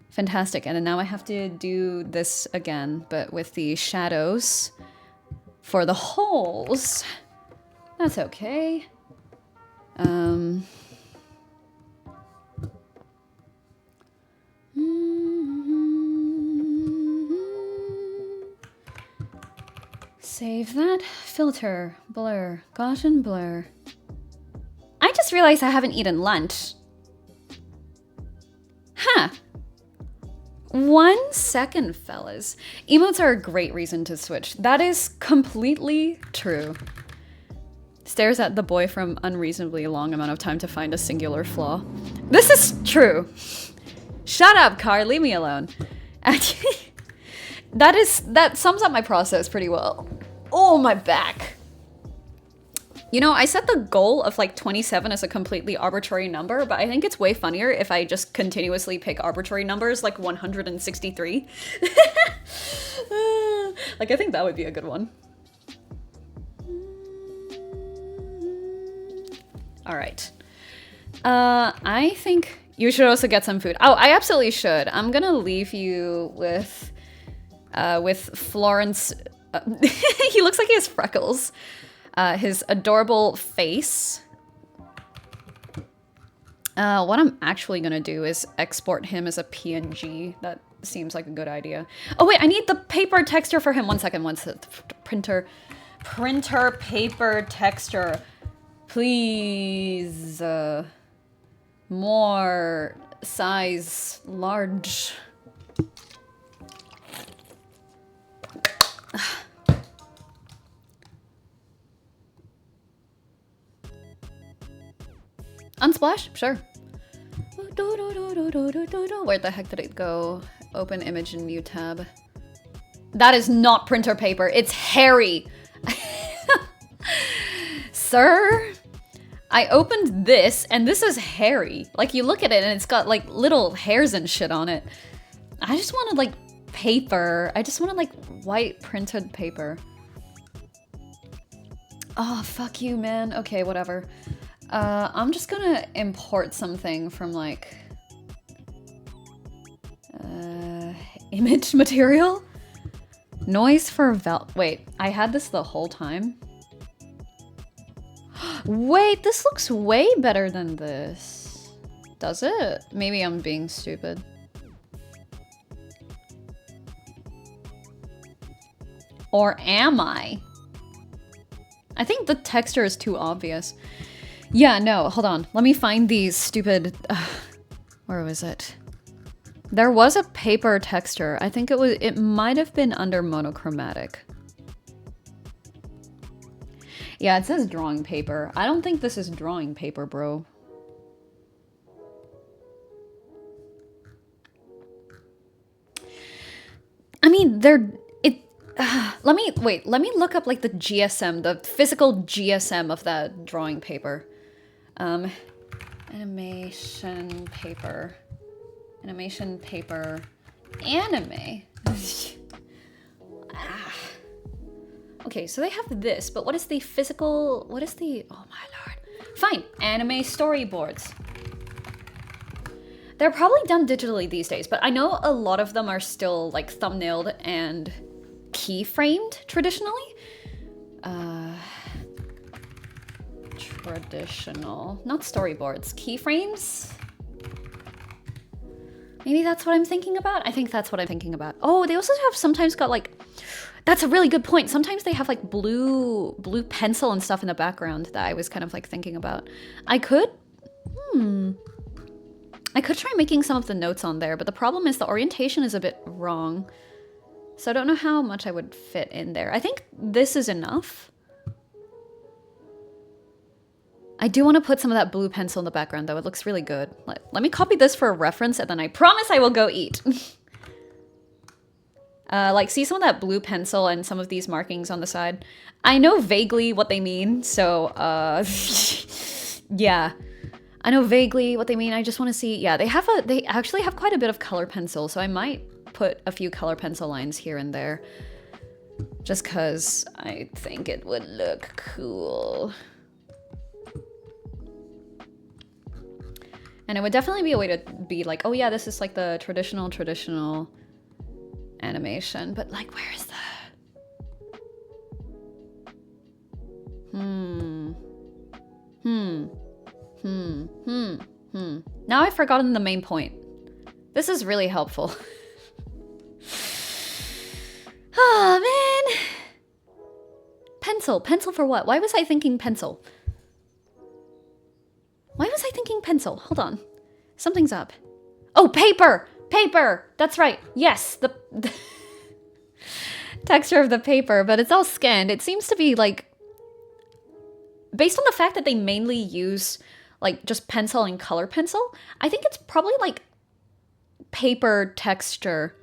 Fantastic. And then now I have to do this again, but with the shadows for the holes. That's okay. Save that. Filter. Blur. Gaussian blur. I just realized I haven't eaten lunch. Huh. 1 second, fellas. Emotes are a great reason to switch. That is completely true. Stares at the boy from unreasonably long amount of time to find a singular flaw. This is true. Shut up, Car. Leave me alone. That sums up my process pretty well. Oh, my back. You know, I set the goal of like 27 as a completely arbitrary number, but I think it's way funnier if I just continuously pick arbitrary numbers like 163. Like, I think that would be a good one. All right. I think you should also get some food. Oh, I absolutely should. I'm gonna leave you with Florence. He looks like he has freckles. His adorable face. What I'm actually gonna do is export him as a PNG. That seems like a good idea. Oh wait, I need the paper texture for him. 1 second, printer paper texture. Please, more size large. Unsplash? Sure. Where the heck did it go? Open image in new tab. That is not printer paper. It's hairy. Sir? I opened this and this is hairy. Like you look at it and it's got like little hairs and shit on it. I just wanted like paper. I just wanted like white printed paper. Oh, fuck you, man. Okay, whatever. I'm just gonna import something from like image material. Noise for wait, I had this the whole time. Wait, this looks way better than this. Does it? Maybe I'm being stupid. Or am I? I think the texture is too obvious. Yeah, no, hold on. Let me find these stupid... where was it? There was a paper texture. I think it might have been under monochromatic. Yeah, it says drawing paper. I don't think this is drawing paper, bro. I mean, let me look up like the GSM, the physical GSM of that drawing paper. Animation paper. Animation paper. Anime. Okay, so they have this, but what is the physical, oh my lord. Fine, anime storyboards. They're probably done digitally these days, but I know a lot of them are still like thumbnailed and keyframed traditionally. Traditional, not storyboards, keyframes? Maybe that's what I'm thinking about? I think that's what I'm thinking about. Oh, they also have sometimes got like, that's a really good point. Sometimes they have like blue pencil and stuff in the background that I was kind of like thinking about. I could try making some of the notes on there, but the problem is the orientation is a bit wrong. So I don't know how much I would fit in there. I think this is enough. I do want to put some of that blue pencil in the background though. It looks really good. Let me copy this for a reference and then I promise I will go eat. Like, see some of that blue pencil and some of these markings on the side? I know vaguely what they mean, so, yeah. I know vaguely what they mean, I just want to see, yeah, they actually have quite a bit of color pencil, so I might put a few color pencil lines here and there. Just because I think it would look cool. And it would definitely be a way to be like, oh yeah, this is like the traditional animation, but like, where is the... Now I've forgotten the main point. This is really helpful. Oh, man. Pencil. Pencil for what? Why was I thinking pencil? Why was I thinking pencil? Hold on. Something's up. Oh, paper! Paper! That's right. Yes, the texture of the paper, but it's all scanned. It seems to be like... Based on the fact that they mainly use like just pencil and color pencil, I think it's probably like paper texture.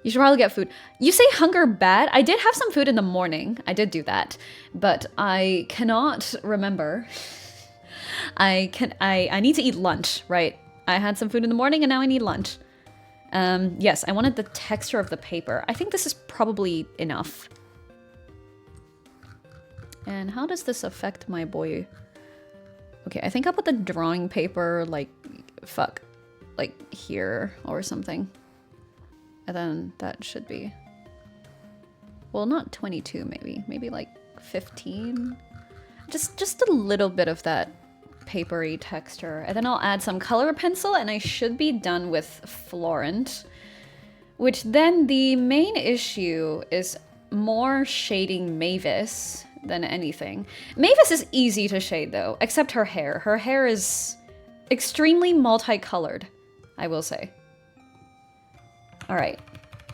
You should probably get food. You say hunger bad? I did have some food in the morning. I did do that, but I cannot remember. I need to eat lunch, right? I had some food in the morning and now I need lunch. Yes, I wanted the texture of the paper. I think this is probably enough. And how does this affect my boy? Okay, I think I'll put the drawing paper like, like here or something. And then that should be, well, not 22 maybe, maybe like 15. Just a little bit of that papery texture. And then I'll add some color pencil and I should be done with Florent. Which then the main issue is more shading Mavis than anything. Mavis is easy to shade though, except her hair. Her hair is extremely multicolored, I will say. All right.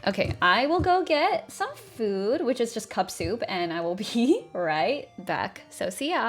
Okay, I will go get some food, which is just cup soup, and I will be right back. So see ya!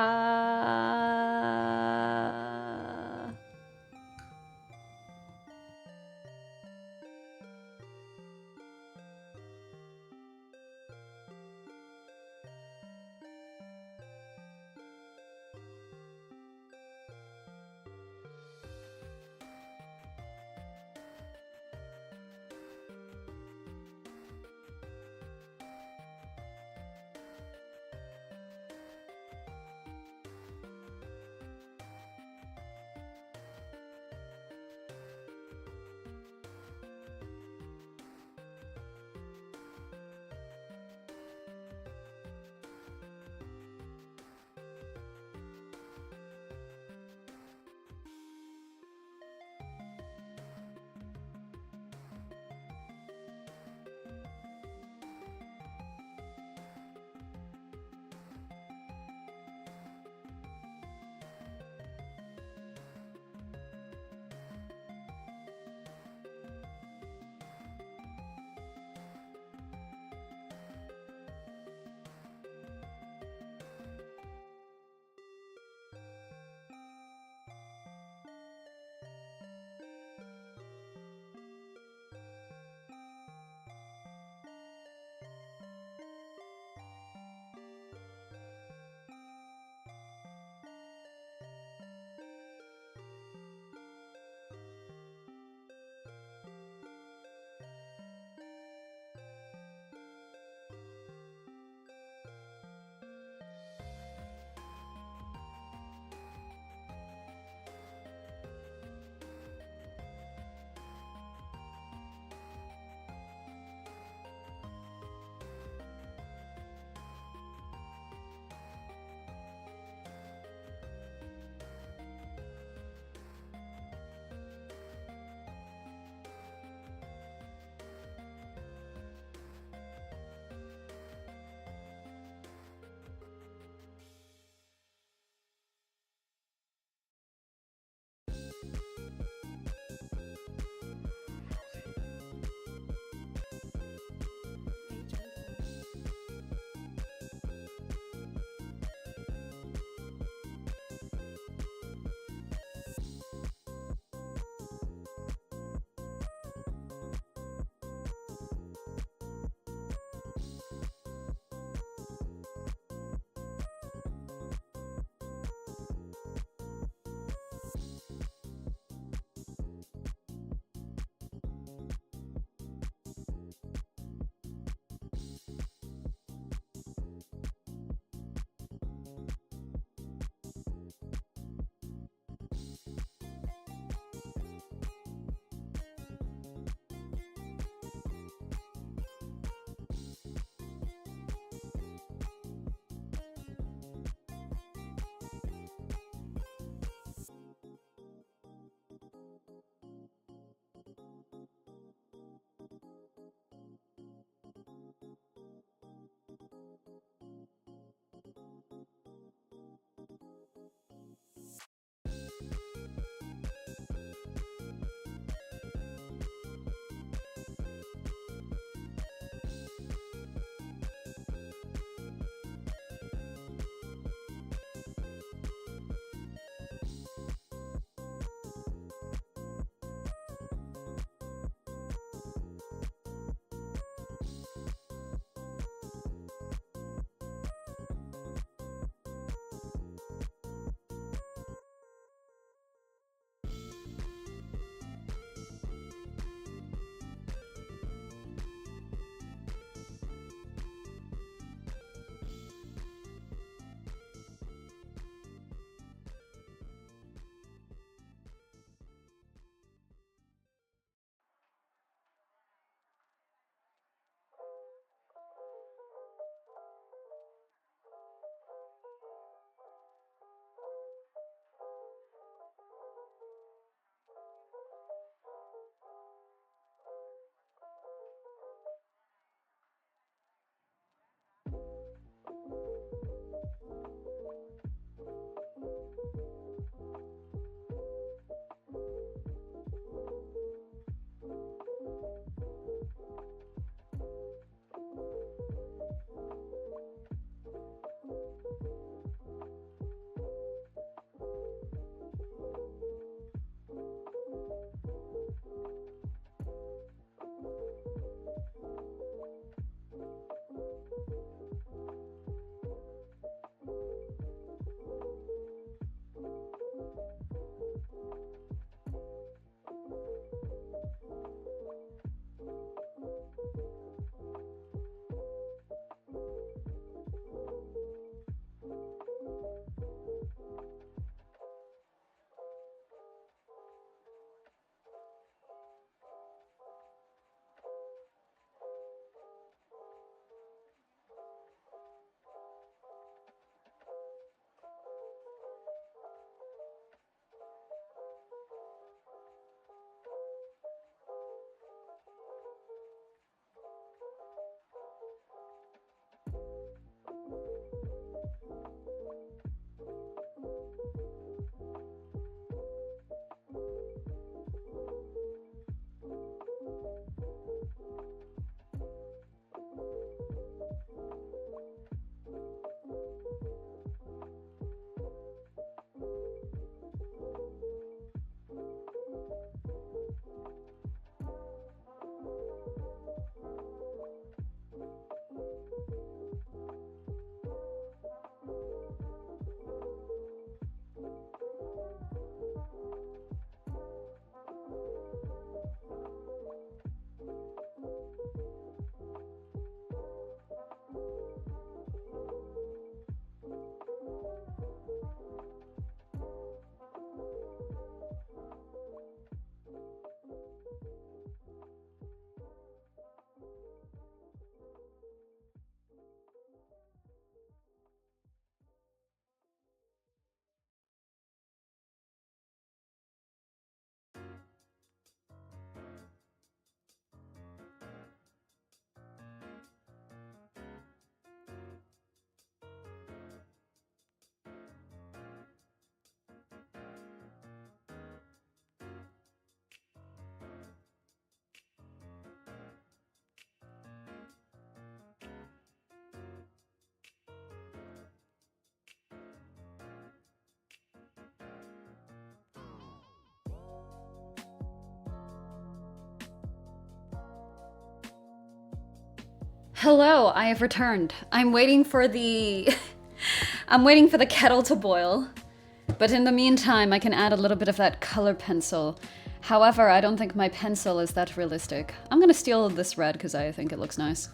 Hello, I have returned. I'm waiting for the... I'm waiting for the kettle to boil. But in the meantime, I can add a little bit of that color pencil. However, I don't think my pencil is that realistic. I'm gonna steal this red because I think it looks nice.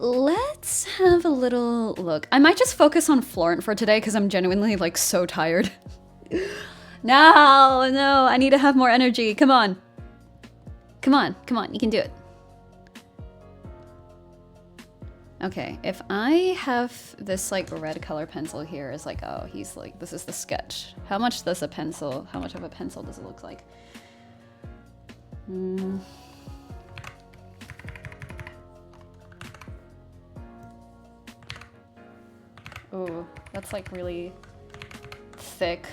Let's have a little look. I might just focus on Florent for today because I'm genuinely like so tired. No, I need to have more energy. Come on. Come on, you can do it. Okay, if I have this like red color pencil here, it's like, oh, he's like, this is the sketch. How much of a pencil does it look like? Oh, that's like really thick.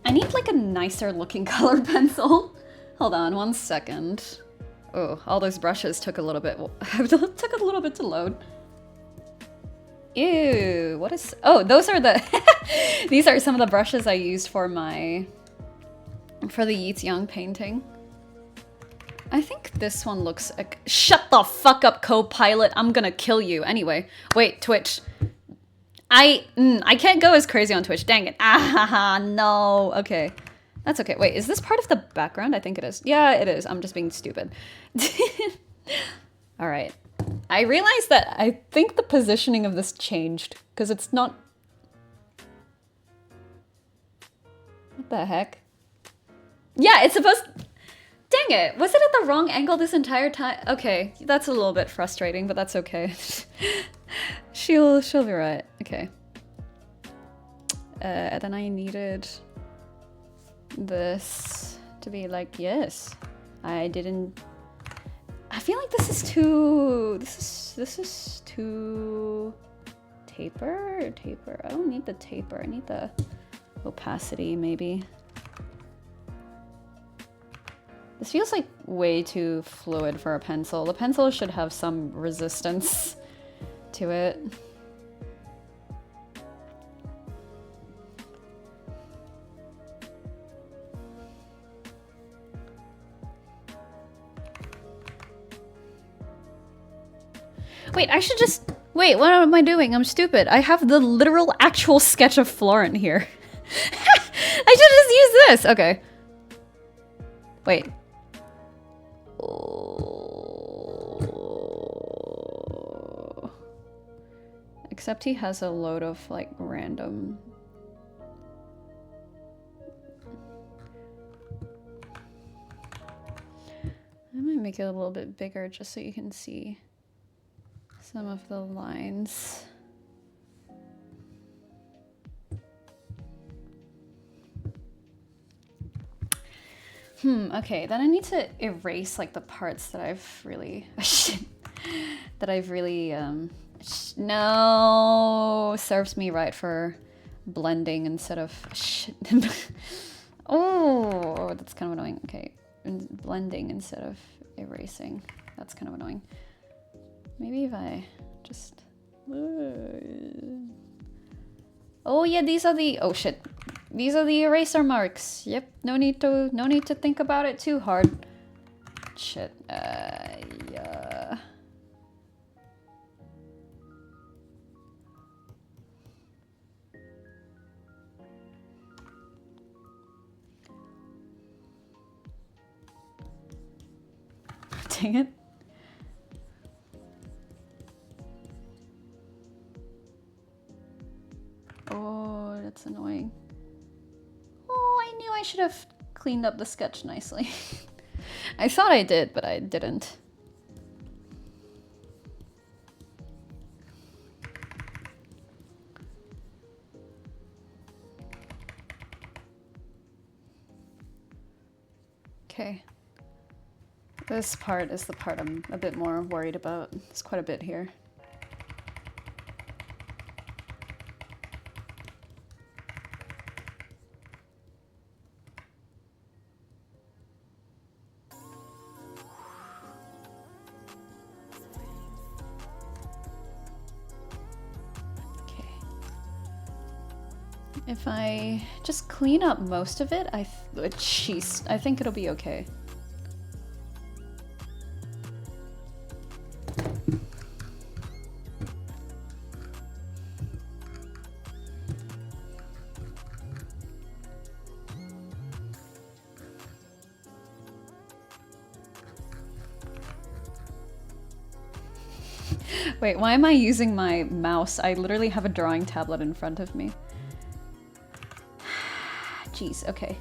I need like a nicer looking colored pencil. Hold on 1 second. Oh, all those brushes took a little bit to load. Ew, what is, oh, those are the, these are some of the brushes I used for the Yeats Young painting. I think this one looks like, shut the fuck up, co-pilot, I'm gonna kill you. Anyway, wait, Twitch. I can't go as crazy on Twitch, dang it. Ah, no, okay. That's okay. Wait, is this part of the background? I think it is. Yeah, it is. I'm just being stupid. All right. I realized that I think the positioning of this changed because it's not... What the heck? Yeah, it's supposed... Dang it. Was it at the wrong angle this entire time? Okay, that's a little bit frustrating, but that's okay. She'll be right. Okay. And then I needed... this to be like, yes, I didn't, I feel like this is too, this is too taper. I don't need the taper, I need the opacity maybe. This feels like way too fluid for a pencil. The pencil should have some resistance to it. Wait, I should just... Wait, what am I doing? I'm stupid. I have the literal actual sketch of Florent here. I should just use this. Okay. Wait. Oh. Except he has a load of like random... I might make it a little bit bigger just so you can see some of the lines. Okay, then I need to erase like the parts that I've really no, serves me right for blending instead of oh, that's kind of annoying. Okay, blending instead of erasing. That's kind of annoying. Maybe if I just... Oh yeah, these are the... Oh shit. These are the eraser marks. Yep, no need to think about it too hard. Shit. Yeah. Dang it. Oh, that's annoying. Oh, I knew I should have cleaned up the sketch nicely. I thought I did, but I didn't. Okay. This part is the part I'm a bit more worried about. There's quite a bit here. If I just clean up most of it, jeez, I think it'll be okay. Wait, why am I using my mouse? I literally have a drawing tablet in front of me. Jeez, okay.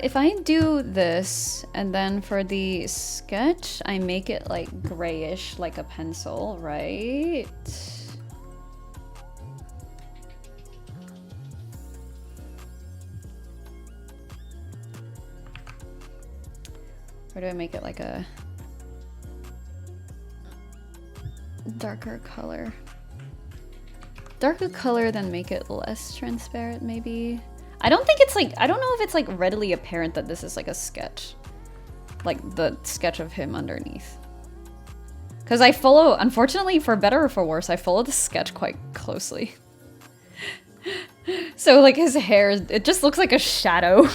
If I do this, and then for the sketch, I make it like grayish, like a pencil, right? Or do I make it like a darker color? Darker color, then make it less transparent, maybe? I don't think it's like, I don't know if it's like readily apparent that this is like a sketch. Like the sketch of him underneath. Because I follow, unfortunately, for better or for worse, I follow the sketch quite closely. So like his hair, it just looks like a shadow.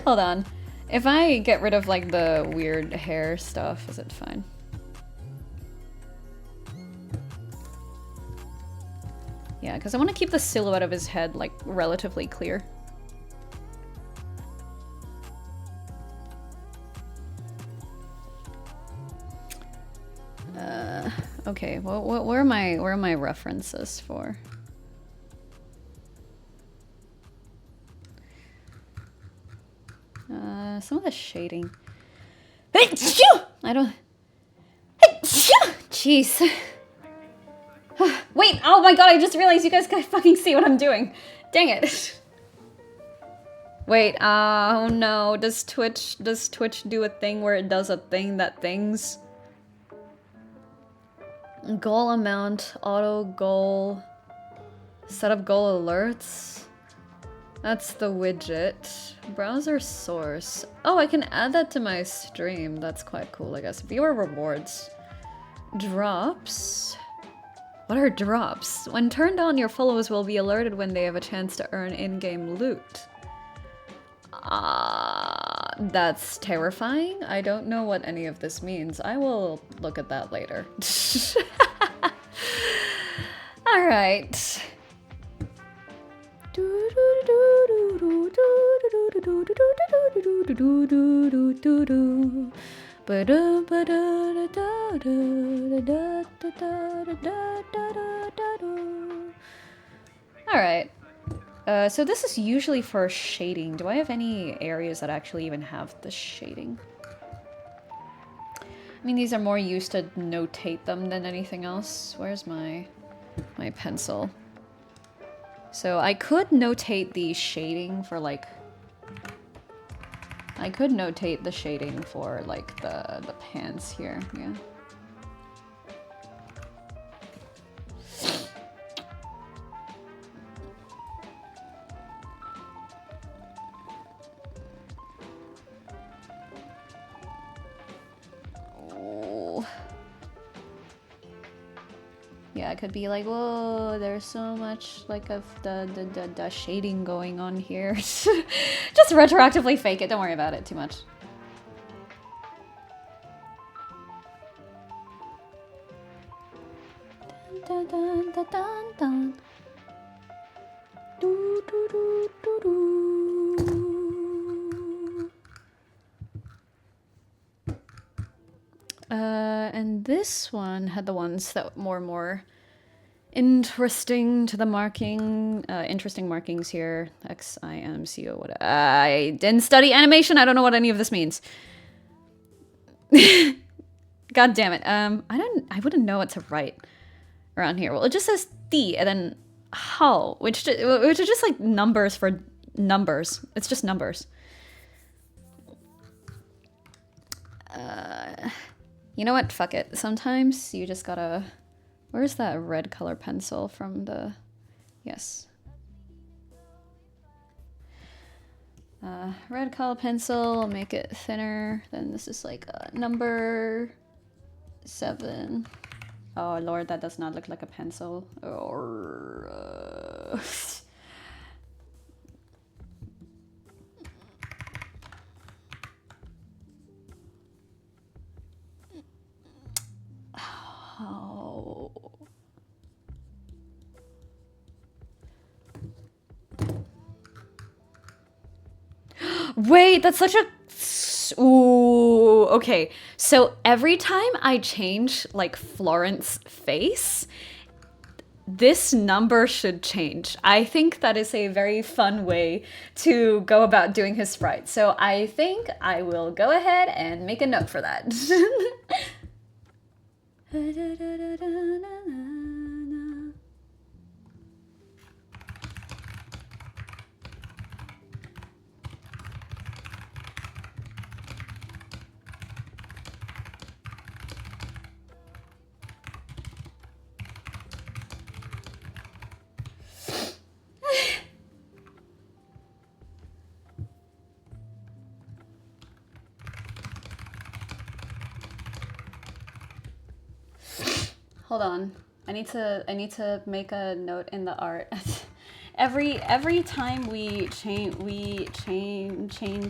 Hold on. If I get rid of like the weird hair stuff, is it fine? Yeah, because I want to keep the silhouette of his head like relatively clear. Okay, well, where are my references for? Some of the shading. I don't. Jeez. Wait, oh my god, I just realized you guys can't fucking see what I'm doing. Dang it. Wait, oh no, does Twitch do a thing where it does a thing that things? Goal amount, auto goal, set up goal alerts. That's the widget. Browser source. Oh, I can add that to my stream. That's quite cool, I guess. Viewer rewards. Drops. What are drops? When turned on, your followers will be alerted when they have a chance to earn in-game loot. That's terrifying. I don't know what any of this means. I will look at that later. Alright. Alright. So this is usually for shading. Do I have any areas that actually even have the shading? I mean, these are more used to notate them than anything else. Where's my pencil? So I could notate the shading for like... I could notate the shading for like the pants here, yeah. Yeah, it could be like, whoa, there's so much like of the shading going on here. Just retroactively fake it, don't worry about it too much. Dun, dun, dun, dun, dun. Do, do, do, do, do. And this one had the ones that were more interesting to the marking, interesting markings here. XIMCO, what? I didn't study animation. I don't know what any of this means. God damn it. I wouldn't know what to write around here. Well, it just says the and then how, which are just like numbers for numbers. It's just numbers. You know what? Fuck it. Sometimes you just gotta... Where's that red color pencil from the... Yes. Red color pencil, make it thinner. Then this is like number 7. Oh lord, that does not look like a pencil. Or... Wait, that's such a... Ooh, okay. So every time I change, like, Florent's face, this number should change. I think that is a very fun way to go about doing his sprite. So I think I will go ahead and make a note for that. Hold on. I need to make a note in the art. every time we change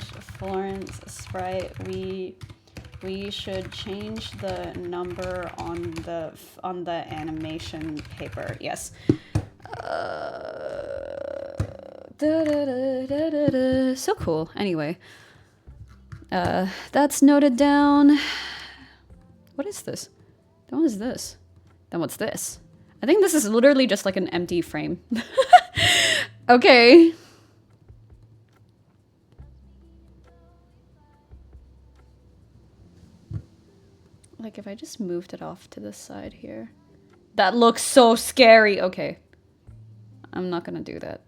Florence sprite, we should change the number on the animation paper. Yes. So cool. Anyway, that's noted down. What is this? What is this? Then what's this? I think this is literally just like an empty frame. Okay. Like if I just moved it off to the side here. That looks so scary. Okay. I'm not gonna do that.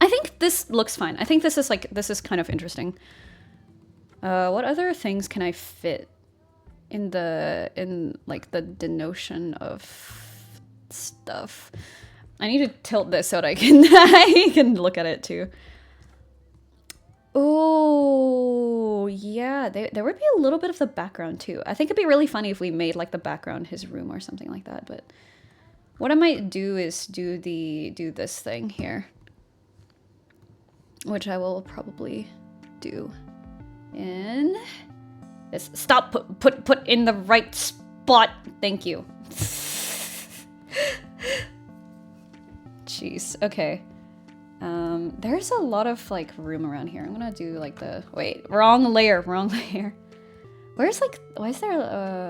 I think this looks fine. I think this is kind of interesting. What other things can I fit in like the denotion of stuff? I need to tilt this so that I can look at it too. Oh yeah, there would be a little bit of the background too. I think it'd be really funny if we made like the background his room or something like that. But what I might do is do this thing here, which I will probably do in this. Stop, put in the right spot. Thank you. Jeez. Okay. There's a lot of like room around here. I'm gonna do like wrong layer. Where's like, why is there,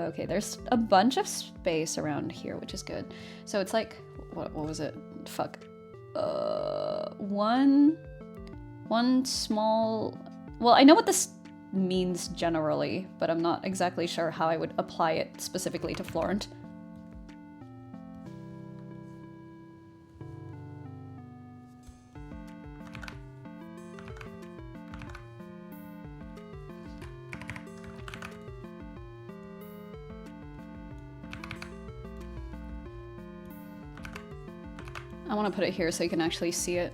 okay, there's a bunch of space around here, which is good. So it's like, what was it? Fuck. One small, well, I know what this means generally, but I'm not exactly sure how I would apply it specifically to Florent. I want to put it here so you can actually see it.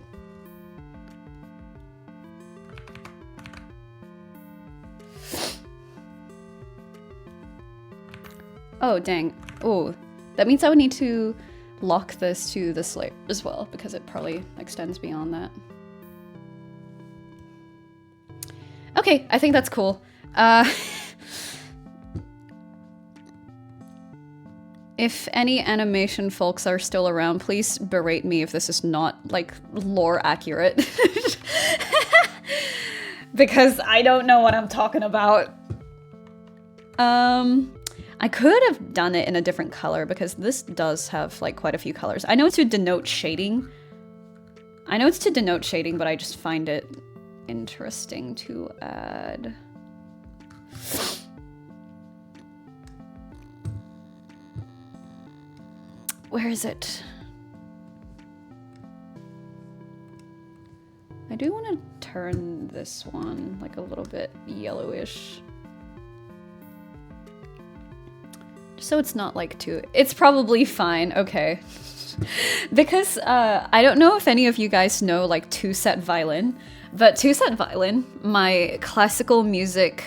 Oh, dang. Oh, that means I would need to lock this to this layer as well, because it probably extends beyond that. Okay, I think that's cool. If any animation folks are still around, please berate me if this is not, like, lore accurate. Because I don't know what I'm talking about. I could have done it in a different color, because this does have, like, quite a few colors. I know it's to denote shading. But I just find it interesting to add. Where is it? I do want to turn this one like a little bit yellowish. Just so it's not like too... It's probably fine, okay. Because I don't know if any of you guys know like two-set violin, but two-set violin, my classical music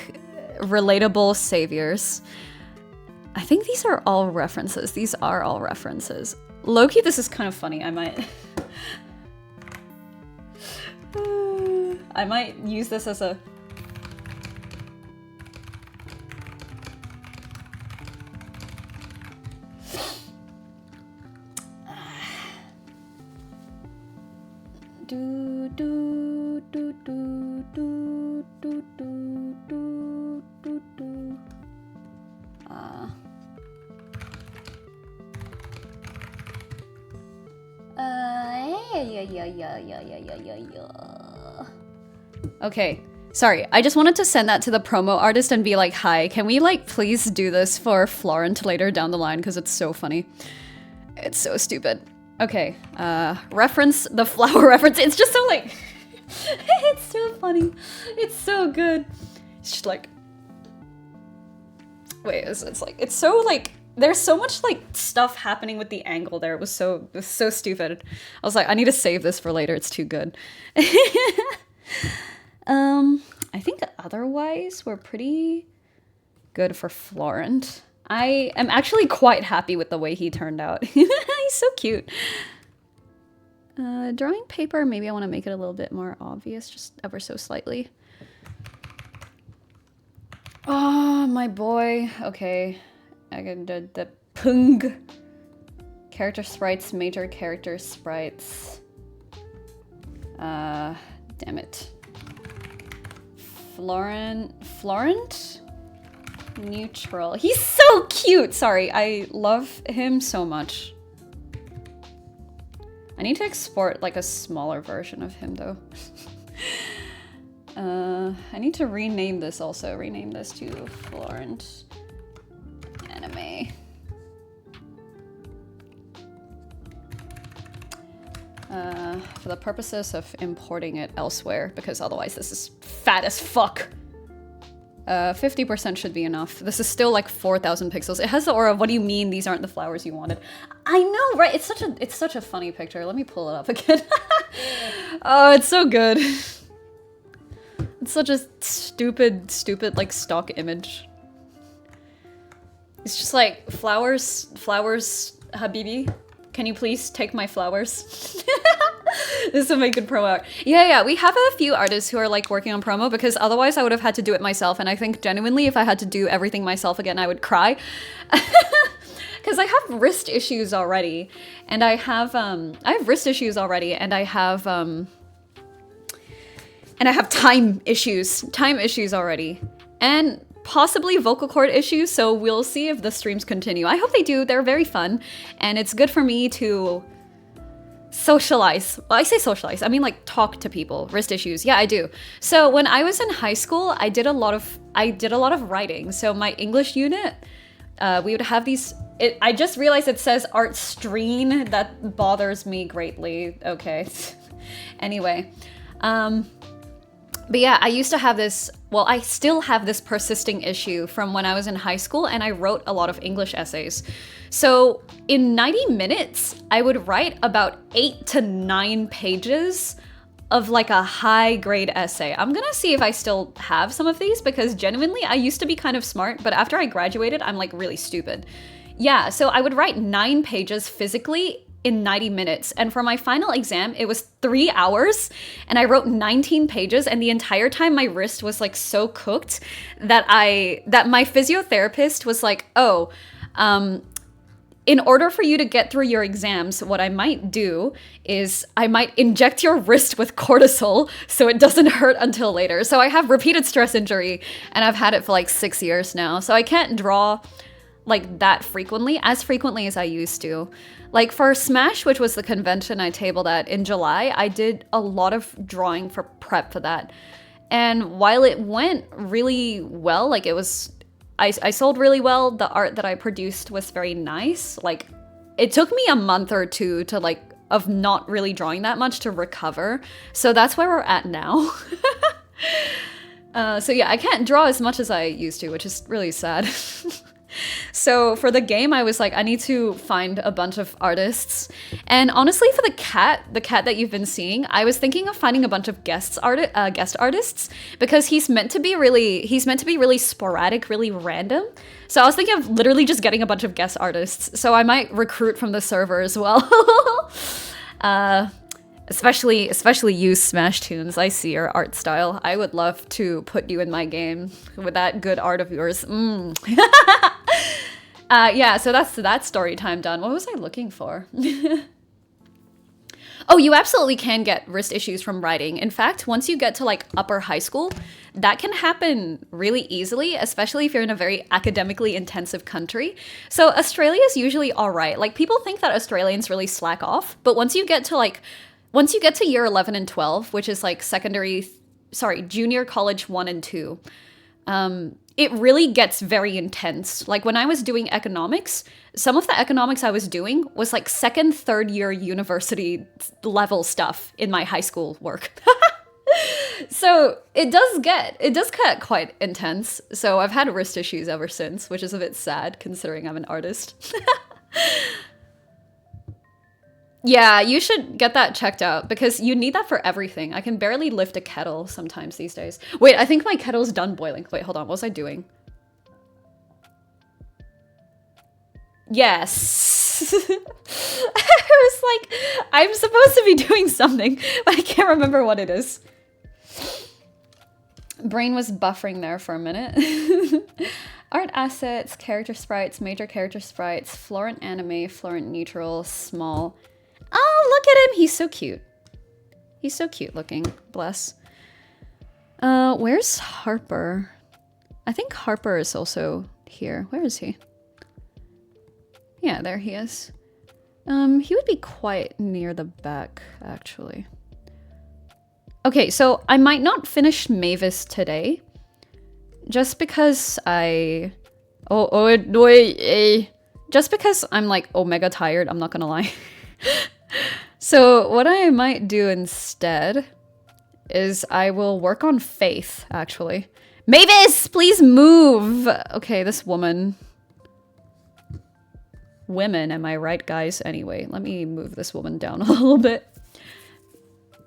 relatable saviors, I think these are all references. These are all references. Low-key, this is kind of funny. I might use this as a... Okay, sorry, I just wanted to send that to the promo artist and be like, hi, can we like please do this for Florent later down the line, because it's so funny. It's so stupid. Okay, reference the flower reference. It's just so like, it's so funny. It's so good. It's just like, wait, it's like, it's so like, there's so much like stuff happening with the angle there. It was so stupid. I was like, I need to save this for later. It's too good. I think otherwise we're pretty good for Florent. I am actually quite happy with the way he turned out. He's so cute. Drawing paper, maybe I want to make it a little bit more obvious, just ever so slightly. Oh, my boy. Okay. I got the Pung. Character sprites, major character sprites. Damn it. Florent? Neutral. He's so cute! Sorry, I love him so much. I need to export like a smaller version of him though. I need to rename this also. Rename this to Florent Anime. For the purposes of importing it elsewhere, because otherwise this is fat as fuck. 50% should be enough. This is still like 4,000 pixels. It has the aura of, what do you mean these aren't the flowers you wanted? I know, right? It's such a funny picture. Let me pull it up again. Oh, it's so good. It's such a stupid like stock image. It's just like, flowers, Habibi. Can you please take my flowers? This will make good promo art. Yeah, we have a few artists who are like working on promo, because otherwise I would have had to do it myself, and I think genuinely if I had to do everything myself again I would cry. Because I have wrist issues already, and I have wrist issues already, and I have time issues already, and possibly vocal cord issues, so we'll see if the streams continue. I hope they do. They're very fun, and it's good for me to socialize. Well, I say socialize, I mean like talk to people. Wrist issues, yeah, I do. So when I was in high school, I did a lot of writing. So my English unit, we would have these. I just realized it says art stream. That bothers me greatly. Okay. Anyway, but yeah, I used to have this, well, I still have this persisting issue from when I was in high school, and I wrote a lot of English essays. So in 90 minutes, I would write about 8 to 9 pages of like a high grade essay. I'm gonna see if I still have some of these, because genuinely I used to be kind of smart, but after I graduated, I'm like really stupid. Yeah, so I would write 9 pages physically in 90 minutes. And for my final exam, it was 3 hours, and I wrote 19 pages, and the entire time my wrist was like so cooked that my physiotherapist was like, oh, in order for you to get through your exams, what I might do is I might inject your wrist with cortisol so it doesn't hurt until later. So I have repeated stress injury, and I've had it for like 6 years now. So I can't draw like that frequently as I used to. Like for Smash, which was the convention I tabled at in July, I did a lot of drawing for prep for that. And while it went really well, like it was, I sold really well, the art that I produced was very nice. Like it took me a month or two to like, of not really drawing that much to recover. So that's where we're at now. So yeah, I can't draw as much as I used to, which is really sad. So for the game, I was like, I need to find a bunch of artists. And honestly, for the cat that you've been seeing, I was thinking of finding a bunch of guest artists, because he's meant to be really sporadic, really random. So I was thinking of literally just getting a bunch of guest artists. So I might recruit from the server as well. Especially you, Smash Tunes. I see your art style. I would love to put you in my game with that good art of yours. Yeah, so that's that story time done. What was I looking for? Oh, you absolutely can get wrist issues from writing. In fact, once you get to like upper high school, that can happen really easily, especially if you're in a very academically intensive country. So Australia is usually all right. Like people think that Australians really slack off, but once you get to year 11 and 12, which is like junior college 1 and 2, it really gets very intense. Like when I was doing economics, some of the economics I was doing was like second, third year university level stuff in my high school work. So it does get quite intense. So I've had wrist issues ever since, which is a bit sad considering I'm an artist. Yeah, you should get that checked out because you need that for everything. I can barely lift a kettle sometimes these days. Wait, I think my kettle's done boiling. Wait, hold on. What was I doing? Yes. I was like, I'm supposed to be doing something, but I can't remember what it is. Brain was buffering there for a minute. Art assets, character sprites, major character sprites, Florent anime, Florent neutral, small. Oh, look at him. He's so cute. He's so cute looking. Bless. Where's Harper? I think Harper is also here. Where is he? Yeah, there he is. He would be quite near the back, actually. Okay, so I might not finish Mavis today. Just because just because I'm like omega tired, I'm not gonna lie. So what I might do instead is I will work on Faith, actually. Mavis, please move! Okay, this woman. Women, am I right, guys? Anyway, let me move this woman down a little bit.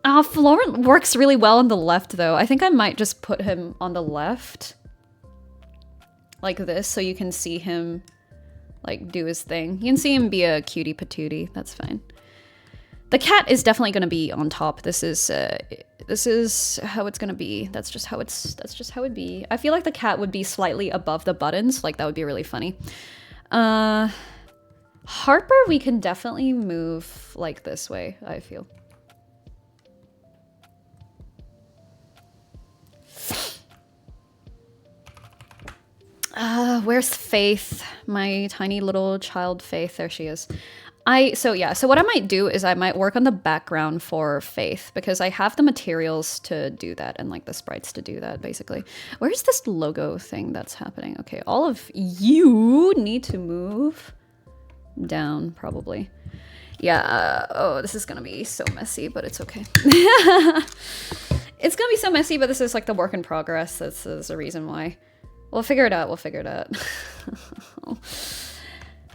Florent works really well on the left, though. I think I might just put him on the left. Like this, so you can see him, like, do his thing. You can see him be a cutie patootie. That's fine. The cat is definitely going to be on top. This is how it's going to be. That's just how it'd be. I feel like the cat would be slightly above the buttons. Like, that would be really funny. Harper, we can definitely move, like, this way, I feel. Where's Faith? My tiny little child Faith. There she is. So what I might do is I might work on the background for Faith because I have the materials to do that and like the sprites to do that, basically. Where's this logo thing that's happening? Okay, all of you need to move down, probably. Yeah, oh, this is gonna be so messy, but it's okay. It's gonna be so messy, but this is like the work in progress. This is the reason why. We'll figure it out. We'll figure it out.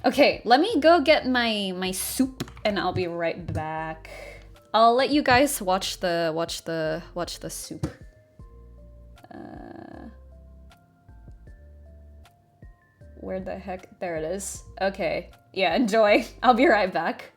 Okay, let me go get my soup, and I'll be right back. I'll let you guys watch the soup. Where the heck? There it is. Okay. Yeah, enjoy. I'll be right back.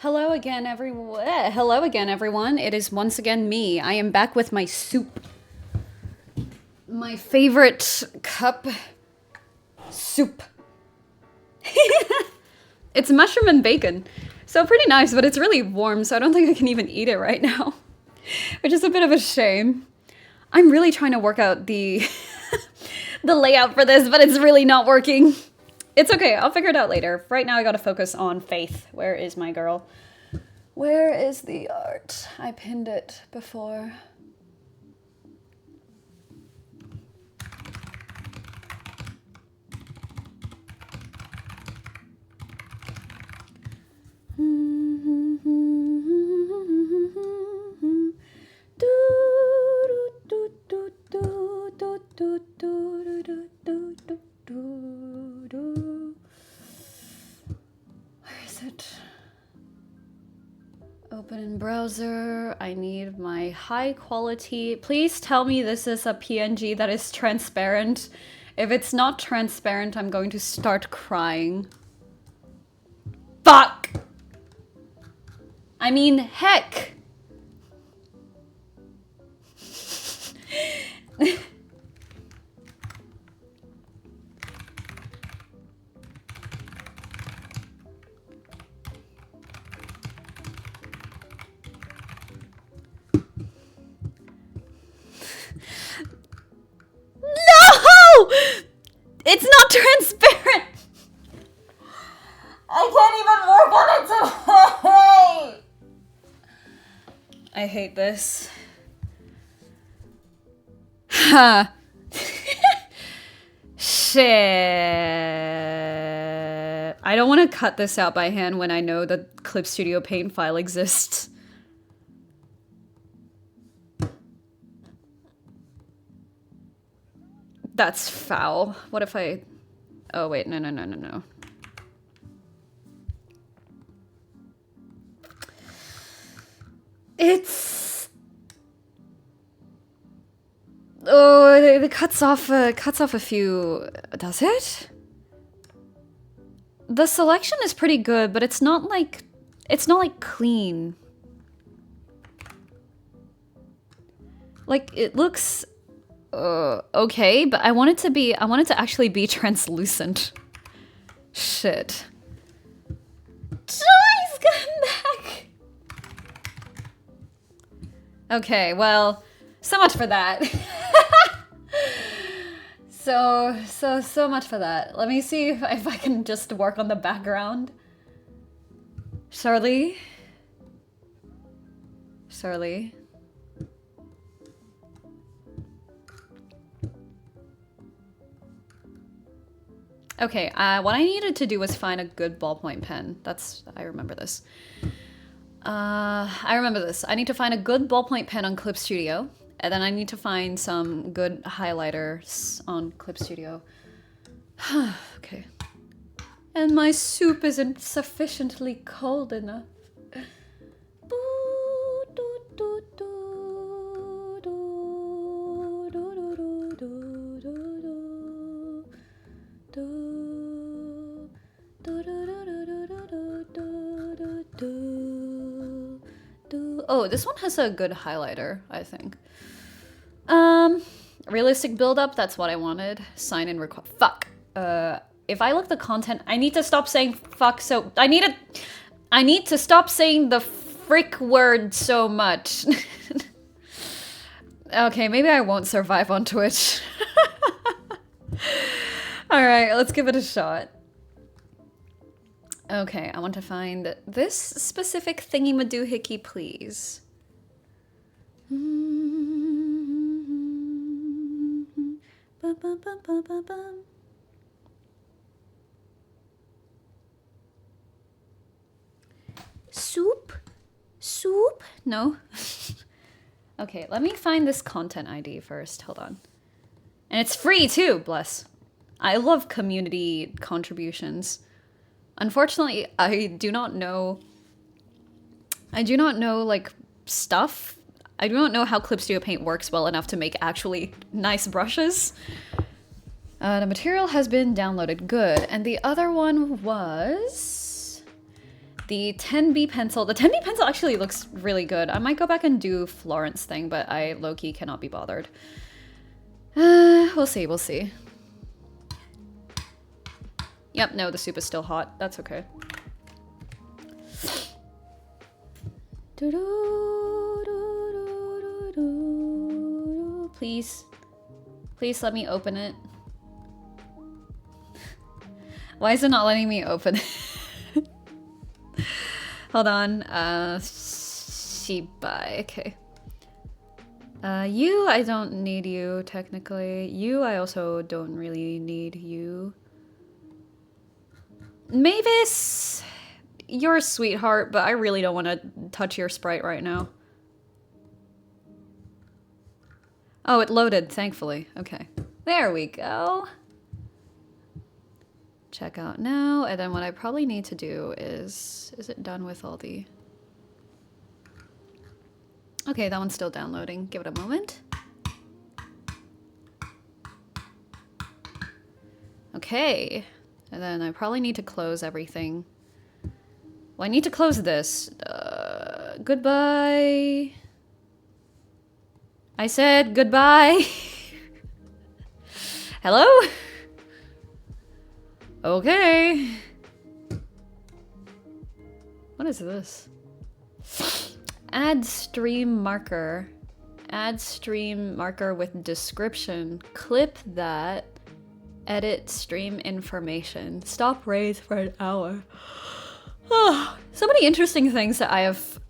Hello again, everyone. Hello again, everyone. It is once again me. I am back with my soup. My favorite cup soup. It's mushroom and bacon. So pretty nice, but it's really warm, so I don't think I can even eat it right now. Which is a bit of a shame. I'm really trying to work out the the layout for this, but it's really not working. It's okay, I'll figure it out later. Right now I gotta focus on Faith. Where is my girl? Where is the art? I pinned it before. Where is it? Open in browser. I need my high quality. Please tell me this is a PNG that is transparent. If it's not transparent, I'm going to start crying. Fuck! I mean, heck! No! It's not transparent! I can't even work on it today! I hate this. Ha! Shit. I don't want to cut this out by hand when I know the Clip Studio Paint file exists. That's foul. What if I... Oh, wait. No. It's... Oh, it cuts off a few... Does it? The selection is pretty good, but it's not like clean. Like, it looks... okay, but I want it to actually be translucent. Shit. Joy's come back! Okay, well, so much for that. So much for that. Let me see if I can just work on the background. Shirley? Okay, what I needed to do was find a good ballpoint pen. I remember this. I need to find a good ballpoint pen on Clip Studio, and then I need to find some good highlighters on Clip Studio. Okay. And my soup isn't sufficiently cold enough. Oh, this one has a good highlighter, I think. Realistic build-up, that's what I wanted. Sign in record. Fuck. If I look the content, I need to stop saying fuck so... I need to stop saying the frick word so much. Okay, maybe I won't survive on Twitch. Alright, let's give it a shot. Okay, I want to find this specific thingy-madoohickey, please. Soup? Soup? No. Okay, let me find this content ID first. Hold on. And it's free too, bless. I love community contributions. Unfortunately, I do not know like stuff. I do not know how Clip Studio Paint works well enough to make actually nice brushes. The material has been downloaded. Good. And the other one was The 10B pencil. The 10B pencil actually looks really good. I might go back and do Florence thing, but I low-key cannot be bothered. We'll see, we'll see. Yep, no, the soup is still hot. That's okay. Please. Please let me open it. Why is it not letting me open it? Hold on. Shibai. Okay. You, I don't need you, technically. You, I also don't really need you. Mavis, you're a sweetheart, but I really don't want to touch your sprite right now. Oh, it loaded, thankfully. Okay. There we go. Check out now, and then what I probably need to do is it done with all the... Okay, that one's still downloading. Give it a moment. Okay. And then I probably need to close everything. Well, I need to close this. Goodbye. I said goodbye. Hello? Okay. What is this? Add stream marker. Add stream marker with description. Clip that. Edit stream information. Stop raise for an hour. Oh, so many interesting things that I have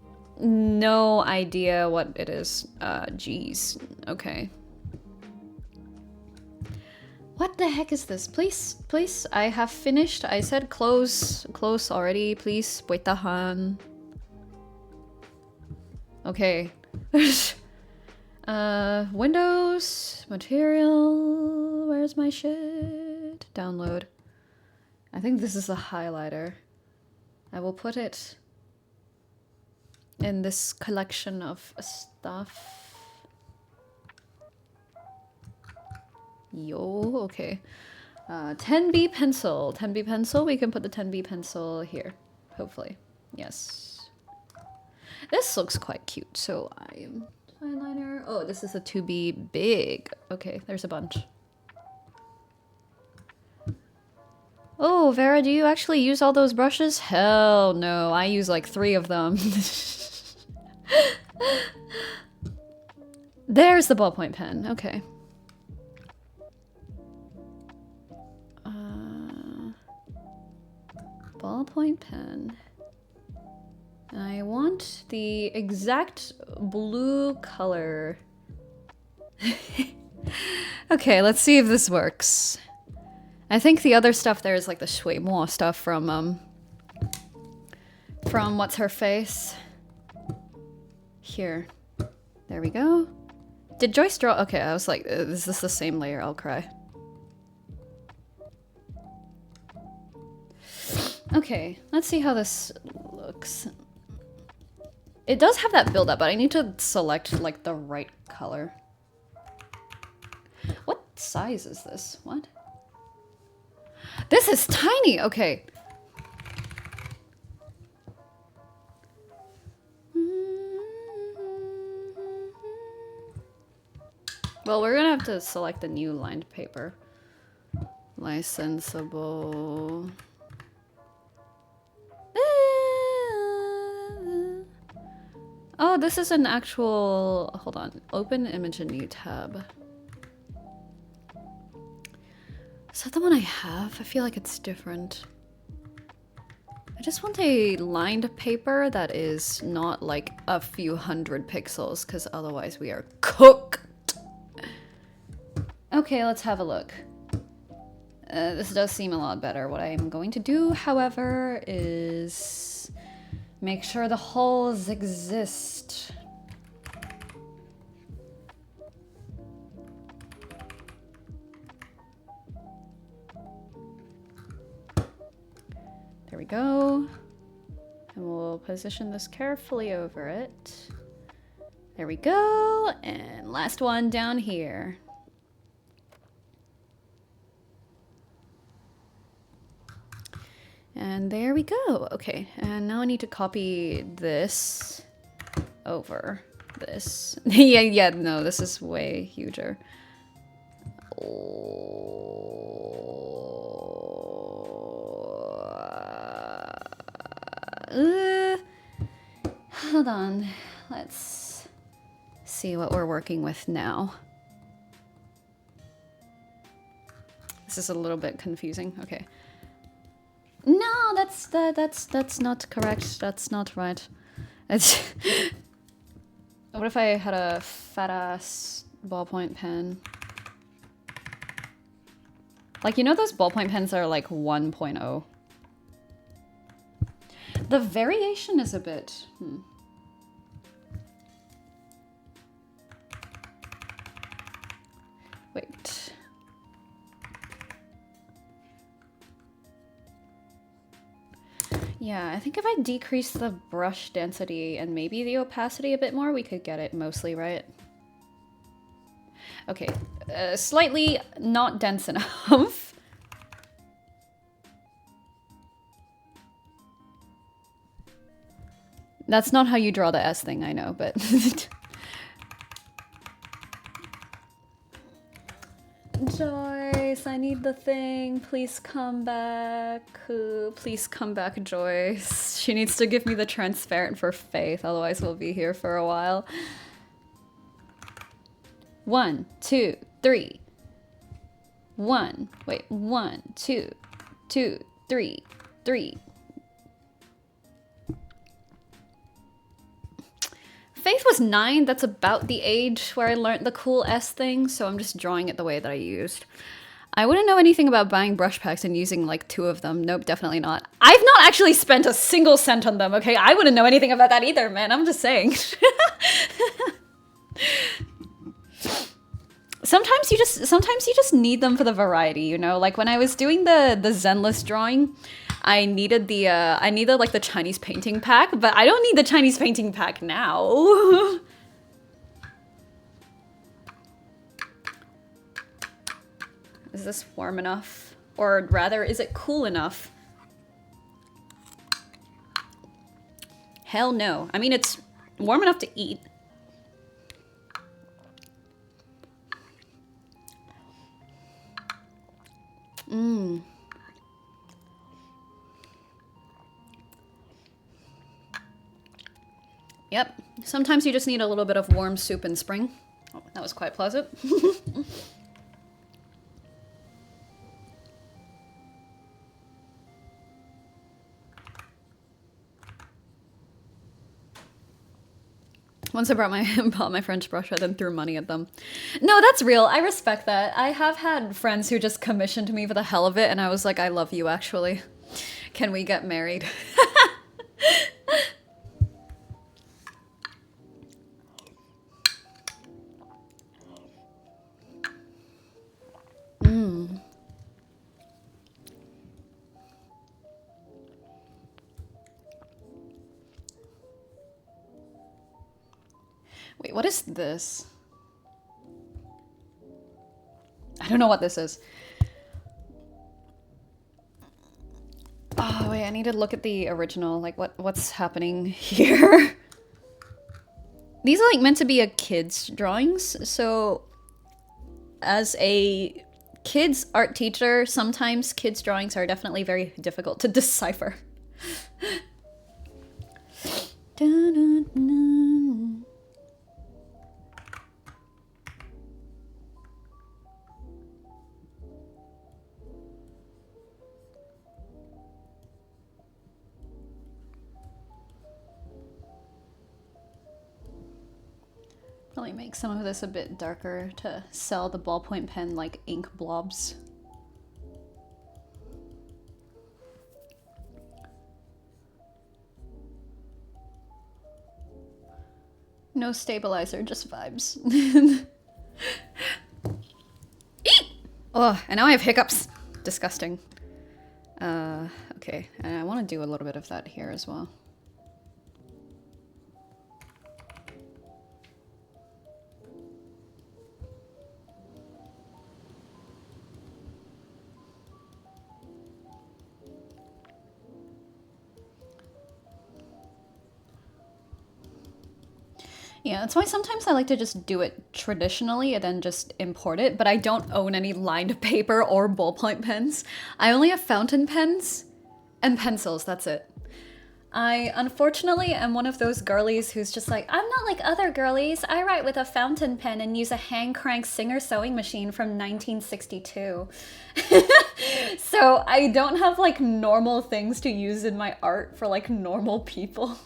no idea what it is. Geez. Okay. What the heck is this? Please, please. I have finished. I said close already. Please, wait the han. Okay. Windows, material, where's my shit? Download. I think this is a highlighter. I will put it in this collection of stuff. Yo, okay. 10B pencil. 10B pencil, we can put the 10B pencil here, hopefully. Yes. This looks quite cute, so I am... Eyeliner. Oh, this is a 2B big. Okay, there's a bunch. Oh, Vera, do you actually use all those brushes? Hell no, I use like 3 of them. There's the ballpoint pen. Okay. Ballpoint pen. I want the exact blue color. Okay, let's see if this works. I think the other stuff there is like the shui mo stuff from what's her face? Here. There we go. Did Joyce draw? Okay, I was like, is this the same layer? I'll cry. Okay, let's see how this looks. It does have that build up, but I need to select like the right color. What size is this? What? This is tiny! Okay. Well, we're gonna have to select a new lined paper. Licensable. Oh, this is an actual... Hold on. Open image in new tab. Is that the one I have? I feel like it's different. I just want a lined paper that is not like a few hundred pixels, because otherwise we are cooked. Okay, let's have a look. This does seem a lot better. What I'm going to do, however, is make sure the holes exist. There we go. And we'll position this carefully over it. There we go. And last one down here. And there we go. Okay, and now I need to copy this over this. yeah, no, this is way huger. Hold on. Let's see what we're working with now. This is a little bit confusing. Okay. No, that's not correct. That's not right. It's what if I had a fat ass ballpoint pen? Like, you know those ballpoint pens that are like 1.0? The variation is a bit... Wait. Yeah, I think if I decrease the brush density and maybe the opacity a bit more, we could get it mostly right. Okay, slightly not dense enough. That's not how you draw the S thing, I know, but... Joyce, I need the thing. Please come back. Please come back, Joyce. She needs to give me the transparent for Faith, otherwise we'll be here for a while. 1, 2, 3. 1, 2, 2, 3, 3. Faith was 9, that's about the age where I learned the cool S thing, so I'm just drawing it the way that I used. I wouldn't know anything about buying brush packs and using like 2 of them. Nope, definitely not. I've not actually spent a single cent on them, okay? I wouldn't know anything about that either, man. I'm just saying. Sometimes you just need them for the variety, you know? Like when I was doing the Zenless drawing, I needed like the Chinese painting pack, but I don't need the Chinese painting pack now. Is this warm enough? Or rather, is it cool enough? Hell no. I mean, it's warm enough to eat. Mmm. Yep. Sometimes you just need a little bit of warm soup in spring. Oh, that was quite pleasant. Once I bought my French brush, I then threw money at them. No, that's real. I respect that. I have had friends who just commissioned me for the hell of it, and I was like, I love you, actually. Can we get married? Wait, what is this? I don't know what this is. Oh, wait, I need to look at the original. Like, what's happening here? These are, like, meant to be a kid's drawings, so as a kid's art teacher, sometimes kids' drawings are definitely very difficult to decipher. Probably make some of this a bit darker to sell the ballpoint pen like ink blobs. No stabilizer, just vibes. Oh, and now I have hiccups. Disgusting. Okay, and I want to do a little bit of that here as well. Yeah, that's why sometimes I like to just do it traditionally and then just import it, but I don't own any lined paper or ballpoint pens. I only have fountain pens and pencils, that's it. I unfortunately am one of those girlies who's just like, I'm not like other girlies. I write with a fountain pen and use a hand crank Singer sewing machine from 1962. So I don't have like normal things to use in my art for like normal people.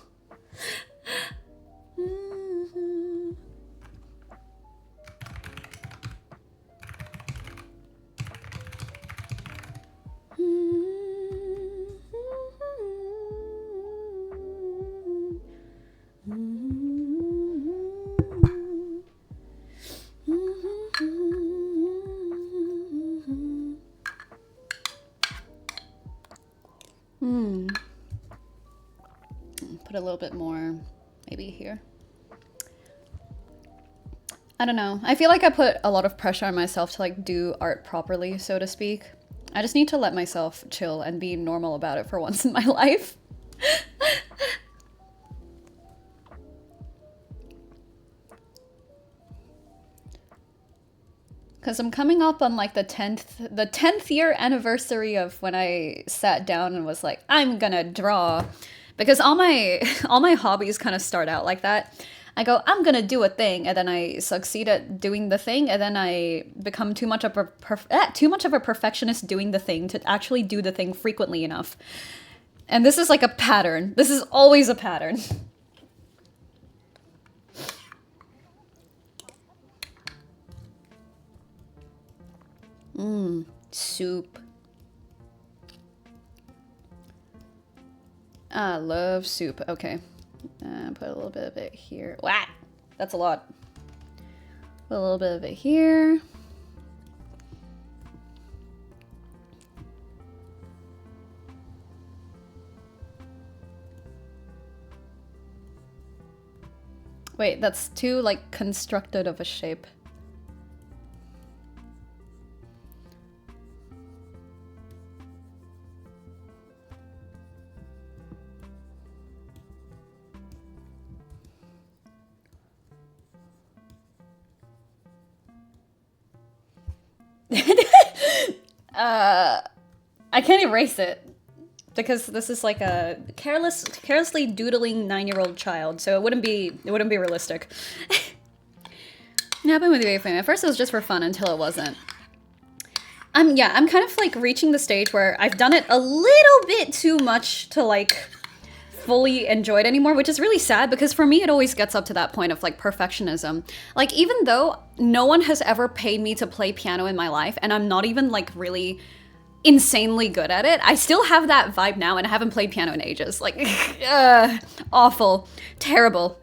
Put a little bit more, maybe here. I don't know. I feel like I put a lot of pressure on myself to like do art properly, so to speak. I just need to let myself chill and be normal about it for once in my life. Because I'm coming up on like the 10th year anniversary of when I sat down and was like, I'm gonna draw. Because all my hobbies kind of start out like that. I go, I'm gonna do a thing, and then I succeed at doing the thing, and then I become too much of a perfectionist doing the thing to actually do the thing frequently enough. And this is like a pattern. This is always a pattern. Soup. I love soup. Okay. Put a little bit of it here. Wow, that's a lot. Put a little bit of it here. Wait, that's too like constructed of a shape. I can't erase it because this is like a carelessly doodling 9-year-old child, so it wouldn't be realistic. What happened with you, At first it was just for fun until it wasn't. Yeah, I'm kind of like reaching the stage where I've done it a little bit too much to like fully enjoy it anymore, which is really sad because for me it always gets up to that point of like perfectionism. Like even though no one has ever paid me to play piano in my life and I'm not even like really insanely good at it, I still have that vibe now and I haven't played piano in ages. Like, awful, terrible.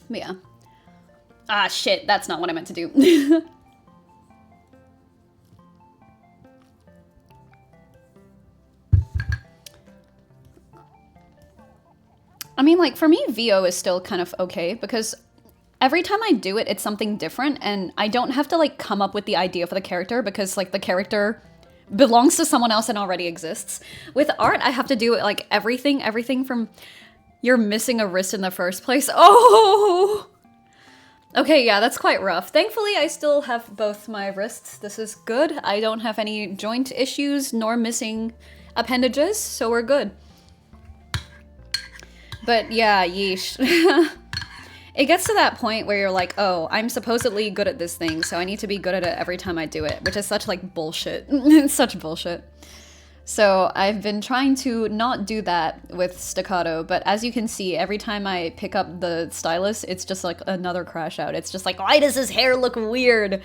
But yeah. Ah, shit, that's not what I meant to do. I mean, like, for me, VO is still kind of okay because every time I do it, it's something different and I don't have to, like, come up with the idea for the character because, like, the character belongs to someone else and already exists. With art, I have to do, like, everything from you're missing a wrist in the first place. Oh! Okay, yeah, that's quite rough. Thankfully, I still have both my wrists. This is good. I don't have any joint issues nor missing appendages, so we're good. But yeah, yeesh. It gets to that point where you're like, oh, I'm supposedly good at this thing, so I need to be good at it every time I do it, which is such like bullshit. It's such bullshit. So I've been trying to not do that with Staccato, but as you can see, every time I pick up the stylus, it's just like another crash out. It's just like, why does his hair look weird?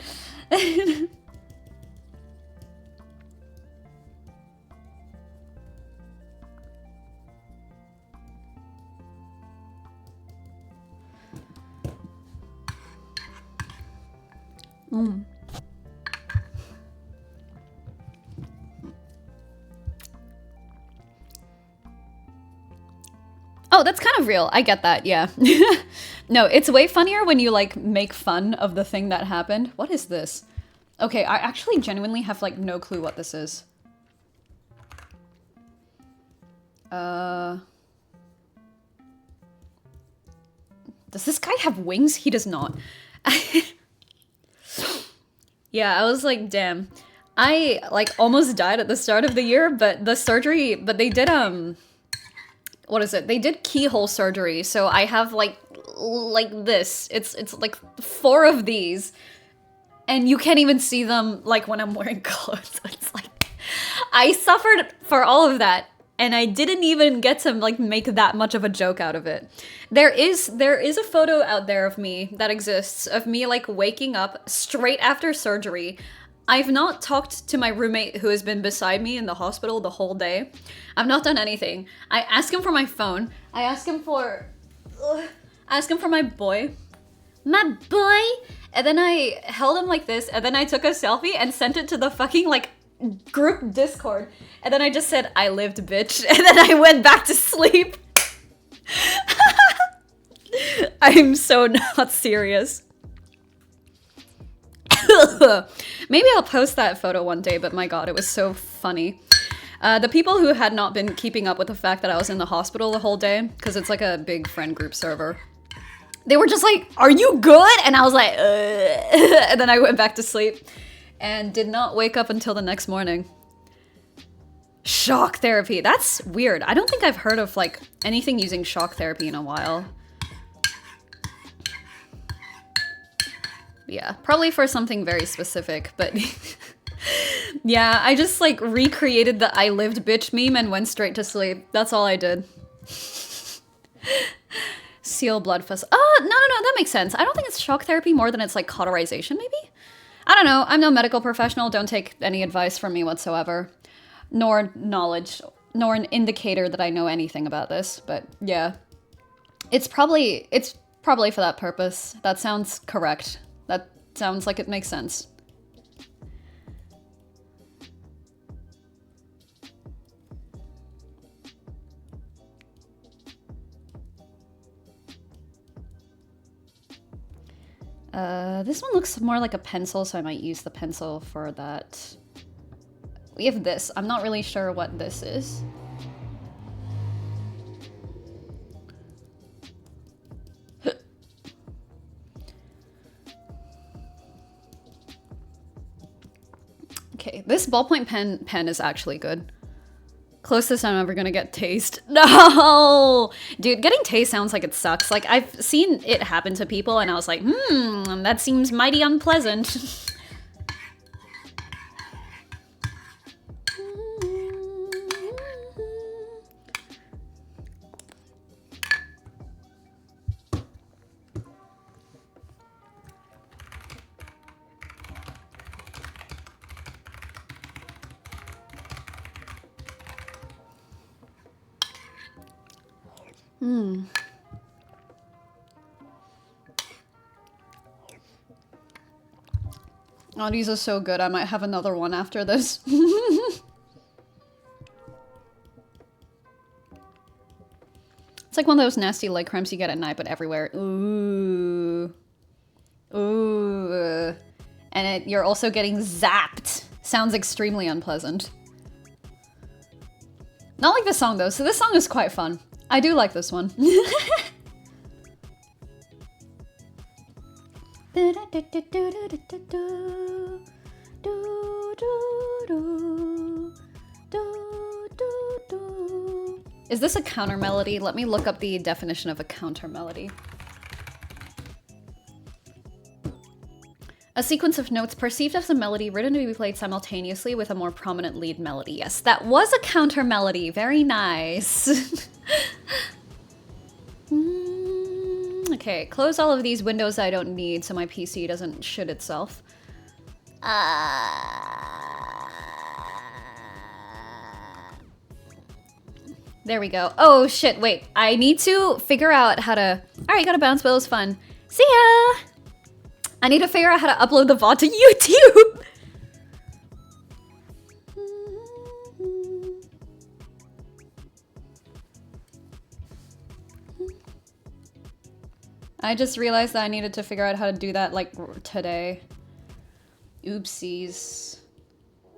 Oh, that's kind of real. I get that, yeah. No, it's way funnier when you, like, make fun of the thing that happened. What is this? Okay, I actually genuinely have, like, no clue what this is. Does this guy have wings? He does not. Yeah, I was like, damn. I, like, almost died at the start of the year, but the surgery, but they did, what is it? They did keyhole surgery, so I have, like this. It's like 4 of these, and you can't even see them, like, when I'm wearing clothes. It's like, I suffered for all of that, and I didn't even get to, like, make that much of a joke out of it. There is a photo out there of me that exists, of me, like, waking up straight after surgery. I've not talked to my roommate who has been beside me in the hospital the whole day. I've not done anything. I ask him for my phone. I ask him for my boy. My boy! And then I held him like this, and then I took a selfie and sent it to the fucking, like, group Discord. And then I just said, I lived, bitch. And then I went back to sleep. I'm so not serious. Maybe I'll post that photo one day, but my god, it was so funny. The people who had not been keeping up with the fact that I was in the hospital the whole day, because it's like a big friend group server, they were just like, are you good? And I was like, and then I went back to sleep and did not wake up until the next morning. Shock therapy. That's weird. I don't think I've heard of, like, anything using shock therapy in a while. Yeah, probably for something very specific, but yeah, I just, like, recreated the I lived bitch meme and went straight to sleep. That's all I did. Seal blood fuss. Oh, no, that makes sense. I don't think it's shock therapy more than it's, like, cauterization, maybe? I don't know. I'm no medical professional. Don't take any advice from me whatsoever. Nor knowledge, nor an indicator that I know anything about this, but yeah. It's probably for that purpose. That sounds correct. That sounds like it makes sense. This one looks more like a pencil, so I might use the pencil for that. We have this. I'm not really sure what this is. Okay, this ballpoint pen is actually good. Closest I'm ever gonna get tased. No! Dude, getting tased sounds like it sucks. Like, I've seen it happen to people and I was like, that seems mighty unpleasant. Oh, these are so good. I might have another one after this. It's like one of those nasty leg cramps you get at night, but everywhere. Ooh. Ooh. And you're also getting zapped. Sounds extremely unpleasant. Not like this song, though. So this song is quite fun. I do like this one. Is this a counter melody? Let me look up the definition of a counter melody. A sequence of notes perceived as a melody written to be played simultaneously with a more prominent lead melody. Yes, that was a counter melody. Very nice. Okay, close all of these windows I don't need so my PC doesn't shit itself. There we go. Oh shit, wait. I need to figure out how to... Alright, gotta bounce, but it was fun. See ya! I need to figure out how to upload the VOD to YouTube! I just realized that I needed to figure out how to do that, like, today. Oopsies.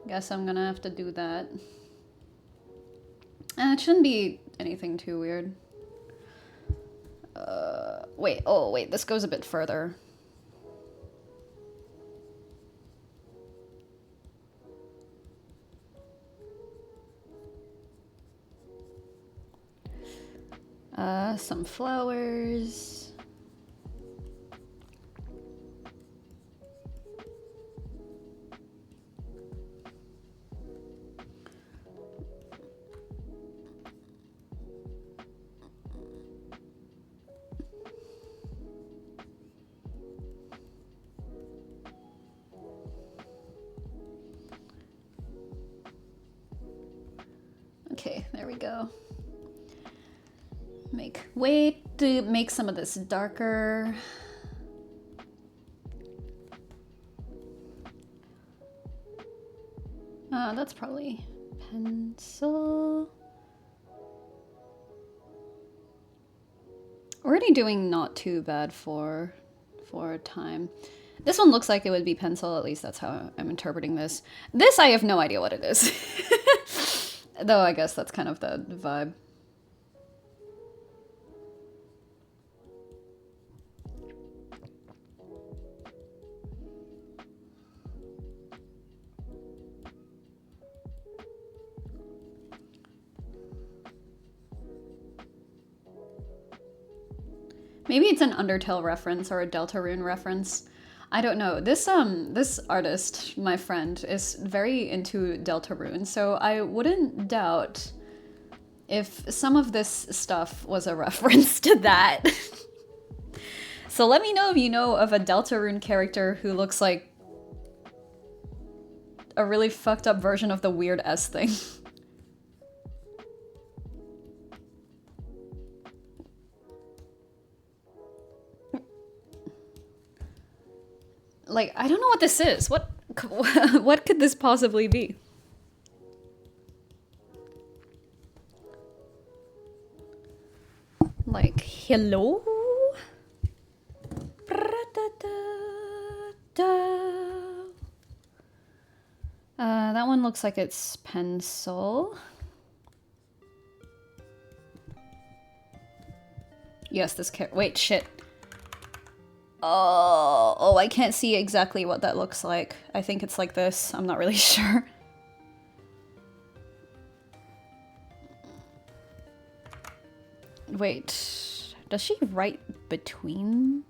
Guess I'm gonna have to do that. It shouldn't be anything too weird. Wait, oh wait, this goes a bit further. Some flowers. Okay, there we go. Wait to make some of this darker. That's probably pencil. Already doing not too bad for time. This one looks like it would be pencil, at least that's how I'm interpreting this. This, I have no idea what it is. Though I guess that's kind of the vibe. Maybe it's an Undertale reference or a Deltarune reference. I don't know. This artist, my friend, is very into Deltarune, so I wouldn't doubt if some of this stuff was a reference to that. So let me know if you know of a Deltarune character who looks like a really fucked up version of the weird S thing. Like, I don't know what this is. What could this possibly be? Like, hello? That one looks like it's pencil. Yes, this wait, shit. Oh, I can't see exactly what that looks like. I think it's like this. I'm not really sure. Wait, does she write between?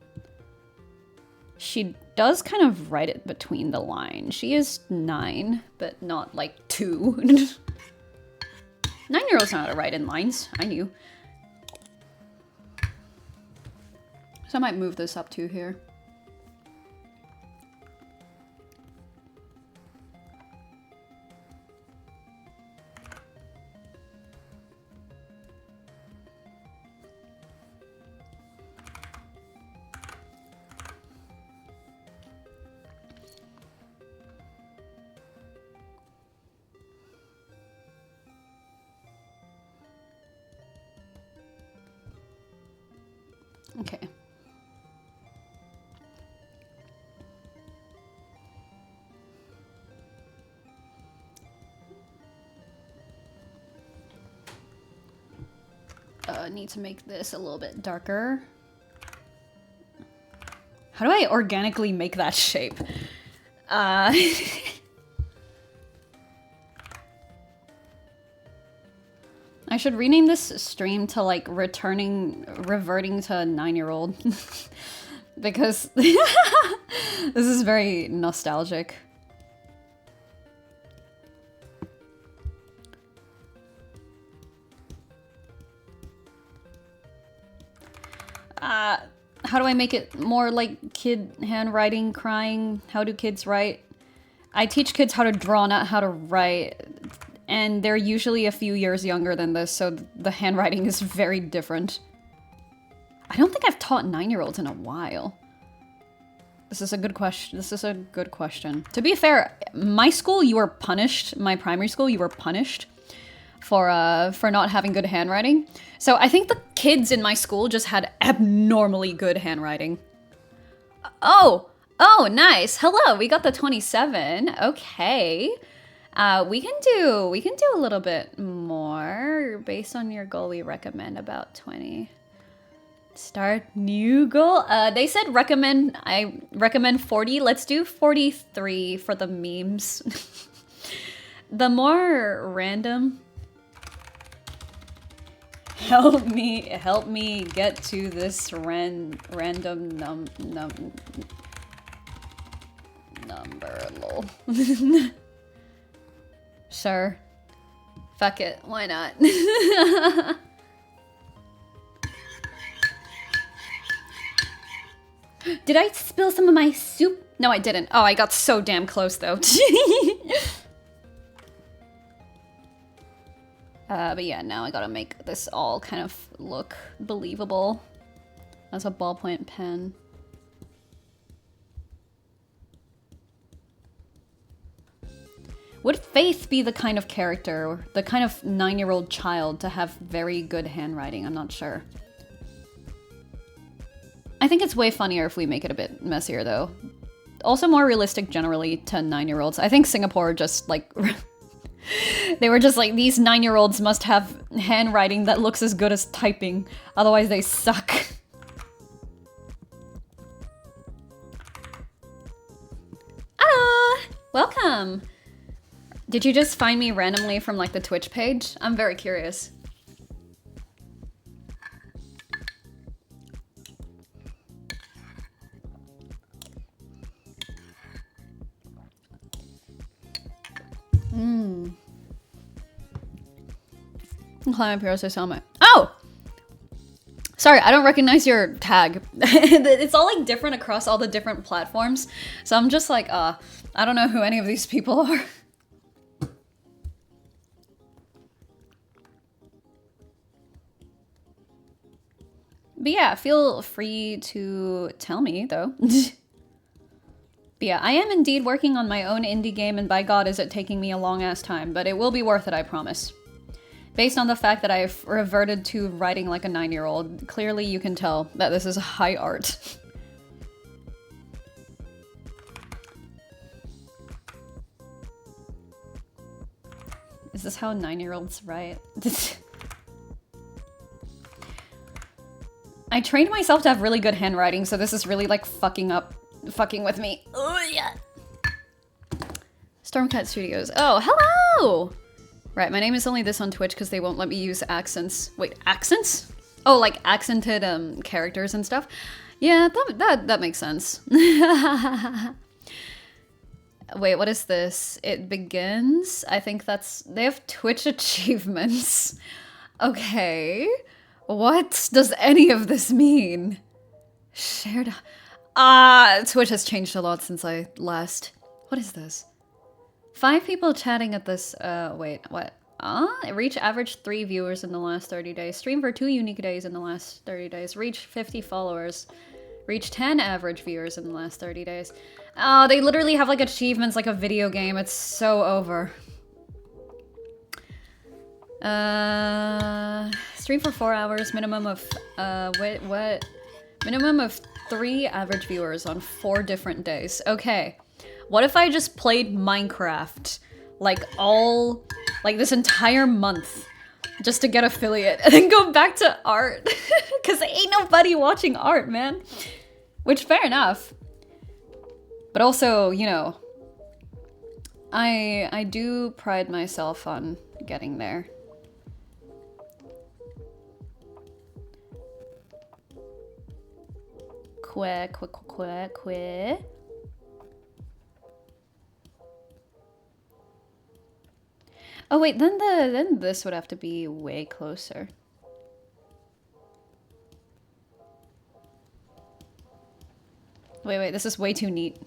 She does kind of write it between the lines. She is 9, but not like 2. 9-year-olds know how to write in lines. I knew. So I might move this up to here. Okay. Need to make this a little bit darker. How do I organically make that shape? I should rename this stream to like reverting to a 9-year-old because this is very nostalgic. How do I make it more like kid handwriting, crying? How do kids write? I teach kids how to draw, not how to write. And they're usually a few years younger than this, so the handwriting is very different. I don't think I've taught 9-year-olds in a while. This is a good question. This is a good question. To be fair, my school, you were punished. My primary school, you were punished for not having good handwriting. So I think the kids in my school just had abnormally good handwriting. Oh, nice. Hello, we got the 27. Okay. We can do a little bit more. Based on your goal, we recommend about 20. Start new goal. They said I recommend 40. Let's do 43 for the memes. The more random. Help me get to this random number. Lol. Sure. Fuck it. Why not? Did I spill some of my soup? No, I didn't. Oh, I got so damn close though. But yeah, now I gotta make this all kind of look believable as a ballpoint pen. Would Faith be the kind of character, the kind of 9-year-old child to have very good handwriting? I'm not sure. I think it's way funnier if we make it a bit messier though. Also more realistic generally to 9-year-olds. I think Singapore just like... They were just like, these 9-year-olds must have handwriting that looks as good as typing, otherwise they suck. Ah, welcome. Did you just find me randomly from like the Twitch page? I'm very curious. Climb up here, so Selma. Oh! Sorry, I don't recognize your tag. It's all like different across all the different platforms. So I'm just like, I don't know who any of these people are. But yeah, feel free to tell me though. But yeah, I am indeed working on my own indie game, and by God is it taking me a long ass time, but it will be worth it, I promise. Based on the fact that I've reverted to writing like a 9-year-old, clearly you can tell that this is high art. Is this how 9-year-olds write? I trained myself to have really good handwriting, so this is really like fucking with me. Oh yeah. Stormcat Studios. Oh, hello! Right, my name is only this on Twitch because they won't let me use accents. Wait, accents? Oh, like accented characters and stuff? Yeah, that makes sense. Wait, what is this? It begins? I think that's... They have Twitch achievements. Okay. What does any of this mean? Shared... Twitch has changed a lot since I last... What is this? 5 people chatting at this, wait, what? Reach average 3 viewers in the last 30 days. Stream for 2 unique days in the last 30 days. Reach 50 followers. Reach 10 average viewers in the last 30 days. Oh, they literally have like achievements like a video game. It's so over. Stream for 4 hours. Minimum of, what? Minimum of 3 average viewers on 4 different days. Okay. What if I just played Minecraft, like this entire month, just to get affiliate, and then go back to art? Cause ain't nobody watching art, man. Which, fair enough. But also, you know, I do pride myself on getting there. Quick. Oh wait, then this would have to be way closer. Wait, this is way too neat.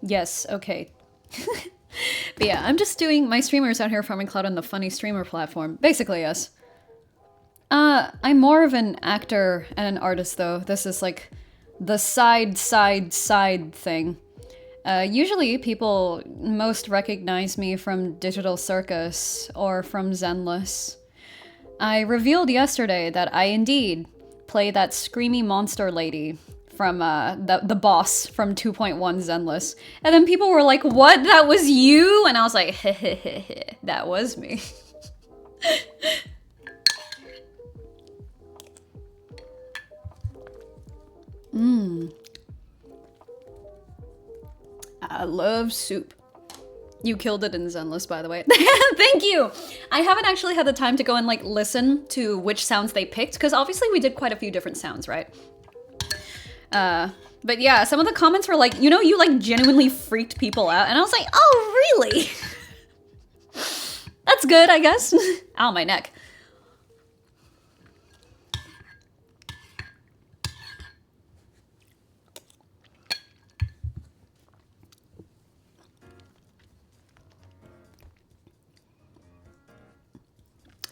Yes, okay. But yeah, I'm just doing my streamers out here farming cloud on the funny streamer platform. Basically, yes. I'm more of an actor and an artist though. This is like the side thing. Usually people most recognize me from Digital Circus or from Zenless. I revealed yesterday that I indeed play that screamy monster lady from the boss from 2.1 Zenless. And then people were like, what? That was you? And I was like, hehehehe, that was me. I love soup. You killed it in Zenless, by the way. Thank you! I haven't actually had the time to go and like listen to which sounds they picked, because obviously we did quite a few different sounds, right? But yeah, some of the comments were like, you know, you like genuinely freaked people out. And I was like, oh, really? That's good, I guess. Ow, my neck.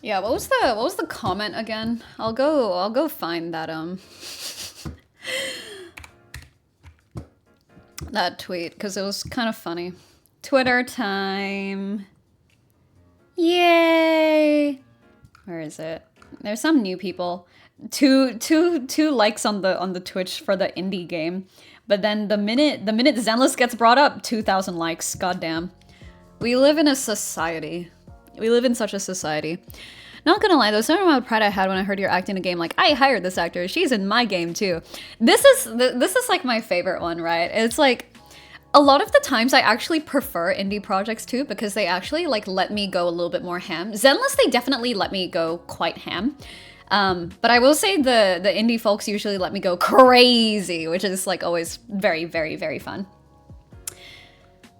Yeah, what was the comment again? I'll go find that that tweet because it was kind of funny. Twitter time. Yay! Where is it? There's some new people. Two likes on the Twitch for the indie game. But then the minute Zenless gets brought up, 2,000 likes. Goddamn. We live in a society. We live in such a society. Not gonna lie though, some amount of pride I had when I heard you're acting in a game, like, I hired this actor, she's in my game too. This is like my favorite one, right? It's like, a lot of the times I actually prefer indie projects too, because they actually like let me go a little bit more ham. Zenless, they definitely let me go quite ham. But I will say the indie folks usually let me go crazy, which is like always very, very, very fun.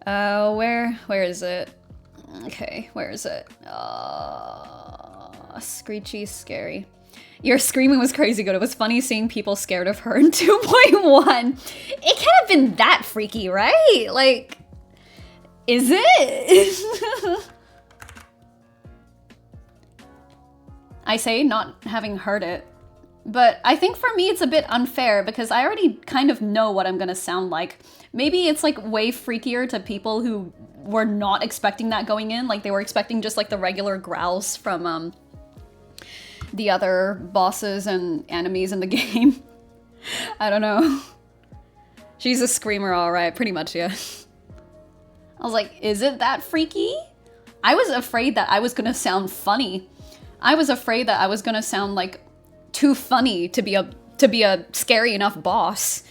Where is it? Okay, where is it? Screechy, scary. Your screaming was crazy good. It was funny seeing people scared of her in 2.1. It can't have been that freaky, right? Like, is it? I say not having heard it. But I think for me it's a bit unfair because I already kind of know what I'm gonna sound like. Maybe it's like way freakier to people who were not expecting that going in. Like they were expecting just like the regular growls from the other bosses and enemies in the game. I don't know. She's a screamer, all right, pretty much, yeah. I was like, is it that freaky? I was afraid that I was gonna sound funny. I was afraid that I was gonna sound like too funny to be a scary enough boss.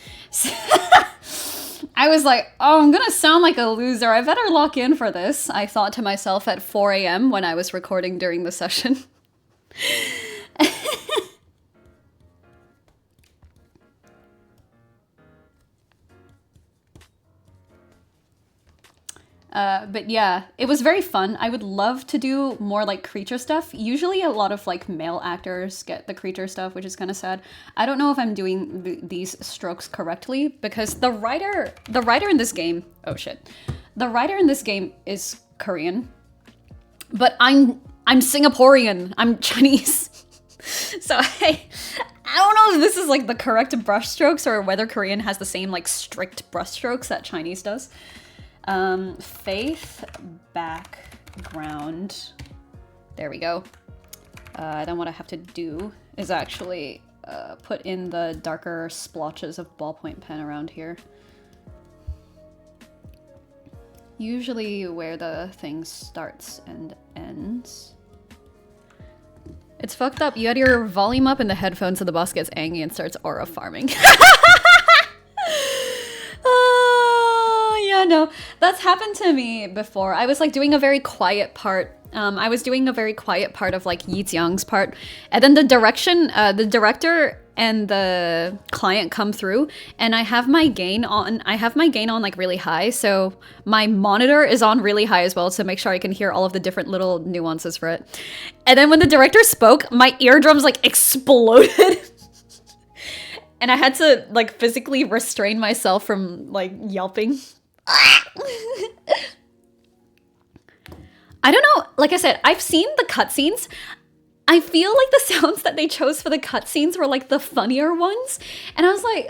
I was like, oh, I'm gonna sound like a loser. I better lock in for this, I thought to myself at 4 a.m. when I was recording during the session. But yeah, it was very fun. I would love to do more like creature stuff. Usually a lot of like male actors get the creature stuff, which is kind of sad. I don't know if I'm doing these strokes correctly because the writer in this game, oh shit. The writer in this game is Korean, but I'm Singaporean. I'm Chinese. So I don't know if this is like the correct brushstrokes or whether Korean has the same like strict brushstrokes that Chinese does. Faith background. There we go. Then what I have to do is actually put in the darker splotches of ballpoint pen around here. Usually where the thing starts and ends. It's fucked up. You had your volume up in the headphones so the boss gets angry and starts aura farming. Yeah, no, that's happened to me before. I was like doing a very quiet part. I was doing a very quiet part of like Yi Xiang's part, and then the director and the client come through, and I have my gain on. Like really high, so my monitor is on really high as well to make sure I can hear all of the different little nuances for it. And then when the director spoke, my eardrums like exploded. And I had to like physically restrain myself from like yelping. I don't know, like I said, I've seen the cutscenes. I feel like the sounds that they chose for the cutscenes were like the funnier ones. And I was like,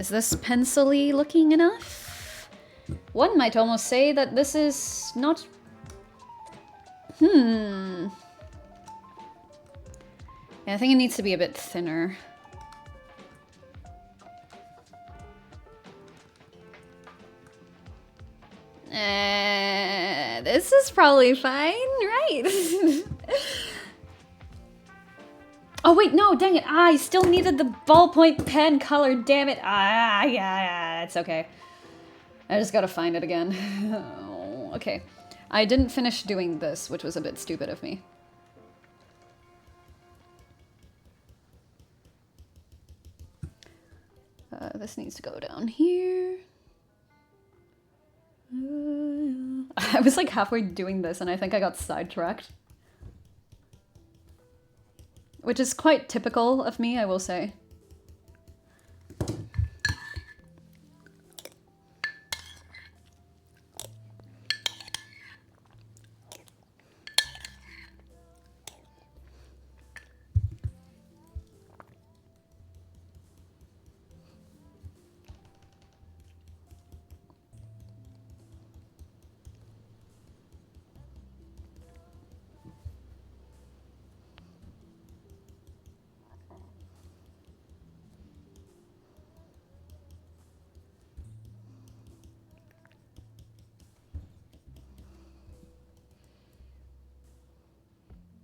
Is this pencil-y looking enough? One might almost say that this is not... Yeah, I think it needs to be a bit thinner. This is probably fine, right? Oh wait, no, dang it. I still needed the ballpoint pen color, damn it. Yeah, it's okay. I just gotta find it again. Okay. I didn't finish doing this, which was a bit stupid of me. This needs to go down here. I was like halfway doing this and I think I got sidetracked. Which is quite typical of me, I will say.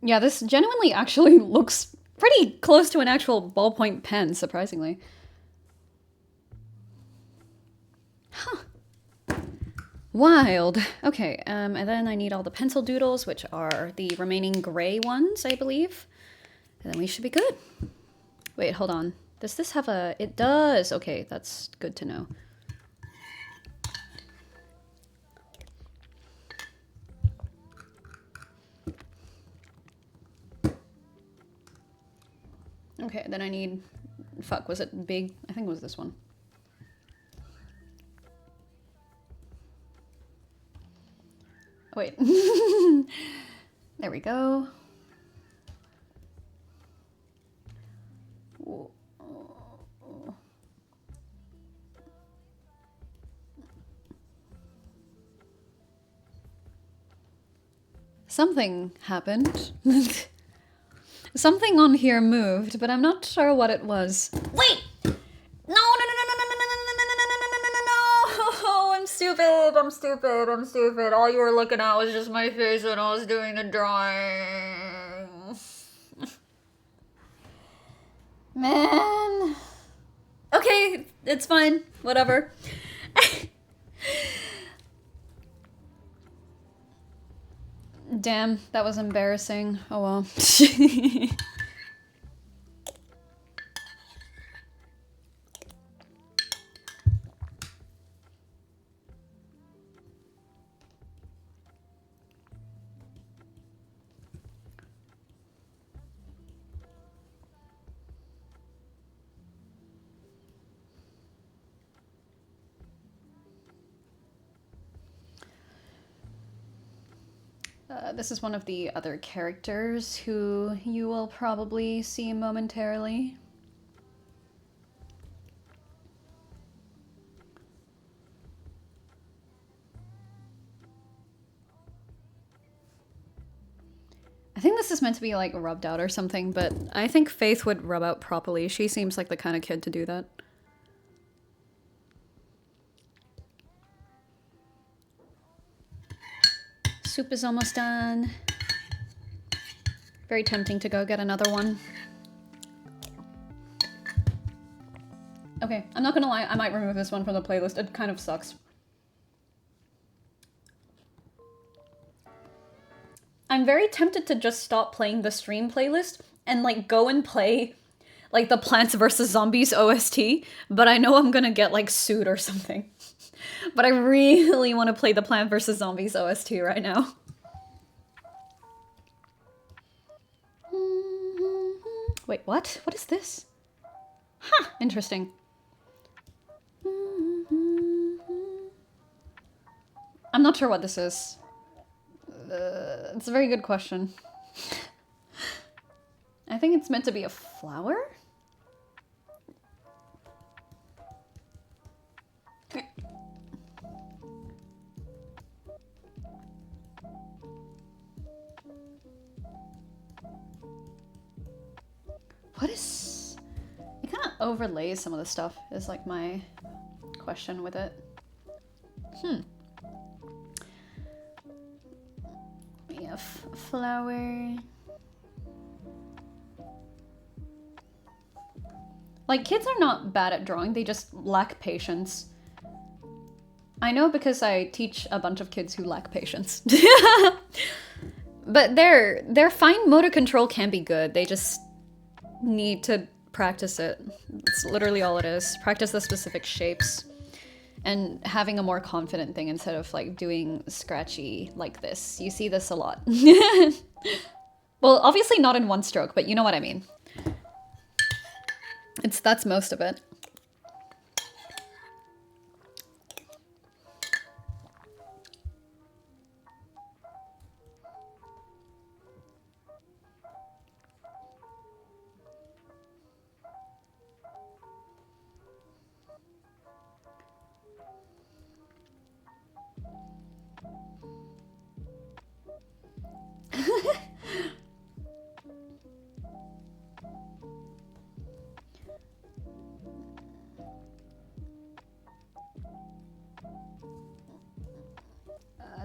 Yeah, this genuinely actually looks pretty close to an actual ballpoint pen, surprisingly. Huh. Wild. Okay, and then I need all the pencil doodles, which are the remaining gray ones, I believe. And then we should be good. Wait, hold on. Does this have a... It does! Okay, that's good to know. Okay, then I need... Fuck, was it big? I think it was this one. Wait. There we go. Something happened. Something on here moved, but I'm not sure what it was. Wait! No! I'm stupid. All you were looking at was just my face when I was doing the drawing. Man. Okay, it's fine. Whatever. Damn, that was embarrassing. Oh well. This is one of the other characters who you will probably see momentarily. I think this is meant to be like rubbed out or something, but I think Faith would rub out properly. She seems like the kind of kid to do that. Soup is almost done. Very tempting to go get another one. Okay, I'm not gonna lie, I might remove this one from the playlist. It kind of sucks. I'm very tempted to just stop playing the stream playlist and like go and play like the Plants vs. Zombies OST, but I know I'm gonna get like sued or something. But I really want to play the Plant vs. Zombies OST right now. Wait, what? What is this? Huh, interesting. I'm not sure what this is. It's a very good question. I think it's meant to be a flower? overlay some of the stuff is like my question with it. We have flower. Like, kids are not bad at drawing, they just lack patience. I know because I teach a bunch of kids who lack patience. But their fine motor control can be good. They just need to practice it. It's literally all it is. Practice the specific shapes. And having a more confident thing instead of like doing scratchy like this. You see this a lot. Well, obviously not in one stroke, but you know what I mean. That's most of it.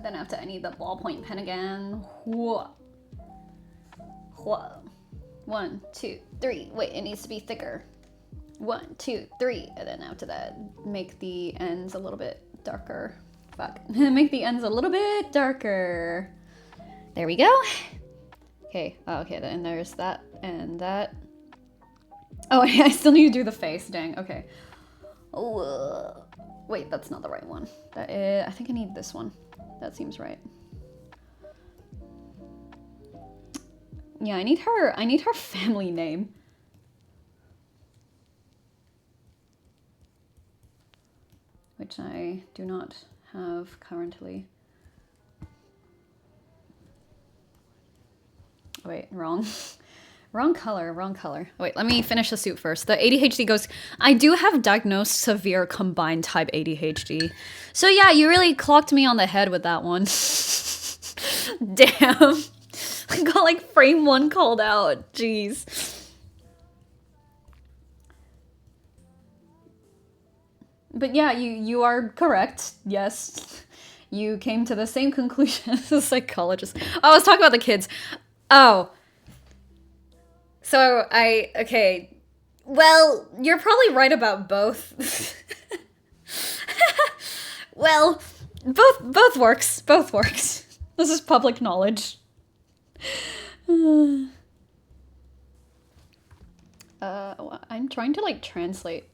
Then after I need the ballpoint pen again. Whoa. 1, 2, 3. Wait, it needs to be thicker. 1, 2, 3. And then after that, make the ends a little bit darker. Fuck. Make the ends a little bit darker. There we go. Okay. Oh, okay, then there's that and that. Oh, I still need to do the face. Dang. Okay. Oh, wait, that's not the right one. I think I need this one. That seems right. Yeah, I need her family name. Which I do not have currently. Wait, wrong. Wrong color. Wait, let me finish the suit first. The ADHD goes, I do have diagnosed severe combined type ADHD. So yeah, you really clocked me on the head with that one. Damn. I got like frame 1 called out. Jeez. But yeah, you are correct. Yes. You came to the same conclusion as a psychologist. Oh, I was talking about the kids. Oh. So okay. Well, you're probably right about both. Well, both works. Both works. This is public knowledge. I'm trying to like translate.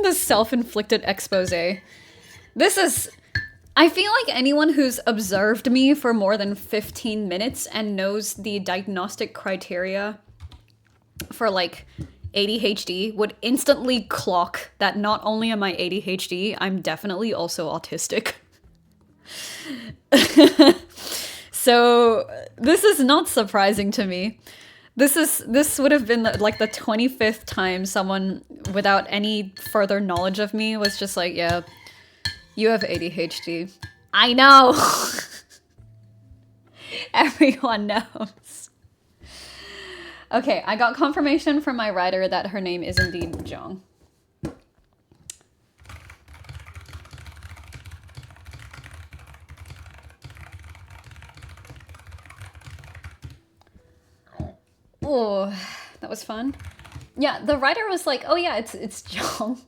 The self-inflicted expose. This is... I feel like anyone who's observed me for more than 15 minutes and knows the diagnostic criteria for like ADHD would instantly clock that not only am I ADHD, I'm definitely also autistic. So this is not surprising to me. This would have been like the 25th time someone without any further knowledge of me was just like, yeah, you have ADHD. I know. Everyone knows. Okay, I got confirmation from my writer that her name is indeed Jong. Oh, that was fun. Yeah, the writer was like, oh yeah, it's Jong.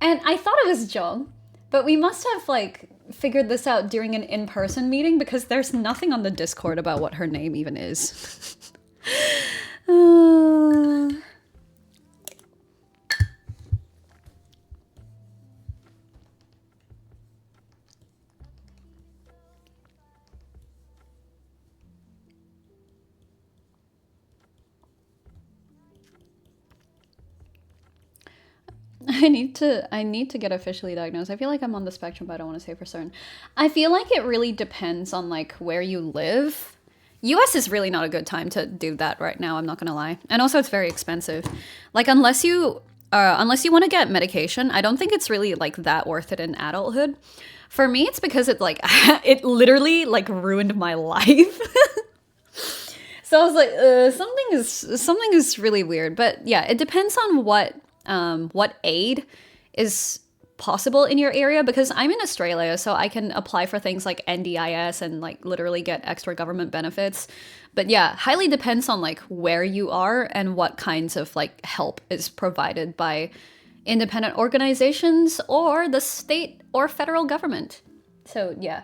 And I thought it was Jong, but we must have like figured this out during an in-person meeting because there's nothing on the Discord about what her name even is. I need to get officially diagnosed. I feel like I'm on the spectrum, but I don't want to say for certain. I feel like it really depends on like where you live. US is really not a good time to do that right now, I'm not gonna lie. And also it's very expensive. Like unless you want to get medication, I don't think it's really like that worth it in adulthood. For me, it's because it like it literally like ruined my life. So I was like, something is really weird. But yeah, it depends on what aid is possible in your area, because I'm in Australia, so I can apply for things like NDIS and like literally get extra government benefits. But yeah, highly depends on like where you are and what kinds of like help is provided by independent organizations or the state or federal government. So yeah,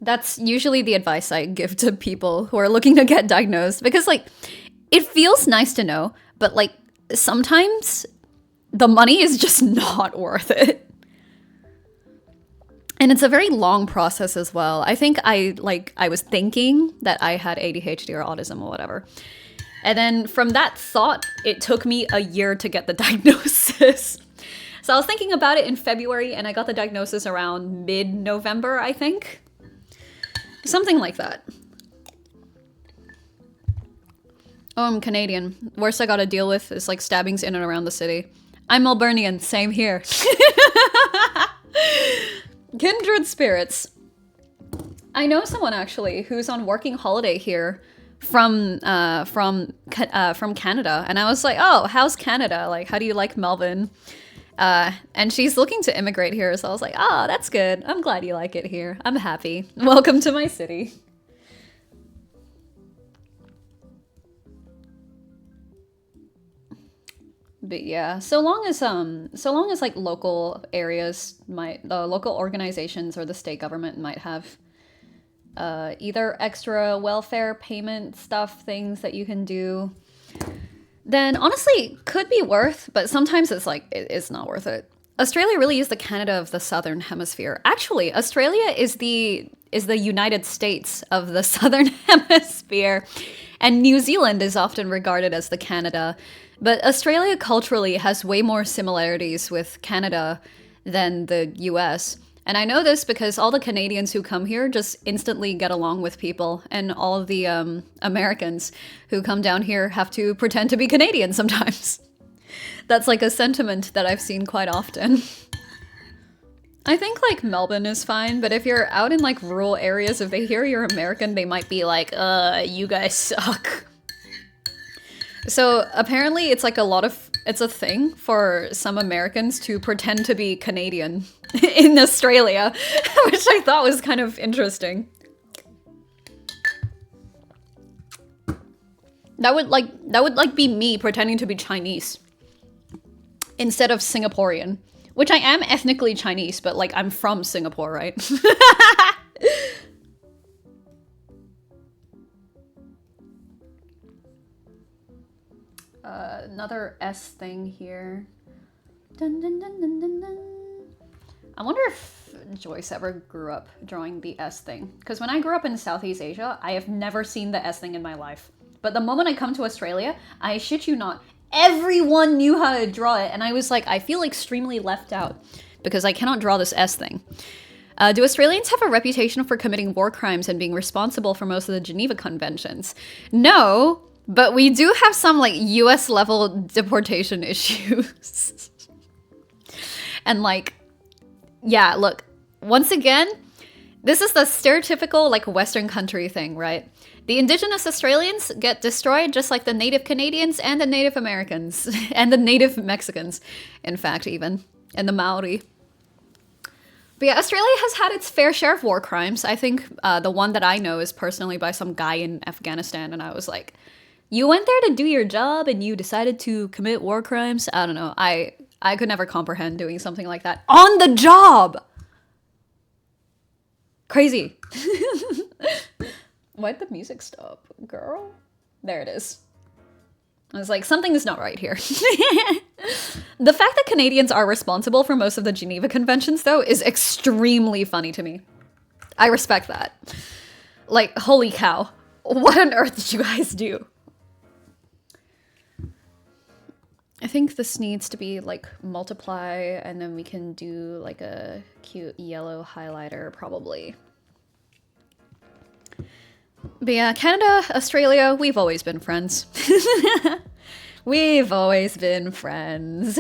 that's usually the advice I give to people who are looking to get diagnosed, because like it feels nice to know, but like sometimes the money is just not worth it. And it's a very long process as well. I think I was thinking that I had ADHD or autism or whatever. And then from that thought, it took me a year to get the diagnosis. So I was thinking about it in February and I got the diagnosis around mid-November, I think. Something like that. Oh, I'm Canadian. Worst I gotta deal with is like stabbings in and around the city. I'm Melburnian, same here. Kindred spirits. I know someone actually who's on working holiday here from Canada, and I was like, oh, how's Canada? Like, how do you like Melbourne? And she's looking to immigrate here, so I was like, oh, that's good. I'm glad you like it here. I'm happy. Welcome to my city. But yeah, so long as like local areas local organizations or the state government might have either extra welfare payment stuff, things that you can do, then honestly could be worth, but sometimes it's like it's not worth it. Australia really is the Canada of the Southern Hemisphere. Actually, Australia is the United States of the Southern Hemisphere, and New Zealand is often regarded as the Canada. But Australia culturally has way more similarities with Canada than the US. And I know this because all the Canadians who come here just instantly get along with people, and all of the Americans who come down here have to pretend to be Canadian sometimes. That's like a sentiment that I've seen quite often. I think like Melbourne is fine, but if you're out in like rural areas, if they hear you're American, they might be like, you guys suck. So apparently it's like it's a thing for some Americans to pretend to be Canadian in Australia, which I thought was kind of interesting. That would be me pretending to be Chinese instead of Singaporean, which I am ethnically Chinese, but like I'm from Singapore, right? Another S thing here. Dun, dun, dun, dun, dun, dun. I wonder if Joyce ever grew up drawing the S thing. Because when I grew up in Southeast Asia, I have never seen the S thing in my life. But the moment I come to Australia, I shit you not, everyone knew how to draw it. And I was like, I feel extremely left out because I cannot draw this S thing. Do Australians have a reputation for committing war crimes and being responsible for most of the Geneva Conventions? No. But we do have some like US level deportation issues. And like, yeah, look, once again, this is the stereotypical like Western country thing, right? The Indigenous Australians get destroyed just like the Native Canadians and the Native Americans and the Native Mexicans, in fact, even, and the Maori. But yeah, Australia has had its fair share of war crimes. I think the one that I know is personally by some guy in Afghanistan, and I was like, you went there to do your job and you decided to commit war crimes? I don't know. I could never comprehend doing something like that on the job. Crazy. Why'd the music stop, girl? There it is. I was like, something is not right here. The fact that Canadians are responsible for most of the Geneva Conventions, though, is extremely funny to me. I respect that. Like, holy cow. What on earth did you guys do? I think this needs to be like multiply, and then we can do like a cute yellow highlighter probably. But yeah, Canada, Australia, we've always been friends. We've always been friends.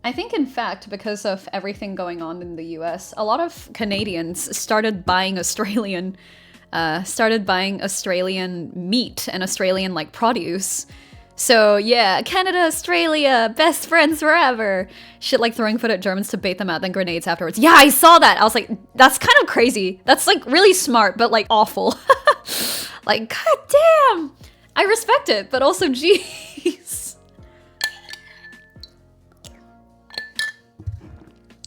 I think, in fact, because of everything going on in the US, a lot of Canadians started buying Australian meat and Australian like produce. So yeah, Canada, Australia, best friends forever. Shit like throwing food at Germans to bait them out, then grenades afterwards. Yeah, I saw that. I was like, that's kind of crazy. That's like really smart, but like awful. Like, god damn. I respect it, but also jeez.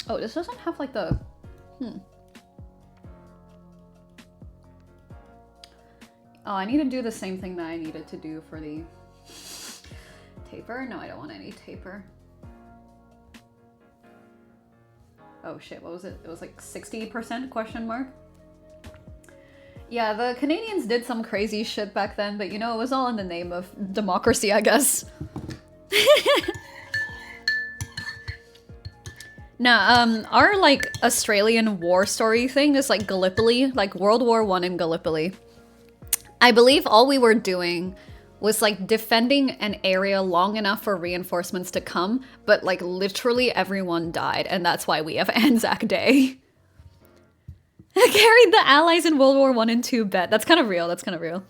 Oh, this doesn't have like the, Oh, I need to do the same thing that I needed to do for the taper. No, I don't want any taper. Oh shit, what was it? It was like 60% question mark? Yeah, the Canadians did some crazy shit back then, but you know, it was all in the name of democracy, I guess. Now, our like Australian war story thing is like Gallipoli, like World War I in Gallipoli. I believe all we were doing was like defending an area long enough for reinforcements to come, but like literally everyone died, and that's why we have Anzac Day. Carried the Allies in World War I and II, bet. That's kind of real, that's kind of real.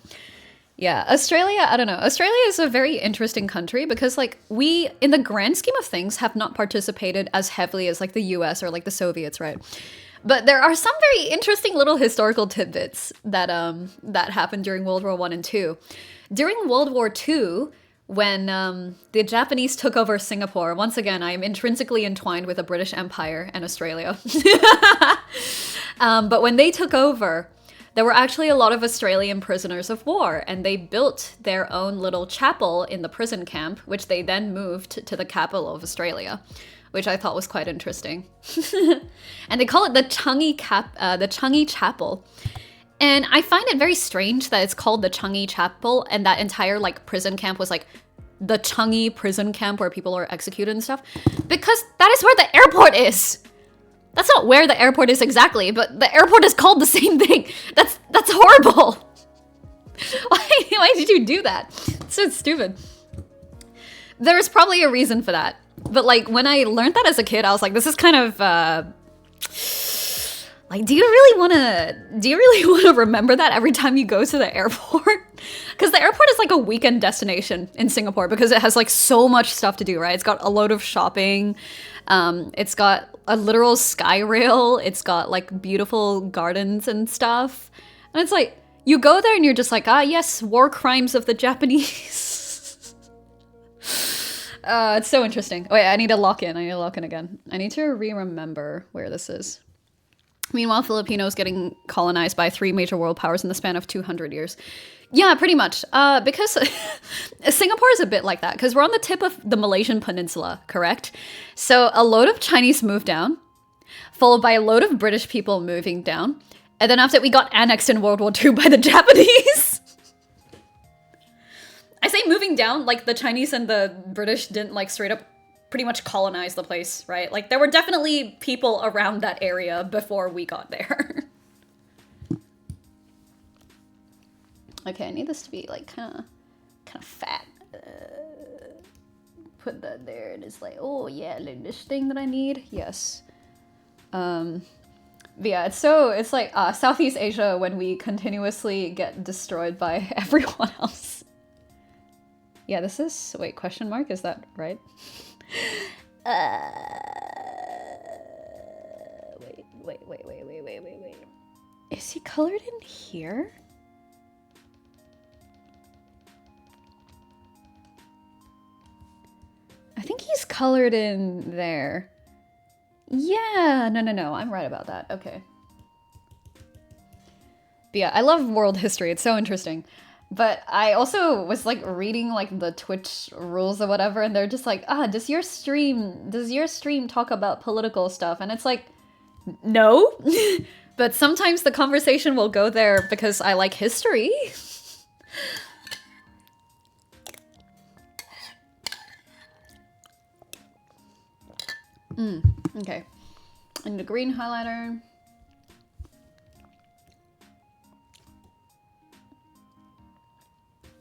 Yeah, Australia, I don't know. Australia is a very interesting country because like we, in the grand scheme of things, have not participated as heavily as like the US or like the Soviets, right? But there are some very interesting little historical tidbits that that happened during World War I and II. During World War II, when the Japanese took over Singapore, once again, I am intrinsically entwined with the British Empire and Australia. But when they took over, there were actually a lot of Australian prisoners of war, and they built their own little chapel in the prison camp, which they then moved to the capital of Australia, which I thought was quite interesting. And they call it the Changi Chapel. And I find it very strange that it's called the Changi Chapel, and that entire like prison camp was like the Changi prison camp where people are executed and stuff, because that is where the airport is. That's not where the airport is exactly, but the airport is called the same thing. That's horrible. Why did you do that? It's so stupid. There's probably a reason for that. But like when I learned that as a kid, I was like, this is kind of like, do you really want to remember that every time you go to the airport? Because the airport is like a weekend destination in Singapore because it has like so much stuff to do, right? It's got a load of shopping. It's got a literal sky rail. It's got like beautiful gardens and stuff. And it's like, you go there and you're just like, ah, yes, war crimes of the Japanese. It's so interesting. Wait, I need to lock in. Again. I need to re-remember where this is. Meanwhile, Filipinos getting colonized by 3 major world powers in the span of 200 years. Yeah, pretty much. Because Singapore is a bit like that, because we're on the tip of the Malaysian peninsula, correct? So a load of Chinese moved down, followed by a load of British people moving down, and then after we got annexed in World War II by the Japanese. I say moving down, like the Chinese and the British didn't like straight up pretty much colonize the place, right? Like there were definitely people around that area before we got there. Okay, I need this to be like kind of fat. Put that there. It is like, oh yeah, like this thing that I need. Yes. But yeah, it's like Southeast Asia when we continuously get destroyed by everyone else. Yeah, this is, wait, question mark, is that right? Wait. Is he colored in here? I think he's colored in there. Yeah, no, I'm right about that. Okay. But yeah, I love world history. It's so interesting. But I also was like reading like the Twitch rules or whatever, and they're just like, does your stream talk about political stuff? And it's like, no. But sometimes the conversation will go there because I like history. Okay. I need a green highlighter.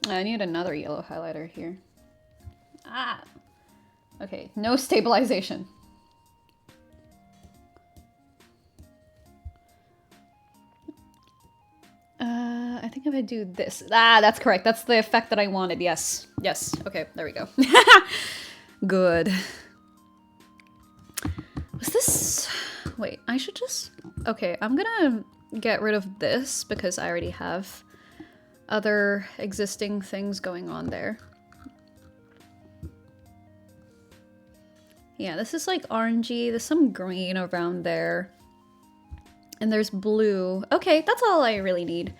I need another yellow highlighter here. Ah! Okay, no stabilization. I think if I do this... Ah, that's correct. That's the effect that I wanted. Yes. Yes. Okay, there we go. Good. Was this... Wait, I should just... Okay, I'm gonna get rid of this because I already have other existing things going on there. Yeah, this is like orangey. There's some green around there. And there's blue. Okay, that's all I really need.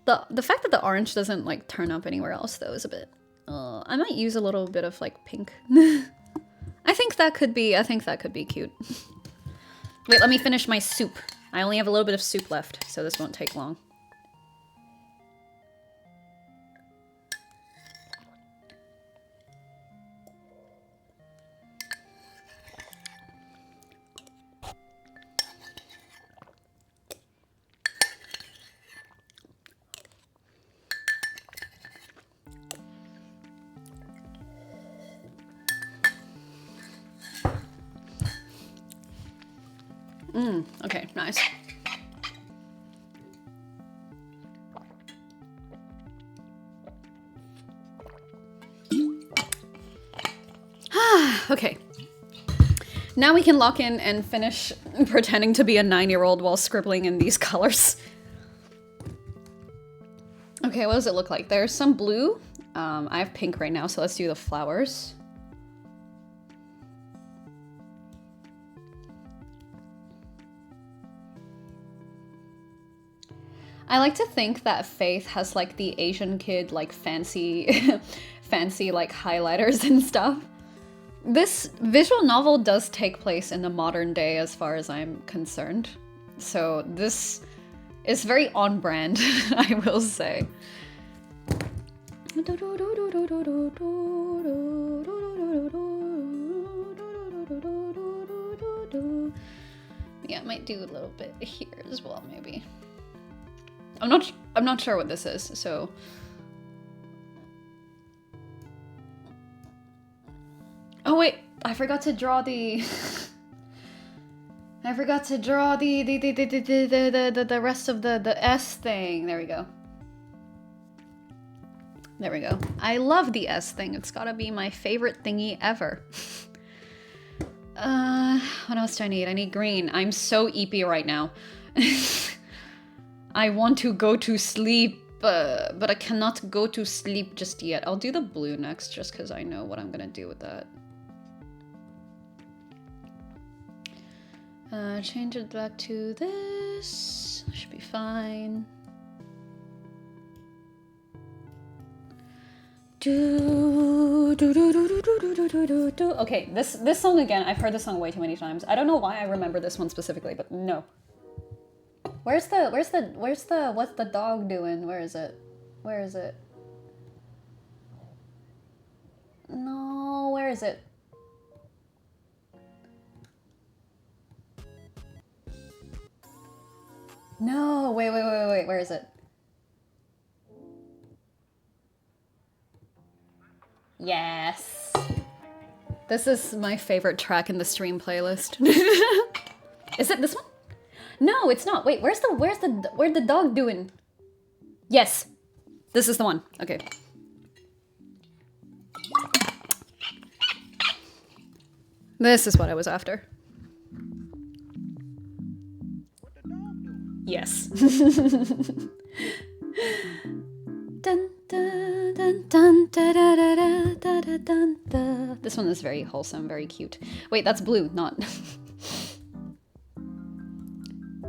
The fact that the orange doesn't like turn up anywhere else though is a bit... I might use a little bit of like pink. I think that could be cute. Wait, let me finish my soup. I only have a little bit of soup left, so this won't take long. Okay, nice. Okay. Now we can lock in and finish pretending to be a 9-year-old while scribbling in these colors. Okay, what does it look like? There's some blue. I have pink right now, so let's do the flowers. I like to think that Faith has like the Asian kid like fancy fancy like highlighters and stuff. This visual novel does take place in the modern day as far as I'm concerned. So this is very on brand, I will say. Yeah, I might do a little bit here as well, maybe. I'm not sure what this is, so... Oh wait, I forgot to draw the... I forgot to draw the rest of the S thing. There we go. There we go. I love the S thing. It's gotta be my favorite thingy ever. What else do I need? I need green. I'm so eepy right now. I want to go to sleep, but I cannot go to sleep just yet. I'll do the blue next, just because I know what I'm gonna do with that. Change it back to this. Should be fine. Okay, this song again. I've heard this song way too many times. I don't know why I remember this one specifically, but no. What's the dog doing? Where is it? Where is it? No, where is it? No, wait, where is it? Yes. This is my favorite track in the stream playlist. Is it this one? No, it's not. Wait, where's the dog doing? Yes. This is the one. Okay. This is what I was after. Yes. Dun, dun, dun, dun, da, da, da, da, da, dun, da. This one is very wholesome, very cute. Wait, that's blue, not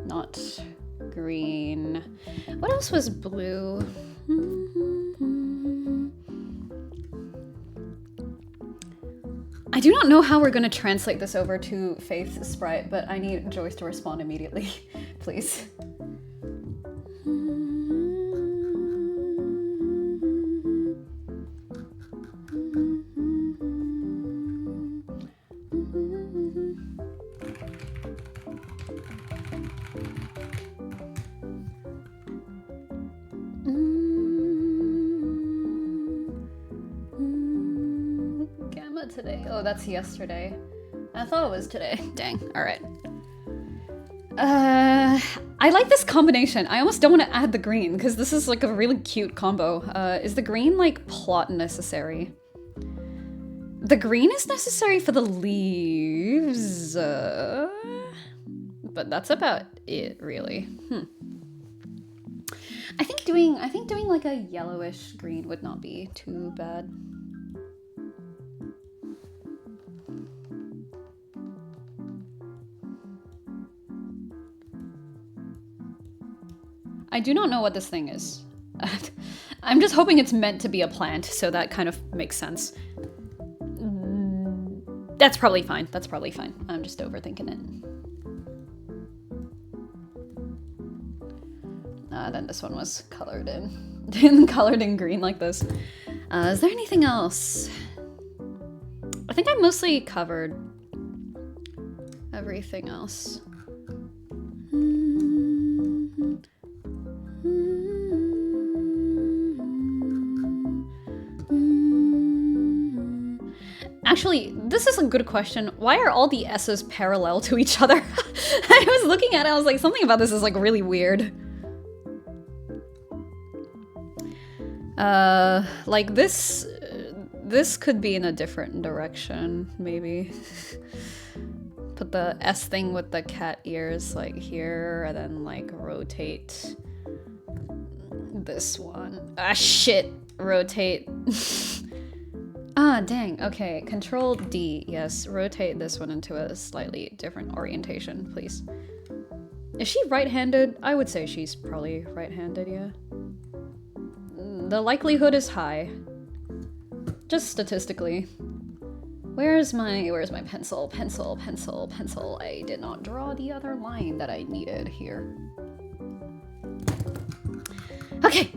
not green. What else was blue? I do not know how we're going to translate this over to Faith's sprite, but I need Joyce to respond immediately, please. Gamma today. Oh, that's yesterday. I thought it was today. Dang. All right. I like this combination. I almost don't want to add the green because this is like a really cute combo. Is the green like plot necessary? The green is necessary for the leaves, but that's about it, really. I think doing like a yellowish green would not be too bad. I do not know what this thing is. I'm just hoping it's meant to be a plant, so that kind of makes sense. That's probably fine. That's probably fine. I'm just overthinking it. Then this one was colored in, colored in green like this. Is there anything else? I think I mostly covered everything else. Actually, this is a good question. Why are all the S's parallel to each other? I was looking at it, I was like, something about this is like really weird. Like this could be in a different direction, maybe. Put the S thing with the cat ears like here, and then like rotate this one. Ah, shit, rotate. Ah, dang, okay, Control D, yes, rotate this one into a slightly different orientation, please. Is she right-handed? I would say she's probably right-handed, yeah. The likelihood is high. Just statistically. Where's my pencil? Pencil. I did not draw the other line that I needed here. Okay.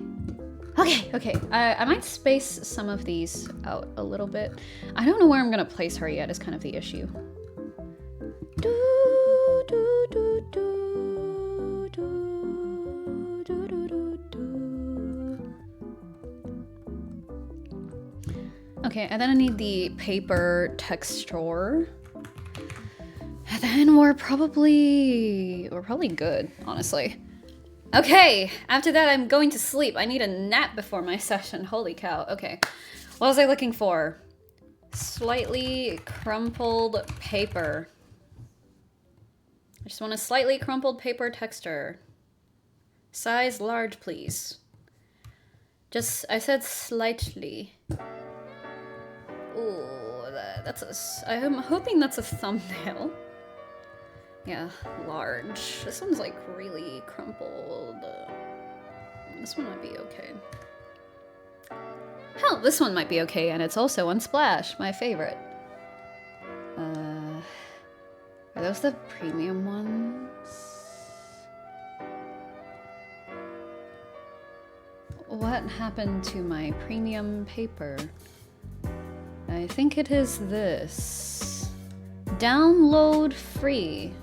I might space some of these out a little bit. I don't know where I'm gonna place her yet is kind of the issue. Okay, and then I need the paper texture. And then we're probably good, honestly. Okay, after that I'm going to sleep. I need a nap before my session. Holy cow. Okay. What was I looking for? Slightly crumpled paper. I just want a slightly crumpled paper texture. Size large, please. I said slightly. Ooh, I'm hoping that's a thumbnail. Yeah, large. This one's like really crumpled. This one might be okay. Hell, this one might be okay, and it's also Unsplash, my favorite. Are those the premium ones? What happened to my premium paper? I think it is this. Download free.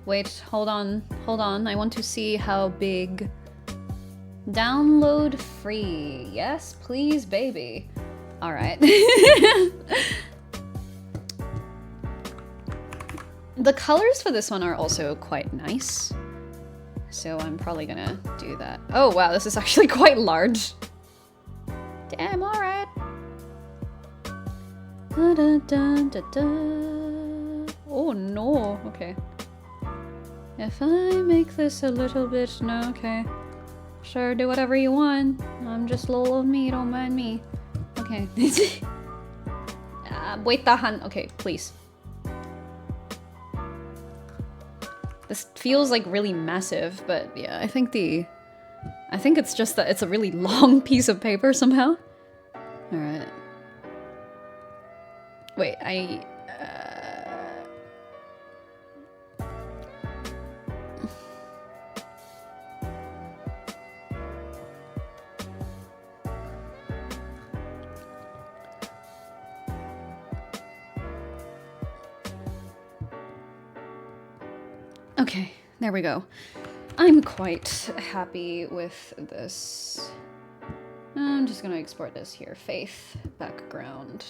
Wait, hold on. I want to see how big. Download free. Yes, please, baby. All right. The colors for this one are also quite nice. So I'm probably gonna do that. Oh, wow, this is actually quite large. Damn, all right. Da, da, da, da, da. Oh no, okay. If I make this a little bit, no, okay. Sure, do whatever you want. I'm just little old me, don't mind me. Okay. Wait, tahan. Okay, please. This feels like really massive, but yeah, I think it's just that it's a really long piece of paper somehow. All right. Wait, Okay, there we go. I'm quite happy with this. I'm just gonna export this here. Faith, background.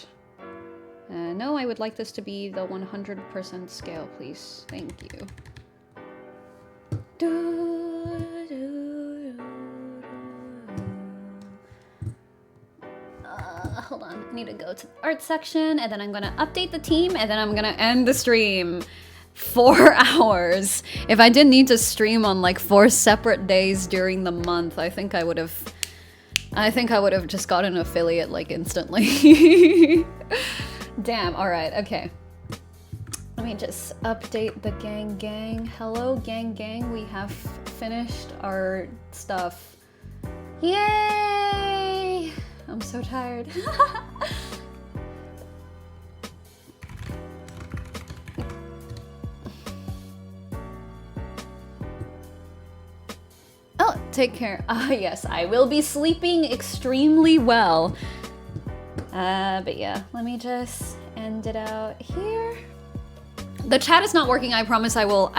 No, I would like this to be the 100% scale, please. Thank you. Hold on, I need to go to the art section, and then I'm gonna update the team, and then I'm gonna end the stream. 4 hours. If I didn't need to stream on like 4 separate days during the month, I think I would have just got an affiliate like instantly. Damn, alright, okay. Let me just update the gang. Hello, gang. We have finished our stuff. Yay! I'm so tired. Oh, take care. Yes, I will be sleeping extremely well. But yeah, let me just end it out here. The chat is not working. I promise I will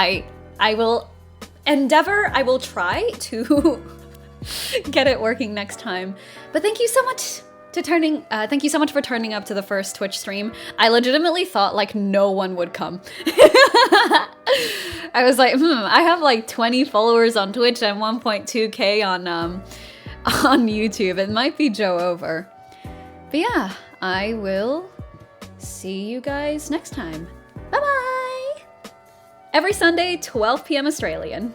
endeavor, I will try to get it working next time. But thank you so much thank you so much for turning up to the first Twitch stream. I legitimately thought like no one would come. I was like, I have like 20 followers on Twitch and 1.2k on YouTube. It might be Joe over. But yeah, I will see you guys next time. Bye-bye! Every Sunday, 12 p.m. Australian.